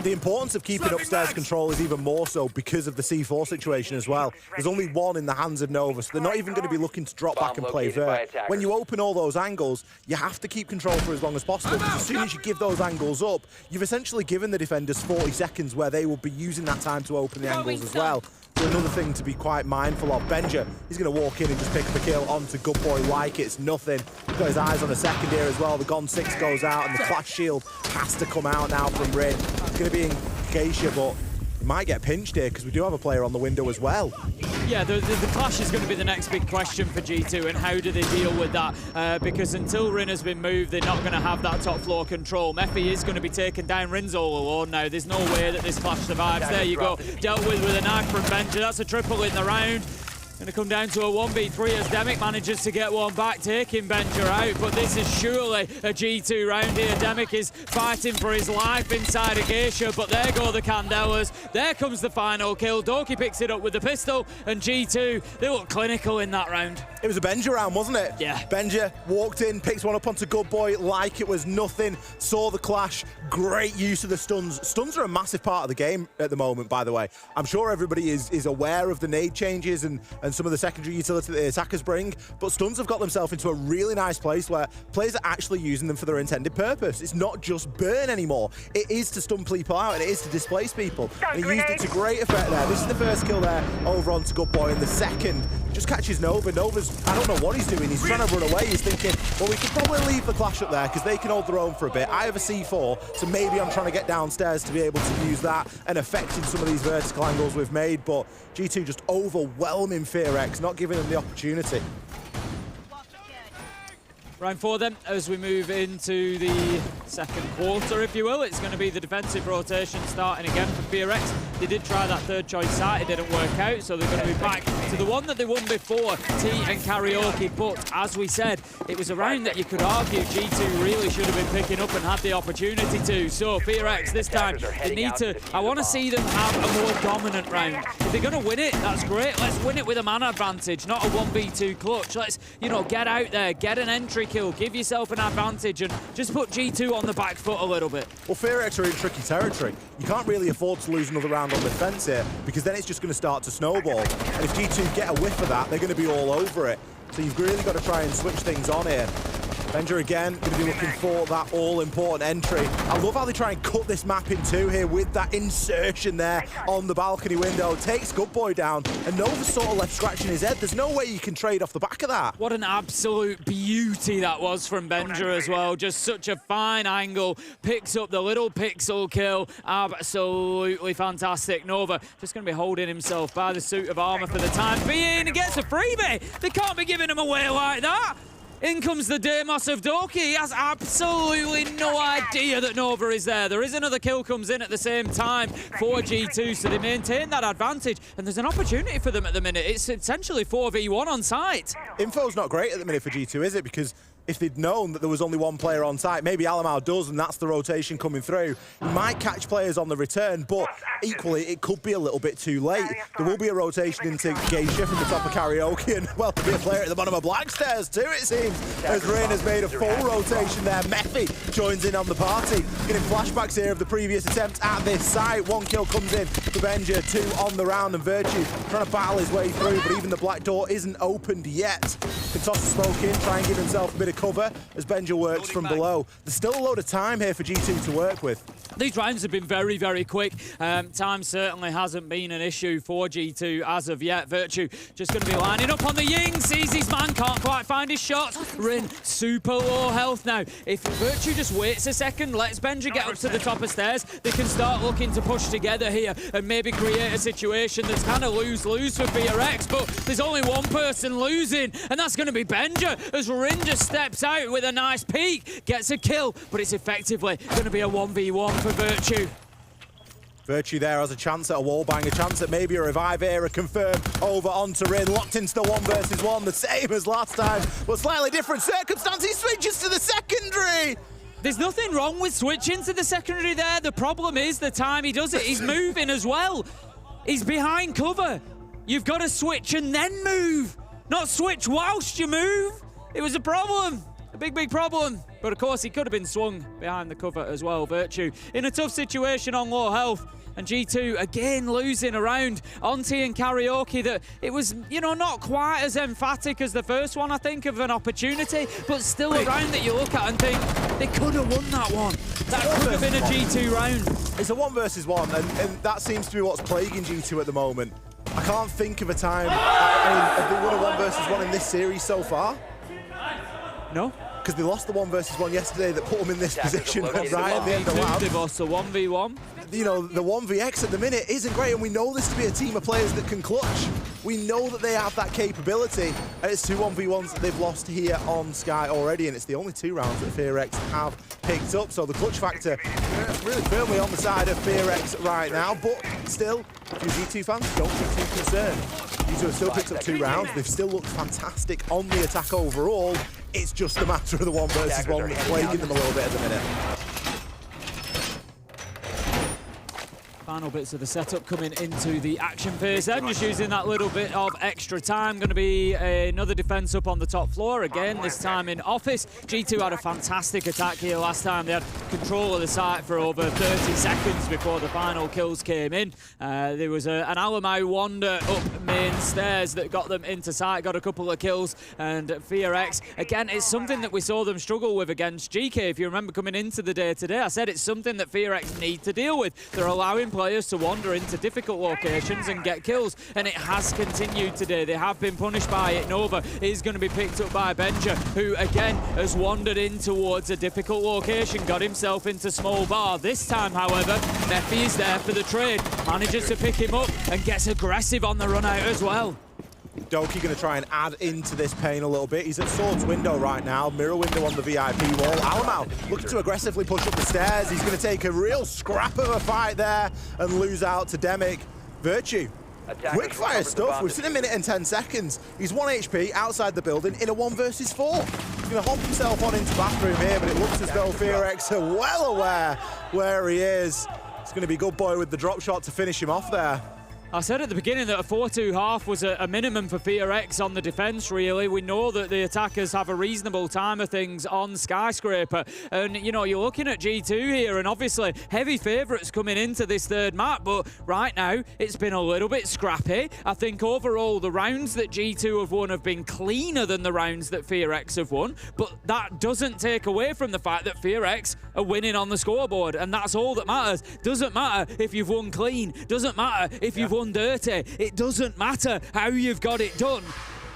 The importance of keeping upstairs control is even more so because of the C4 situation as well. There's only 1 in the hands of Nova, so they're not even going to be looking to drop back and play Vert. When you open all those angles, you have to keep control for as long as possible, because as soon as you give those angles up, you've essentially given the defenders 40 seconds where they will be using that time to open the angles as well. So another thing to be quite mindful of. Benja, he's going to walk in and just pick up a kill onto Good Boy like it's nothing. He's got his eyes on a second here as well. The Gon 6 goes out and the Clash Shield has to come out now from Rin. It's going to be in Geisha, but he might get pinched here because we do have a player on the window as well.
Yeah, the Clash is going to be the next big question for G2, and how do they deal with that? Because until Rin has been moved, they're not going to have that top floor control. Mephi is going to be taking down Rin's all alone now. There's no way that this Clash survives. There you go, dealt with a knife from Benja. That's a triple in the round. Going to come down to a 1v3 as Demic manages to get one back, taking Benja out. But this is surely a G2 round here. Demic is fighting for his life inside of Geisha, but there go the Candelas. There comes the final kill. Doki picks it up with the pistol, and G2, they look clinical in that round.
It was a Benja round, wasn't it?
Yeah.
Benja walked in, picked one up onto Good Boy like it was nothing, saw the clash, great use of the stuns. Stuns are a massive part of the game at the moment, by the way. I'm sure everybody is aware of the nade changes and some of the secondary utility that the attackers bring, but stuns have got themselves into a really nice place where players are actually using them for their intended purpose. It's not just burn anymore. It is to stun people out, and it is to displace people. And he used it to great effect there. This is the first kill there over onto Good Boy, and the second just catches Nova. Nova's, I don't know what he's doing. He's trying to run away. He's thinking, well, we could probably leave the Clash up there because they can hold their own for a bit. I have a C4, so maybe I'm trying to get downstairs to be able to use that and affecting some of these vertical angles we've made, but G2 just overwhelming FearX, not giving them the opportunity.
Round 4 then, as we move into the second quarter, if you will. It's going to be the defensive rotation starting again for FearX. They did try that third choice site, it didn't work out, so they're going to be back to the one that they won before, T and Karaoke. But as we said, it was a round that you could argue G2 really should have been picking up and had the opportunity to. So FearX this time, they need to, I want to see them have a more dominant round. If they're going to win it, that's great. Let's win it with a man advantage, not a 1v2 clutch. Let's, you know, get out there, get an entry kill, give yourself an advantage, and just put G2 on the back foot a little bit.
Well, FearX are in tricky territory. You can't really afford to lose another round on defense here, because then it's just going to start to snowball. And if G2 get a whiff of that, they're going to be all over it. So you've really got to try and switch things on here. Benja again, going to be looking for that all-important entry. I love how they try and cut this map in two here with that insertion there on the balcony window. Takes Good Boy down, and Nova's sort of left scratching his head. There's no way you can trade off the back of that.
What an absolute beauty that was from Benja as well. Just such a fine angle. Picks up the little pixel kill. Absolutely fantastic. Nova just going to be holding himself by the suit of armor for the time being. He gets a freebie. They can't be giving him away like that. In comes the Deimos of Doki. He has absolutely no idea that Nova is there. There is another kill comes in at the same time for G2, so they maintain that advantage. And there's an opportunity for them at the minute. It's essentially 4v1 on site.
Info's not great at the minute for G2, is it? Because if they'd known that there was only one player on site, maybe Alamau does, and that's the rotation coming through. He might catch players on the return, but equally, it could be a little bit too late. There will be a rotation into Geisha from the top of Karaoke, and, well, there'll be a player at the bottom of Blackstairs too, it seems, as Rain has made a full rotation there. Mephi joins in on the party. Getting flashbacks here of the previous attempt at this site. One kill comes in for Benja, two on the round, and Virtue trying to battle his way through, but even the black door isn't opened yet. Can toss the smoke in, try and give himself a bit of cover as Benja works from below. There's still a load of time here for G2 to work with.
These rounds have been very, very quick. Time certainly hasn't been an issue for G2 as of yet. Virtue just going to be lining up on the Ying, sees his man, can't quite find his shots. Rin, super low health now. If Virtue just waits a second, lets Benja get up to the top of stairs, they can start looking to push together here and maybe create a situation that's kind of lose-lose for FearX, but there's only one person losing, and that's going to be Benja, as Rin just steps out with a nice peek, gets a kill, but it's effectively going to be a 1v1 for Virtue.
Virtue there has a chance at a wallbang, a chance at maybe a revive era confirmed over onto Rin, locked into the 1 versus 1, the same as last time, but slightly different circumstance. He switches to the secondary.
There's nothing wrong with switching to the secondary there. The problem is the time he does it, he's moving as well. He's behind cover. You've got to switch and then move, not switch whilst you move. It was a problem. A big, big problem. But of course, he could have been swung behind the cover as well. Virtue in a tough situation on low health. And G2 again losing around Onti and Karaoke that it was, you know, not quite as emphatic as the first one, I think, of an opportunity, but still a round that you look at and think they could have won that one. That could have been a G2 round.
It's a 1 versus 1, and that seems to be what's plaguing G2 at the moment. I can't think of a time, have they won a 1 versus 1 in this series so far?
No.
Because they lost the 1 versus 1 yesterday that put them in this position right at the end of the lap.
They've lost a 1v1.
You know, the 1vx at the minute isn't great, and we know this to be a team of players that can clutch. We know that they have that capability, and it's 2 1v1s that they've lost here on Sky already, and it's the only 2 rounds that FearX have picked up. So the clutch factor really firmly on the side of FearX right now, but still, if you're G2 fans, don't be too concerned. G2 have still picked up 2 rounds. They've still looked fantastic on the attack overall. It's just a matter of the 1 versus 1 that's plaguing them a little bit at the minute.
Final bits of the setup coming into the action phase. I'm just using that little bit of extra time. Going to be another defense up on the top floor again, this time in office. G2 had a fantastic attack here last time. They had control of the site for over 30 seconds before the final kills came in. There was an Alamau wander up main stairs that got them into sight, got a couple of kills, and FearX, again, it's something that we saw them struggle with against GK. If you remember coming into the day today, I said it's something that FearX need to deal with. They're allowing players to wander into difficult locations and get kills, and it has continued today. They have been punished by it. Nova is going to be picked up by Benja, who again has wandered in towards a difficult location, got himself into small bar. This time, however, Mephi is there for the trade, manages to pick him up and gets aggressive on the run out as well.
Doki going to try and add into this pain a little bit. He's at Sword's window right now, mirror window on the VIP wall. Alamau looking to aggressively push up the stairs. He's going to take a real scrap of a fight there and lose out to Demic. Virtue. Quick fire stuff. We've seen a minute and 10 seconds. He's 1 HP outside the building in a 1 versus 4. He's going to hop himself on into bathroom here, but it looks as though FearX are well aware where he is. It's going to be good boy with the drop shot to finish him off there.
I said at the beginning that a 4-2 half was a minimum for FearX on the defence, really. We know that the attackers have a reasonable time of things on Skyscraper. And, you know, you're looking at G2 here, and obviously heavy favourites coming into this third map, but right now it's been a little bit scrappy. I think overall the rounds that G2 have won have been cleaner than the rounds that FearX have won, but that doesn't take away from the fact that FearX are winning on the scoreboard, and that's all that matters. Doesn't matter if you've won clean, doesn't matter if you've won dirty. It doesn't matter how you've got it done.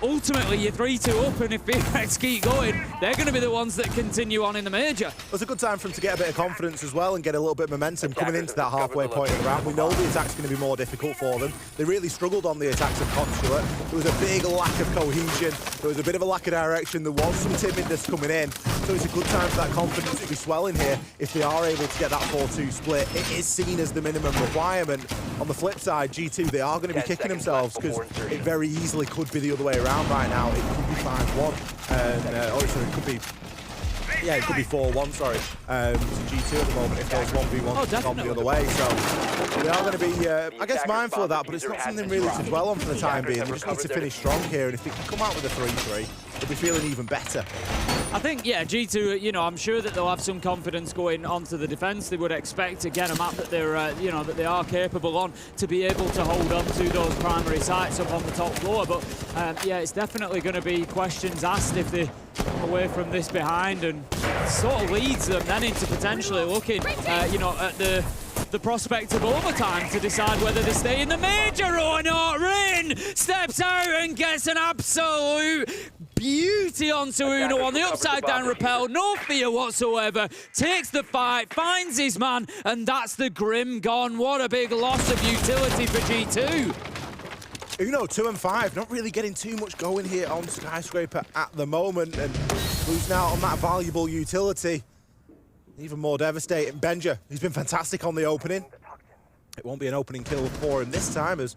Ultimately, you're 3-2 up, and if FearX keep going, they're going to be the ones that continue on in the major.
It's a good time for them to get a bit of confidence as well and get a little bit of momentum coming into that halfway point of the round. We know the attack's going to be more difficult for them. They really struggled on the attacks of Consulate. There was a big lack of cohesion. There was a bit of a lack of direction. There was some timidness coming in. So it's a good time for that confidence to be swelling here if they are able to get that 4-2 split. It is seen as the minimum requirement. On the flip side, G2, they are going to be kicking themselves because it very easily could be the other way around right now. It could be 5-1. And, sorry, it could be... Yeah, it could be 4-1, sorry, to G2 at the moment if those 1v1s have gone the other way. So they are going to be, I guess, mindful of that, but it's not something really to dwell on for the time being. They just need to finish strong here, and if they can come out with a 3-3, they'll be feeling even better.
I think, yeah, G2, you know, I'm sure that they'll have some confidence going onto the defence. They would expect, again, a map that they're, you know, that they are capable on to be able to hold on to those primary sites up on the top floor. But, yeah, it's definitely going to be questions asked if they come away from this behind, and sort of leads them then into potentially looking, you know, at the prospect of overtime to decide whether they stay in the major or not. Rin steps out and gets an absolute beauty onto Uno on the upside down rappel. No fear whatsoever. Takes the fight, finds his man, and that's the Grim gone. What a big loss of utility for G2.
Uno 2 and 5, not really getting too much going here on Skyscraper at the moment, and losing out on that valuable utility. Even more devastating, Benja, he's been fantastic on the opening. It won't be an opening kill for him this time, as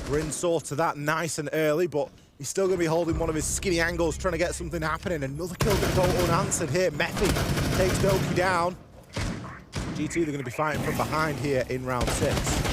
Rin saw to that nice and early, but he's still going to be holding one of his skinny angles, trying to get something happening. Another kill going to go unanswered here. Mephi takes Doki down. G2, they're going to be fighting from behind here in round 6.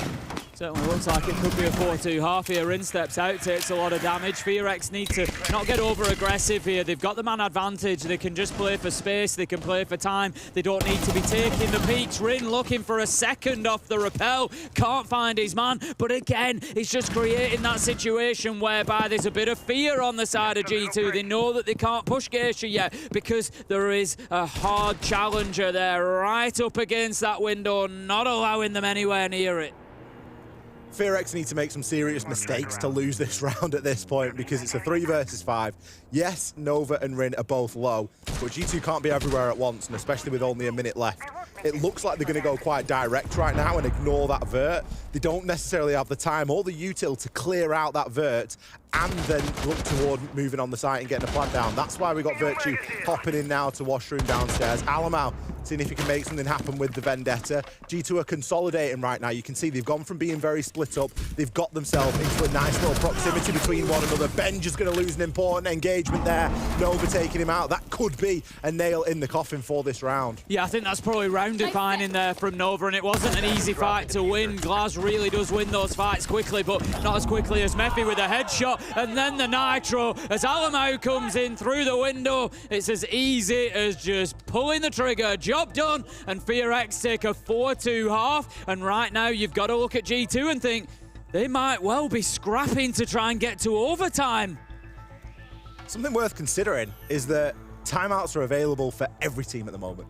Certainly looks like it could be a 4-2 half here. Rin steps out, takes a lot of damage. FearX need to not get over-aggressive here. They've got the man advantage. They can just play for space. They can play for time. They don't need to be taking the peaks. Rin looking for a second off the rappel. Can't find his man. But again, it's just creating that situation whereby there's a bit of fear on the side of G2. They know that they can't push Geisha yet because there is a hard challenger there right up against that window, not allowing them anywhere near it.
FearX need to make some serious mistakes to lose this round at this point because it's a 3 versus 5. Yes, Nova and Rin are both low, but G2 can't be everywhere at once, and especially with only a minute left. It looks like they're going to go quite direct right now and ignore that vert. They don't necessarily have the time or the util to clear out that vert and then look toward moving on the site and getting a plant down. That's why we got Virtue hopping in now to washroom downstairs. Alamau seeing if he can make something happen with the Vendetta. G2 are consolidating right now. You can see they've gone from being very split up. They've got themselves into a nice little proximity between one another. Benj is going to lose an important engagement there. Nova taking him out. That could be a nail in the coffin for this round.
Yeah, I think that's probably round defining there from Nova, and it wasn't an easy fight to win. Glaz really does win those fights quickly, but not as quickly as Mephi with a headshot. And then the Nitro as Alamau comes in through the window. It's as easy as just pulling the trigger. Job done, and FearX take a 4-2 half. And right now you've got to look at G2 and think they might well be scrapping to try and get to overtime.
Something worth considering is that timeouts are available for every team at the moment.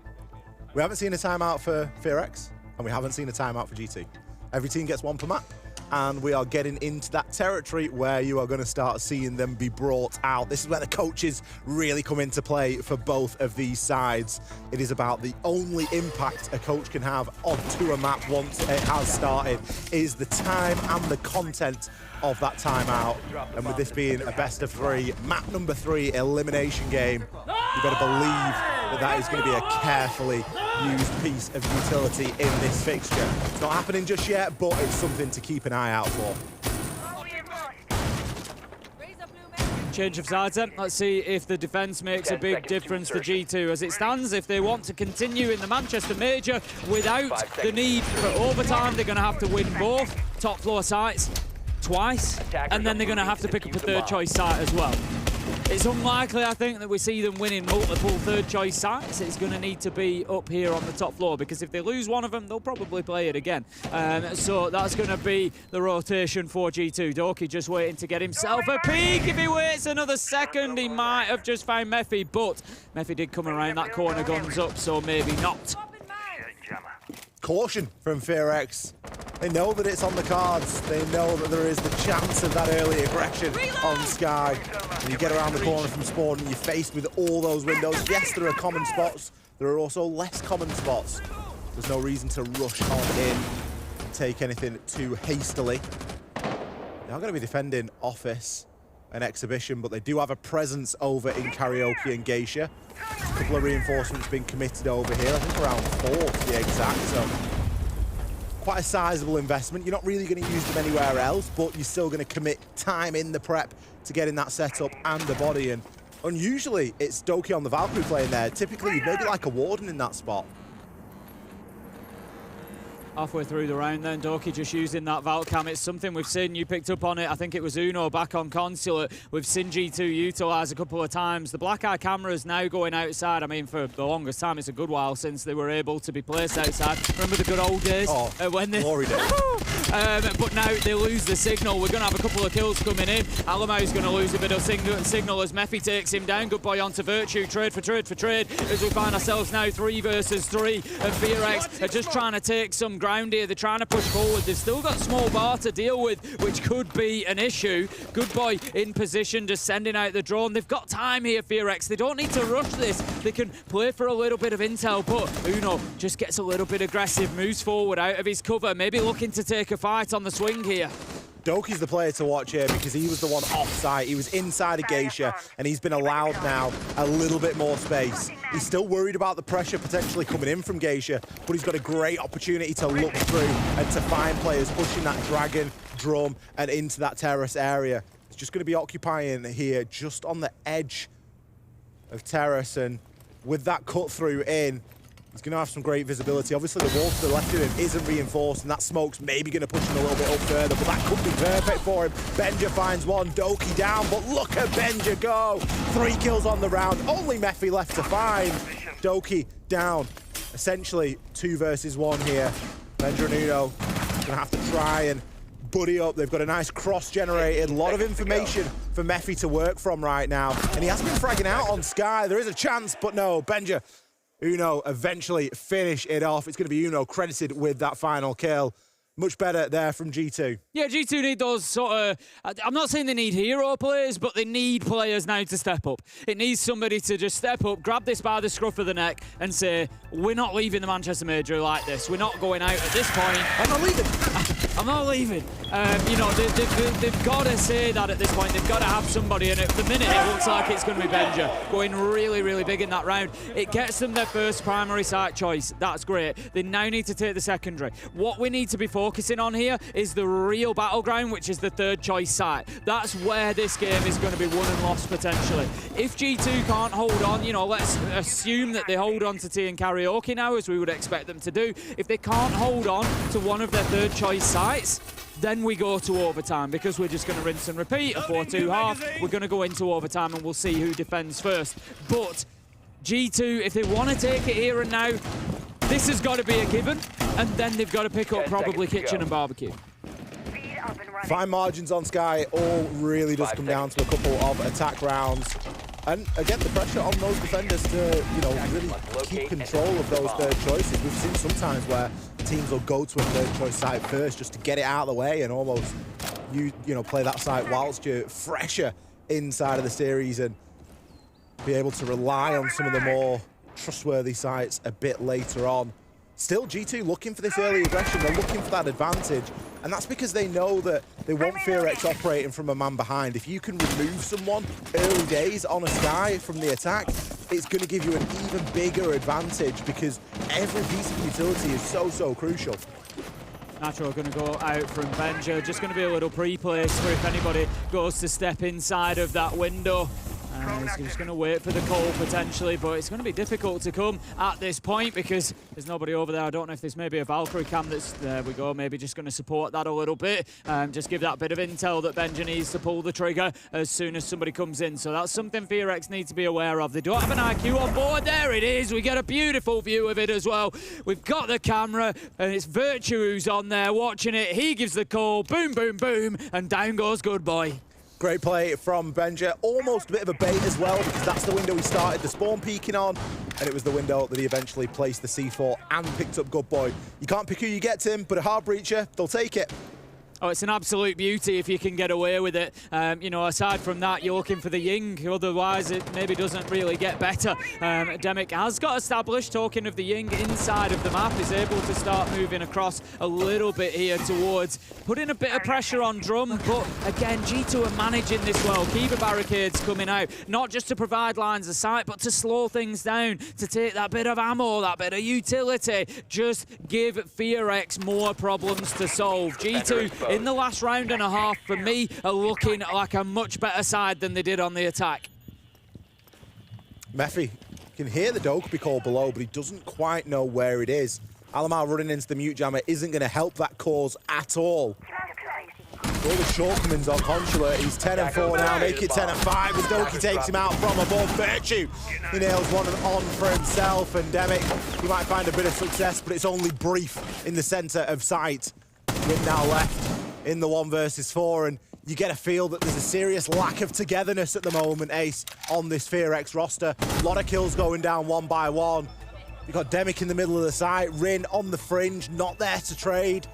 We haven't seen a timeout for FearX, and we haven't seen a timeout for G2. Every team gets one per map. and we are getting into that territory where you are going to start seeing them be brought out. This is where the coaches really come into play for both of these sides. It is about the only impact a coach can have onto a map once it has started is the time and the content of that timeout. And with this being a best of 3, map number 3 elimination game, you better believe that that is going to be a carefully used piece of utility in this fixture. It's not happening just yet, but it's something to keep an eye out for.
Change of sides then. Let's see if the defence makes a big difference for G2. As it stands, if they want to continue in the Manchester Major without the need for overtime, they're going to have to win both top floor sites twice, and then they're going to have to pick up a third choice site as well. It's unlikely, I think, that we see them winning multiple third choice sites. It's going to need to be up here on the top floor, because if they lose one of them, they'll probably play it again. So that's going to be the rotation for G2. Doki just waiting to get himself a peek. If he waits another second, he might have just found Mephi, but Mephi did come around that corner, guns up, so maybe not.
Caution from FearX. They know that it's on the cards. They know that there is the chance of that early aggression on Sky. When you get around the corner from spawn and you're faced with all those windows, yes, there are common spots. There are also less common spots. There's no reason to rush on in and take anything too hastily. They are going to be defending Office and Exhibition, but they do have a presence over in Karaoke and Geisha. A couple of reinforcements being committed over here. I think around 4 to be exact. So quite a sizable investment. You're not really going to use them anywhere else, but you're still going to commit time in the prep to getting that setup and the body. And unusually, it's Doki on the Valkyrie playing there. Typically, maybe like a Warden in that spot.
Halfway through the round then, Doki just using that Valcam. It's something we've seen. You picked up on it. I think it was Uno back on Consulate. We've seen G2 utilise a couple of times. The black eye camera is now going outside. I mean, for the longest time, it's a good while since they were able to be placed outside. Remember the good old days? When they...
glory days.
But now they lose the signal. We're going to have a couple of kills coming in. Alamo's going to lose a bit of signal as Mephi takes him down. Good boy onto Virtue. Trade for trade for trade. As we find ourselves now 3 versus 3. And FearX are just trying to take some ground here. They're trying to push forward. They've still got small bar to deal with, which could be an issue. Good boy in position, just sending out the drone. They've got time here, FearX. They don't need to rush this. They can play for a little bit of intel, but Uno just gets a little bit aggressive, moves forward out of his cover, maybe looking to take a fight on the swing here.
Doki's the player to watch here because he was the one off-site. He was inside of Geisha, and he's been allowed now a little bit more space. He's still worried about the pressure potentially coming in from Geisha, but he's got a great opportunity to look through and to find players pushing that Dragon, Drum, and into that terrace area. He's just going to be occupying here just on the edge of terrace, and with that cut through in, he's going to have some great visibility. Obviously, the wall to the left of him isn't reinforced, and that smoke's maybe going to push him a little bit up further, but that could be perfect for him. Benja finds one, Doki down, but look at Benja go. 3 kills on the round, only Mephi left to find. Doki down, essentially 2 versus 1 here. Benja and Uno going to have to try and buddy up. They've got a nice cross-generated, lot of information for Mephi to work from right now, and he has been fragging out on Sky. There is a chance, but no, Benja, Uno eventually finish it off. It's going to be Uno credited with that final kill. Much better there from G2.
Yeah, G2 need those sort of... I'm not saying they need hero players, but they need players now to step up. It needs somebody to just step up, grab this by the scruff of the neck and say, we're not leaving the Manchester Major like this. We're not going out at this point.
I'm not leaving.
I'm not leaving. You know, they've got to say that at this point. They've got to have somebody, and at the minute it looks like it's going to be Benja going really, really big in that round. It gets them their first primary site choice. That's great. They now need to take the secondary. What we need to be focusing on here is the real battleground, which is the third choice site. That's where this game is going to be won and lost potentially. If G2 can't hold on, you know, let's assume that they hold on to T and Karaoke now, as we would expect them to do. If they can't hold on to one of their third choice sites, then we go to overtime, because we're just going to rinse and repeat a 4-2 half. We're going to go into overtime and we'll see who defends first. But G2, if they want to take it here and now, this has got to be a given, and then they've got to pick up probably Kitchen and Barbecue.
Fine margins on Sky. All really does come down to a couple of attack rounds. And again, the pressure on those defenders to, you know, really keep control of those third choices. We've seen sometimes where teams will go to a third choice site first just to get it out of the way and almost you know play that site whilst you're fresher inside of the series and be able to rely on some of the more trustworthy sites a bit later on. Still, G2 looking for this early aggression. They're looking for that advantage, and that's because they know that they want FearX operating from a man behind. If you can remove someone early days on a Sky from the attack, it's going to give you an even bigger advantage because every piece of utility is so crucial.
Nitro going to go out from Benja. Just going to be a little pre-place for if anybody goes to step inside of that window. He's just going to wait for the call potentially, but it's going to be difficult to come at this point because there's nobody over there. I don't know if there's maybe a Valkyrie cam that's, there we go, maybe just going to support that a little bit. Just give that bit of intel that Benja needs to pull the trigger as soon as somebody comes in. So that's something FearX need to be aware of. They don't have an IQ on board. There it is. We get a beautiful view of it as well. We've got the camera and it's Virtue who's on there watching it. He gives the call, boom, boom, boom, and down goes Good Boy.
Great play from Benja. Almost a bit of a bait as well because that's the window he started the spawn peeking on, and it was the window that he eventually placed the C4 and picked up Good Boy. You can't pick who you get, Tim, but a hard breacher, they'll take it.
Oh, it's an absolute beauty if you can get away with it. You know, aside from that, you're looking for the Ying. Otherwise, it maybe doesn't really get better. Demic has got established, talking of the Ying inside of the map, is able to start moving across a little bit here towards putting a bit of pressure on Drum. But again, G2 are managing this well. Kiva barricades coming out, not just to provide lines of sight, but to slow things down, to take that bit of ammo, that bit of utility. Just give FearX more problems to solve. G2 in the last round and a half, for me, are looking like a much better side than they did on the attack.
Mephi can hear the Dokkaebi call below, but he doesn't quite know where it is. Alamar running into the mute jammer isn't going to help that cause at all. All the shortcomings on Consulate. He's 10 and 4 now, make it 10 and 5 as Dokkaebi takes him out from above. Virtue, he nails one on for himself, and Demic, he might find a bit of success, but it's only brief in the center of sight. Win now left in the 1 versus 4, and you get a feel that there's a serious lack of togetherness at the moment, Ace, on this FearX roster. A lot of kills going down one by one. You've got Demic in the middle of the site, Rin on the fringe, not there to trade.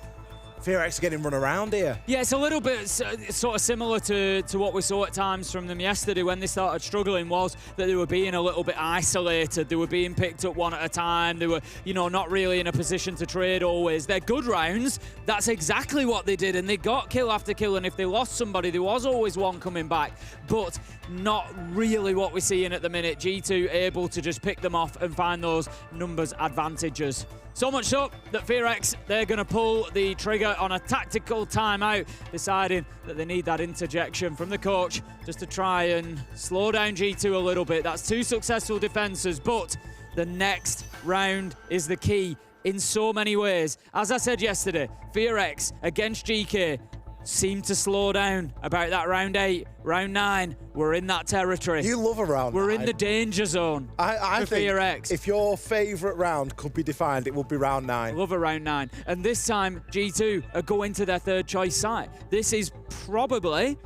FearX are getting run around here.
Yeah, it's a little bit sort of similar to what we saw at times from them yesterday when they started struggling, was that they were being a little bit isolated. They were being picked up one at a time. They were, you know, not really in a position to trade always. They're good rounds. That's exactly what they did, and they got kill after kill, and if they lost somebody, there was always one coming back, but not really what we're seeing at the minute. G2 able to just pick them off and find those numbers advantages. So much so that FearX, they're going to pull the trigger on a tactical timeout, deciding that they need that interjection from the coach just to try and slow down G2 a little bit. That's 2 successful defenses, but the next round is the key in so many ways. As I said yesterday, FearX against GK seemed to slow down about that round 8, round 9. We're in that territory.
You love a round 9.
We're in the danger zone.
I think
FearX.
If your favourite round could be defined, it would be round 9.
Love a round 9. And this time, G2 are going to their 3rd choice site. This is probably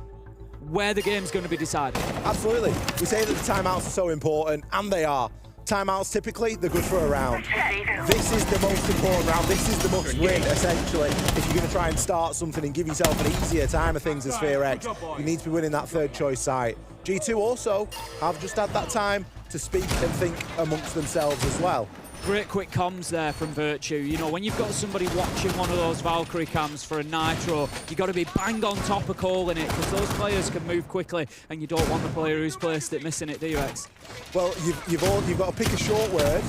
where the game's going to be decided.
Absolutely. We say that the timeouts are so important, and they are. Timeouts, typically, they're good for a round. This is the most important round. This is the must-win, essentially. If you're going to try and start something and give yourself an easier time of things as FearX, you need to be winning that 3rd choice site. G2 also have just had that time to speak and think amongst themselves as well.
Great quick comms there from Virtue. You know, when you've got somebody watching one of those Valkyrie cams for a Nitro, you've got to be bang on top of calling it, because those players can move quickly, and you don't want the player who's placed it missing it, do you, X?
Well, you've got to pick a short word,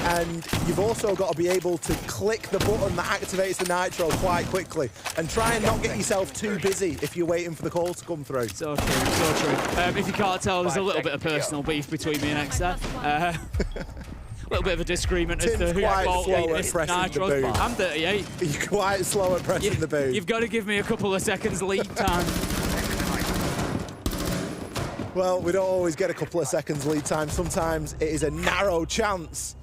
and you've also got to be able to click the button that activates the Nitro quite quickly, and try and not get yourself too busy if you're waiting for the call to come through.
So true, so true. If you can't tell, there's a little bit of personal beef between me and X there. A little bit of a disagreement as to who fault this Nitro. I'm 38.
You're quite slow at pressing the boot.
You've got to give me a couple of seconds lead time.
Well, we don't always get a couple of seconds lead time. Sometimes it is a narrow chance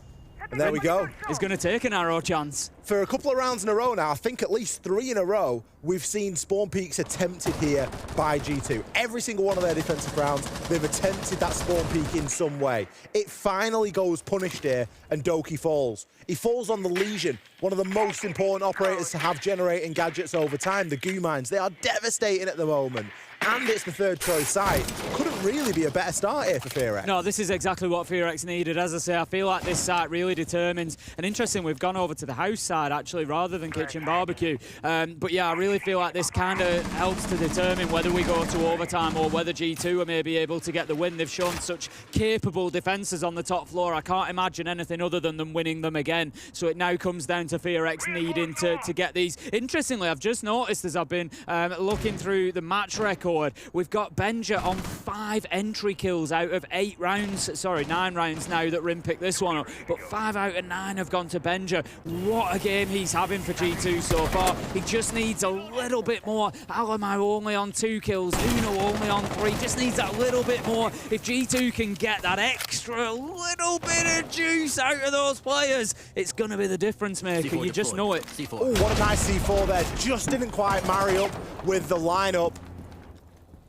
And there we go.
He's going to take an arrow chance.
For a couple of rounds in a row now, I think at least 3 in a row, we've seen spawn peaks attempted here by G2. Every single one of their defensive rounds, they've attempted that spawn peak in some way. It finally goes punished here, and Doki falls. He falls on the Legion, one of the most important operators to have generating gadgets over time, the goo mines. They are devastating at the moment. And it's the third choice site. Couldn't really be a better start here for FearX.
No, this is exactly what FearX needed. As I say, I feel like this site really determines. And interesting, we've gone over to the house side, actually, rather than kitchen barbecue. But yeah, I really feel like this kind of helps to determine whether we go to overtime or whether G2 are maybe able to get the win. They've shown such capable defences on the top floor. I can't imagine anything other than them winning them again. So it now comes down to FearX needing to get these. Interestingly, I've just noticed as I've been looking through the match record, we've got Benja on 5 entry kills out of 8 rounds. Sorry, 9 rounds now that Rim picked this one up. But 5 out of 9 have gone to Benja. What a game he's having for G2 so far. He just needs a little bit more. Alamo only on 2 kills. Uno only on 3. Just needs that little bit more. If G2 can get that extra little bit of juice out of those players, it's going to be the difference maker. You just know it.
Oh, what a nice C4 there. Just didn't quite marry up with the lineup.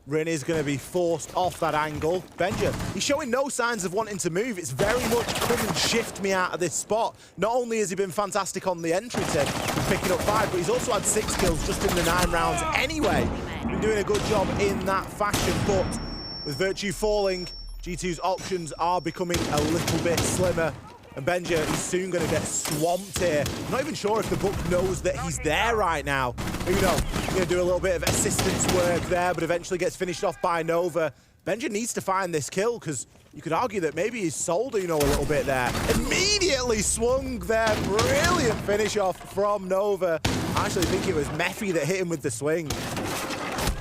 Rin is going to be forced off that angle. Benja, he's showing no signs of wanting to move. It's very much come and shift me out of this spot. Not only has he been fantastic on the entry tip, picking up 5, but he's also had 6 kills just in the 9 rounds anyway. Been doing a good job in that fashion, but with Virtue falling, G2's options are becoming a little bit slimmer. And Benja is soon going to get swamped here. I'm not even sure if the book knows that he's there right now. You know, he's going to do a little bit of assistance work there, but eventually gets finished off by Nova. Benja needs to find this kill, because you could argue that maybe he's sold Uno a little bit there. Immediately swung there. Brilliant finish off from Nova. I actually think it was Mephi that hit him with the swing.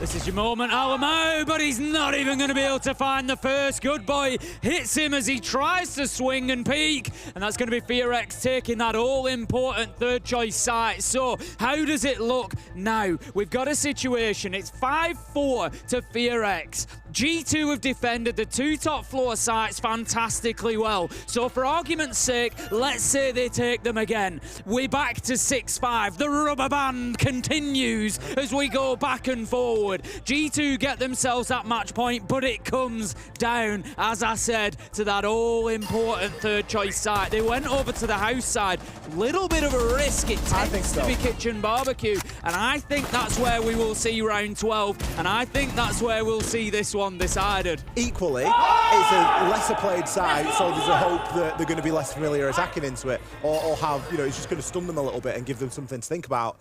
This is your moment, Alamo, but he's not even going to be able to find the first. Good boy hits him as he tries to swing and peek, and that's going to be FearX taking that all-important third choice site. So how does it look now? We've got a situation. It's 5-4 to FearX. G2 have defended the 2 top floor sites fantastically well. So for argument's sake, let's say they take them again. We're back to 6-5. The rubber band continues as we go back and forward. G2 get themselves that match point, but it comes down, as I said, to that all-important third choice site. They went over to the house side. Little bit of a risk. It tends to be kitchen barbecue, and I think that's where we will see round 12, and I think that's where we'll see this one decided.
Equally, it's a lesser played side, so there's a hope that they're going to be less familiar attacking into it, or have, you know, it's just going to stun them a little bit and give them something to think about.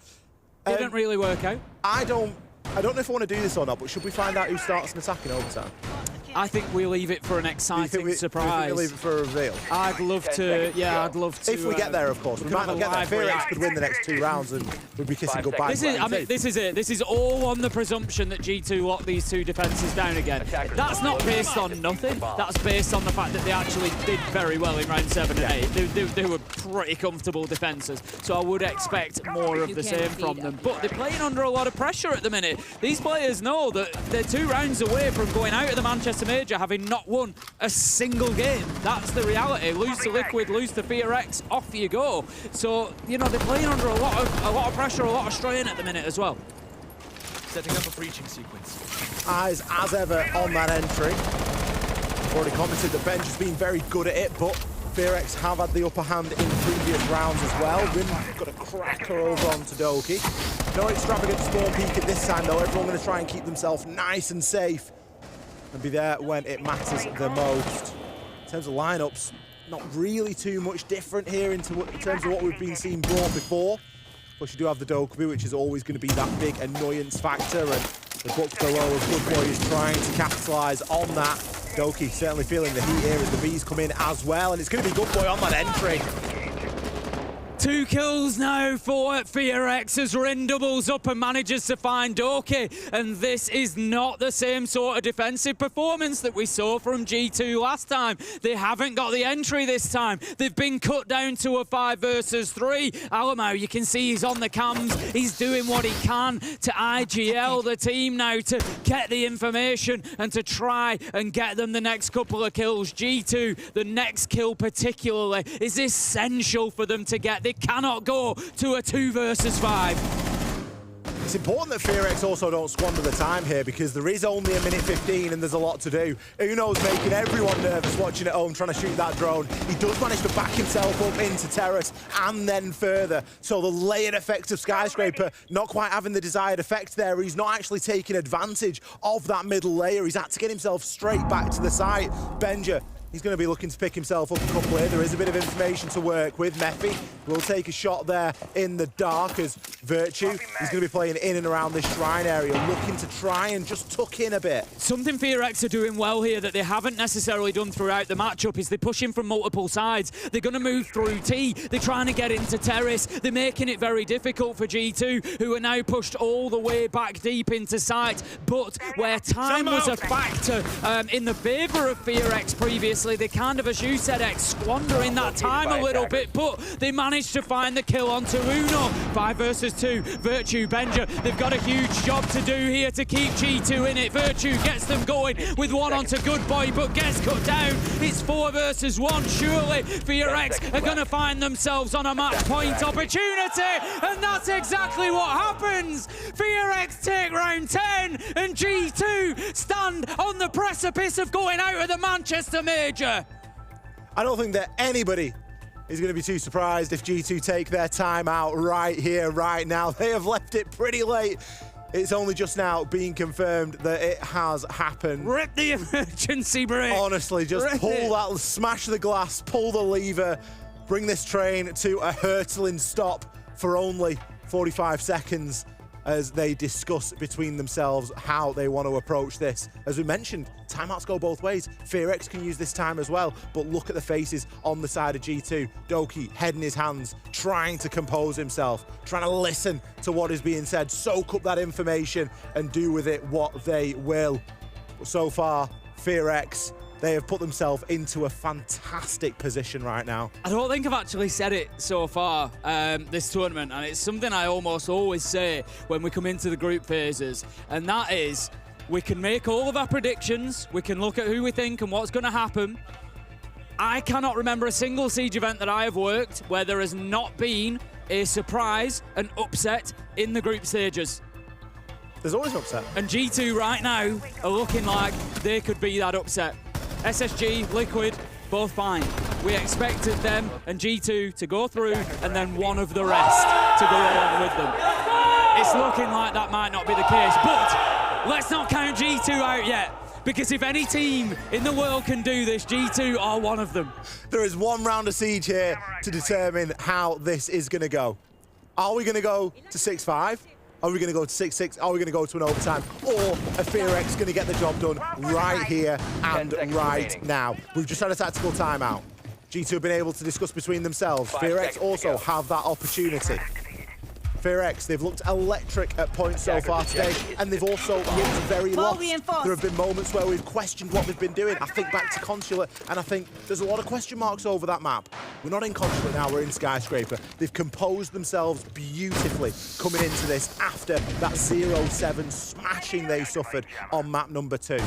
Didn't really work out.
I don't know if I want to do this or not, but should we find out who starts an attack in overtime?
I think we leave it for an exciting surprise.
We leave it for a reveal?
I'd love to, yeah, I'd love to.
If we get there, of course. We might not get there. FearX could win the next 2 rounds and we'd be kissing goodbye.
This is it. This is all on the presumption that G2 lock these 2 defences down again. That's not based on nothing. That's based on the fact that they actually did very well in round 7 and 8. They were pretty comfortable defences. So I would expect more of the same from them. But they're playing under a lot of pressure at the minute. These players know that they're 2 rounds away from going out of the Manchester Major having not won a single game. That's the reality. Lose to Liquid, lose to FearX, off you go. So, you know, they're playing under a lot of pressure, a lot of strain at the minute as well.
Setting up a breaching sequence.
Eyes, as ever, on that entry. Already commented that Benj has been very good at it, but FearX have had the upper hand in previous rounds as well. Rin got a cracker over onto Doki. No extravagant spawn peak at this time, though. Everyone going to try and keep themselves nice and safe and be there when it matters the most. In terms of lineups, not really too much different here in terms of what we've been seeing brought before. But you do have the Dokubi, which is always going to be that big annoyance factor, and the book below as Good Boy is trying to capitalise on that. Doki certainly feeling the heat here as the Bs come in as well, and it's going to be Good Boy on that entry.
2 kills now for FearX as Rin doubles up and manages to find Doki. And this is not the same sort of defensive performance that we saw from G2 last time. They haven't got the entry this time. They've been cut down to a 5 versus 3. Alamo, you can see he's on the cams. He's doing what he can to IGL the team now to get the information and to try and get them the next couple of kills. G2, the next kill particularly, is essential for them to get. They cannot go to a 2 versus 5.
It's important that FearX also don't squander the time here because there is only a minute 15 and there's a lot to do. Uno's making everyone nervous watching at home trying to shoot that drone. He does manage to back himself up into terrace and then further. So the layered effect of Skyscraper not quite having the desired effect there. He's not actually taking advantage of that middle layer. He's had to get himself straight back to the site. Benja, he's going to be looking to pick himself up a couple here. There is a bit of information to work with. Mephi will take a shot there in the dark as Virtue. He's going to be playing in and around this shrine area, looking to try and just tuck in a bit.
Something FearX are doing well here that they haven't necessarily done throughout the matchup is they're pushing from multiple sides. They're going to move through T. They're trying to get into terrace. They're making it very difficult for G2, who are now pushed all the way back deep into site. But where time was a factor in the favour of FearX previously, they kind of, as you said, squandering that time a little bit, but they managed to find the kill onto Uno. 5 versus 2, Virtue, Benja, they've got a huge job to do here to keep G2 in it. Virtue gets them going with one onto Good Boy, but gets cut down. It's 4 versus 1, surely FearX are going to find themselves on a match point opportunity, and that's exactly what happens. FearX take round 10, and G2 stand on the precipice of going out of the Manchester Major.
I don't think that anybody is going to be too surprised if G2 take their time out right here, right now. They have left it pretty late. It's only just now being confirmed that it has happened.
Rip the emergency brake.
Honestly, just pull that, smash the glass, pull the lever, bring this train to a hurtling stop for only 45 seconds as they discuss between themselves how they want to approach this. As we mentioned, timeouts go both ways. FearX can use this time as well, but look at the faces on the side of G2. Doki, head in his hands, trying to compose himself, trying to listen to what is being said, soak up that information and do with it what they will. But so far, FearX, they have put themselves into a fantastic position right now.
I don't think I've actually said it so far this tournament, and it's something I almost always say when we come into the group phases, and that is we can make all of our predictions, we can look at who we think and what's going to happen. I cannot remember a single Siege event that I have worked where there has not been a surprise, an upset in the group stages.
There's always an upset.
And G2 right now are looking like they could be that upset. SSG, Liquid, both fine. We expected them and G2 to go through and then one of the rest to go along with them. It's looking like that might not be the case, but let's not count G2 out yet, because if any team in the world can do this, G2 are one of them.
There is one round of Siege here to determine how this is going to go. Are we going to go to 6-5? Are we going to go to 6-6? Are we going to go to an overtime? Or are FearX going to get the job done right here and right now? We've just had a tactical timeout. G2 have been able to discuss between themselves. FearX also have that opportunity. FearX, they've looked electric at points so far today, and they've also looked very lost. There have been moments where we've questioned what they've been doing. I think back to Consulate, and I think there's a lot of question marks over that map. We're not in Consulate now, we're in Skyscraper. They've composed themselves beautifully coming into this after that 0-7 smashing they suffered on map number 2.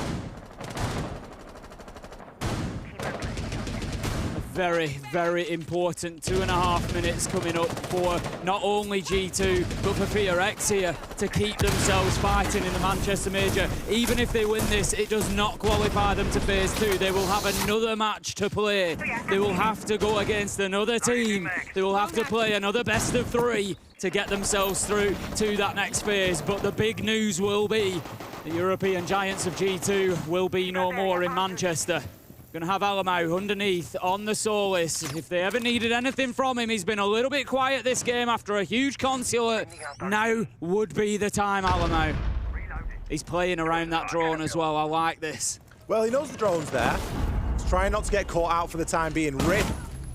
Very, very important 2.5 minutes coming up for not only G2, but for FearX here to keep themselves fighting in the Manchester Major. Even if they win this, it does not qualify them to phase 2. They will have another match to play. They will have to go against another team. They will have to play another best of 3 to get themselves through to that next phase. But the big news will be the European giants of G2 will be no more in Manchester. Going to have Alamo underneath on the Solace. If they ever needed anything from him, he's been a little bit quiet this game after a huge Consulate. Now would be the time, Alamo. He's playing around that drone as well. I like this.
Well, he knows the drone's there. He's trying not to get caught out for the time being. Rip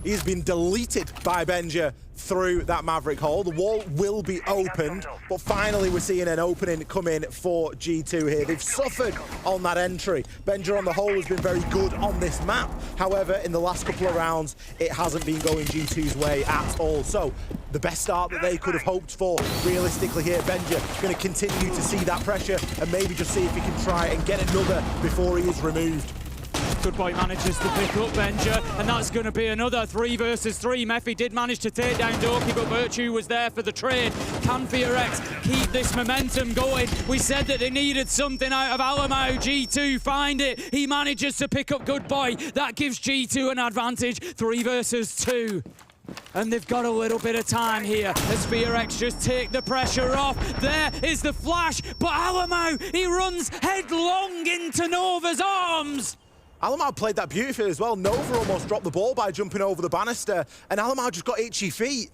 He's been deleted by Benja through that Maverick hole. The wall will be opened, but finally we're seeing an opening come in for G2 here. They've suffered on that entry. Benja on the whole has been very good on this map. However, in the last couple of rounds, it hasn't been going G2's way at all. So the best start that they could have hoped for realistically here. Benja going to continue to see that pressure and maybe just see if he can try and get another before he is removed.
Good boy manages to pick up Benja, and that's going to be another 3 versus 3. Mephi did manage to take down Doki, but Virtue was there for the trade. Can FearX keep this momentum going? We said that they needed something out of Alamo. G2 find it. He manages to pick up Good Boy. That gives G2 an advantage. 3 versus 2. And they've got a little bit of time here as FearX just take the pressure off. There is the flash, but Alamo, he runs headlong into Nova's arms.
Alamo played that beautifully as well. Nova almost dropped the ball by jumping over the banister, and Alamo just got itchy feet.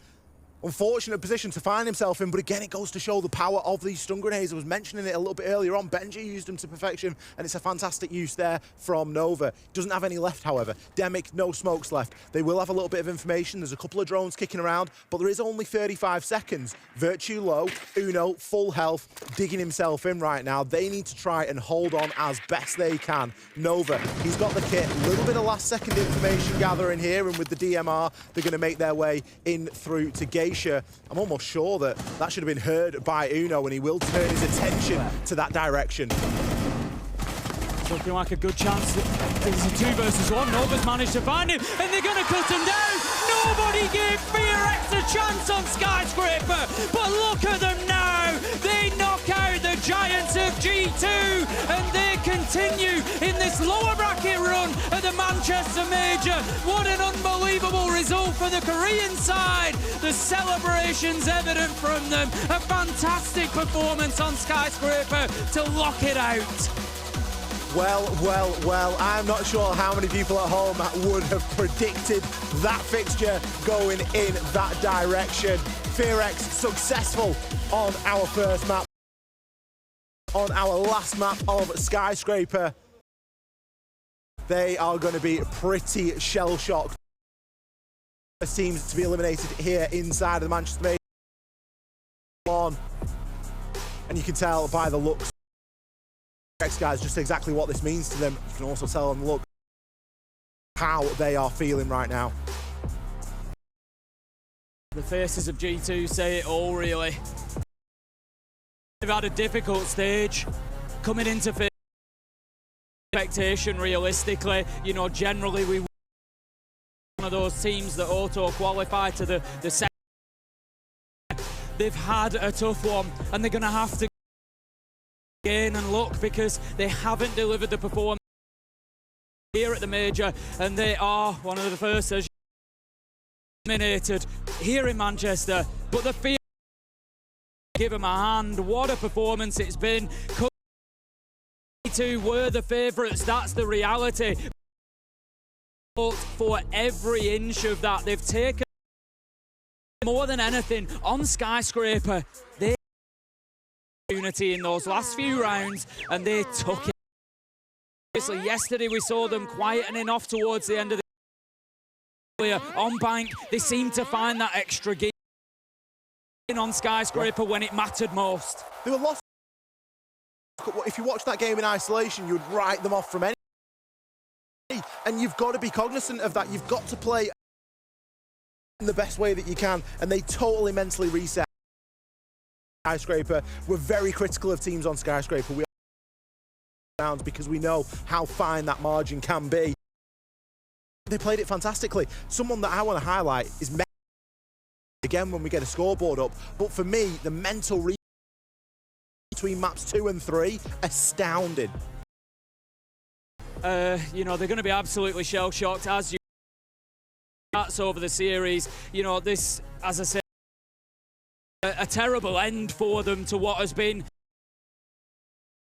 Unfortunate position to find himself in, but again, it goes to show the power of these stun grenades. I was mentioning it a little bit earlier on. Benji used them to perfection, and it's a fantastic use there from Nova. Doesn't have any left, however. Demic, no smokes left. They will have a little bit of information. There's a couple of drones kicking around, but there is only 35 seconds. Virtue low, Uno, full health, digging himself in right now. They need to try and hold on as best they can. Nova, he's got the kit. A little bit of last-second information gathering here, and with the DMR, they're going to make their way in through to Gate. I'm almost sure that should have been heard by Uno, and he will turn his attention to that direction.
Looking like a good chance. It's a 2 versus 1. Nova's managed to find him, and they're going to cut him down. Nobody gave FearX a chance on Skyscraper, but look at them now. They knock out the giants of G2, and they continue in this lower bracket run at the Manchester Major. What an unbelievable result for the Korean side. The celebration's evident from them. A fantastic performance on Skyscraper to lock it out.
Well, I'm not sure how many people at home would have predicted that fixture going in that direction. FearX successful on our first map. On our last map of Skyscraper, they are going to be pretty shell-shocked. Teams to be eliminated here inside of the Manchester Major. And you can tell by the looks, guys, just exactly what this means to them. You can also tell them, look, how they are feeling right now.
The faces of G2 say it all, really. They've had a difficult stage coming into expectation. Realistically, you know, generally we one of those teams that auto-qualify to the second. They've had a tough one, and they're going to have to again and look, because they haven't delivered the performance here at the Major, and they are one of the first as eliminated here in Manchester. But the Fear give them a hand. What a performance it's been. Two were the favourites, that's the reality. For every inch of that, they've taken more than anything on Skyscraper. They opportunity in those last few rounds, and they took it. Obviously, yesterday we saw them quietening off towards the end of the on bank. They seemed to find that extra gear on Skyscraper when it mattered most.
They were lost. If you watch that game in isolation, you would write them off from any. And you've got to be cognizant of that. You've got to play in the best way that you can, and they totally mentally reset. Skyscraper, we're very critical of teams on Skyscraper. We are because we know how fine that margin can be. They played it fantastically. Someone that I want to highlight is again when we get a scoreboard up, but for me, the mental between maps 2 and 3, astounding.
You know, they're going to be absolutely shell-shocked as you that's over the series. You know, this, as I said, a terrible end for them to what has been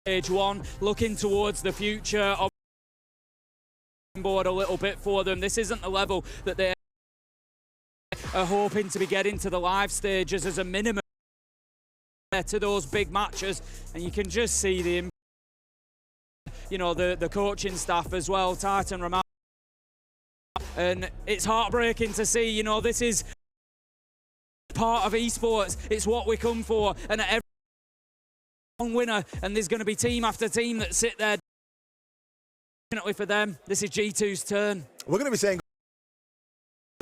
stage 1, looking towards the future of board a little bit for them. This isn't the level that they are hoping to be getting to the live stages as a minimum to those big matches, and you can just see the, you know, the coaching staff as well. Titan Ramal And it's heartbreaking to see, you know, this is part of esports. It's what we come for. And every one winner, and there's going to be team after team that sit there. Definitely for them, this is G2's turn.
We're going to be saying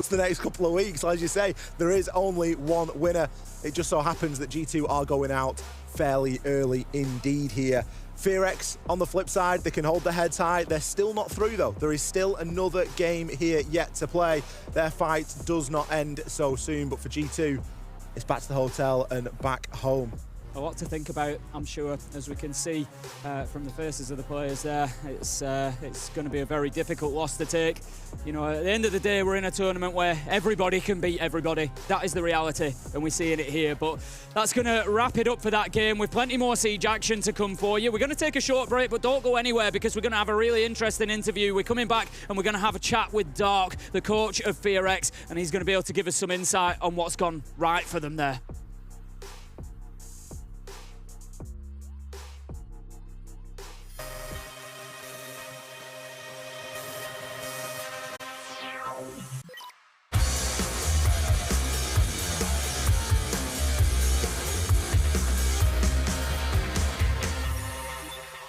the next couple of weeks. As you say, there is only one winner. It just so happens that G2 are going out fairly early indeed here. FearX, on the flip side, they can hold their heads high. They're still not through, though. There is still another game here yet to play. Their fight does not end so soon, but for G2, it's back to the hotel and back home.
A lot to think about, I'm sure, as we can see from the faces of the players there. It's going to be a very difficult loss to take. You know, at the end of the day, we're in a tournament where everybody can beat everybody. That is the reality, and we're seeing it here. But that's going to wrap it up for that game, with plenty more Siege action to come for you. We're going to take a short break, but don't go anywhere, because we're going to have a really interesting interview. We're coming back, and we're going to have a chat with Dark, the coach of FearX, and he's going to be able to give us some insight on what's gone right for them there.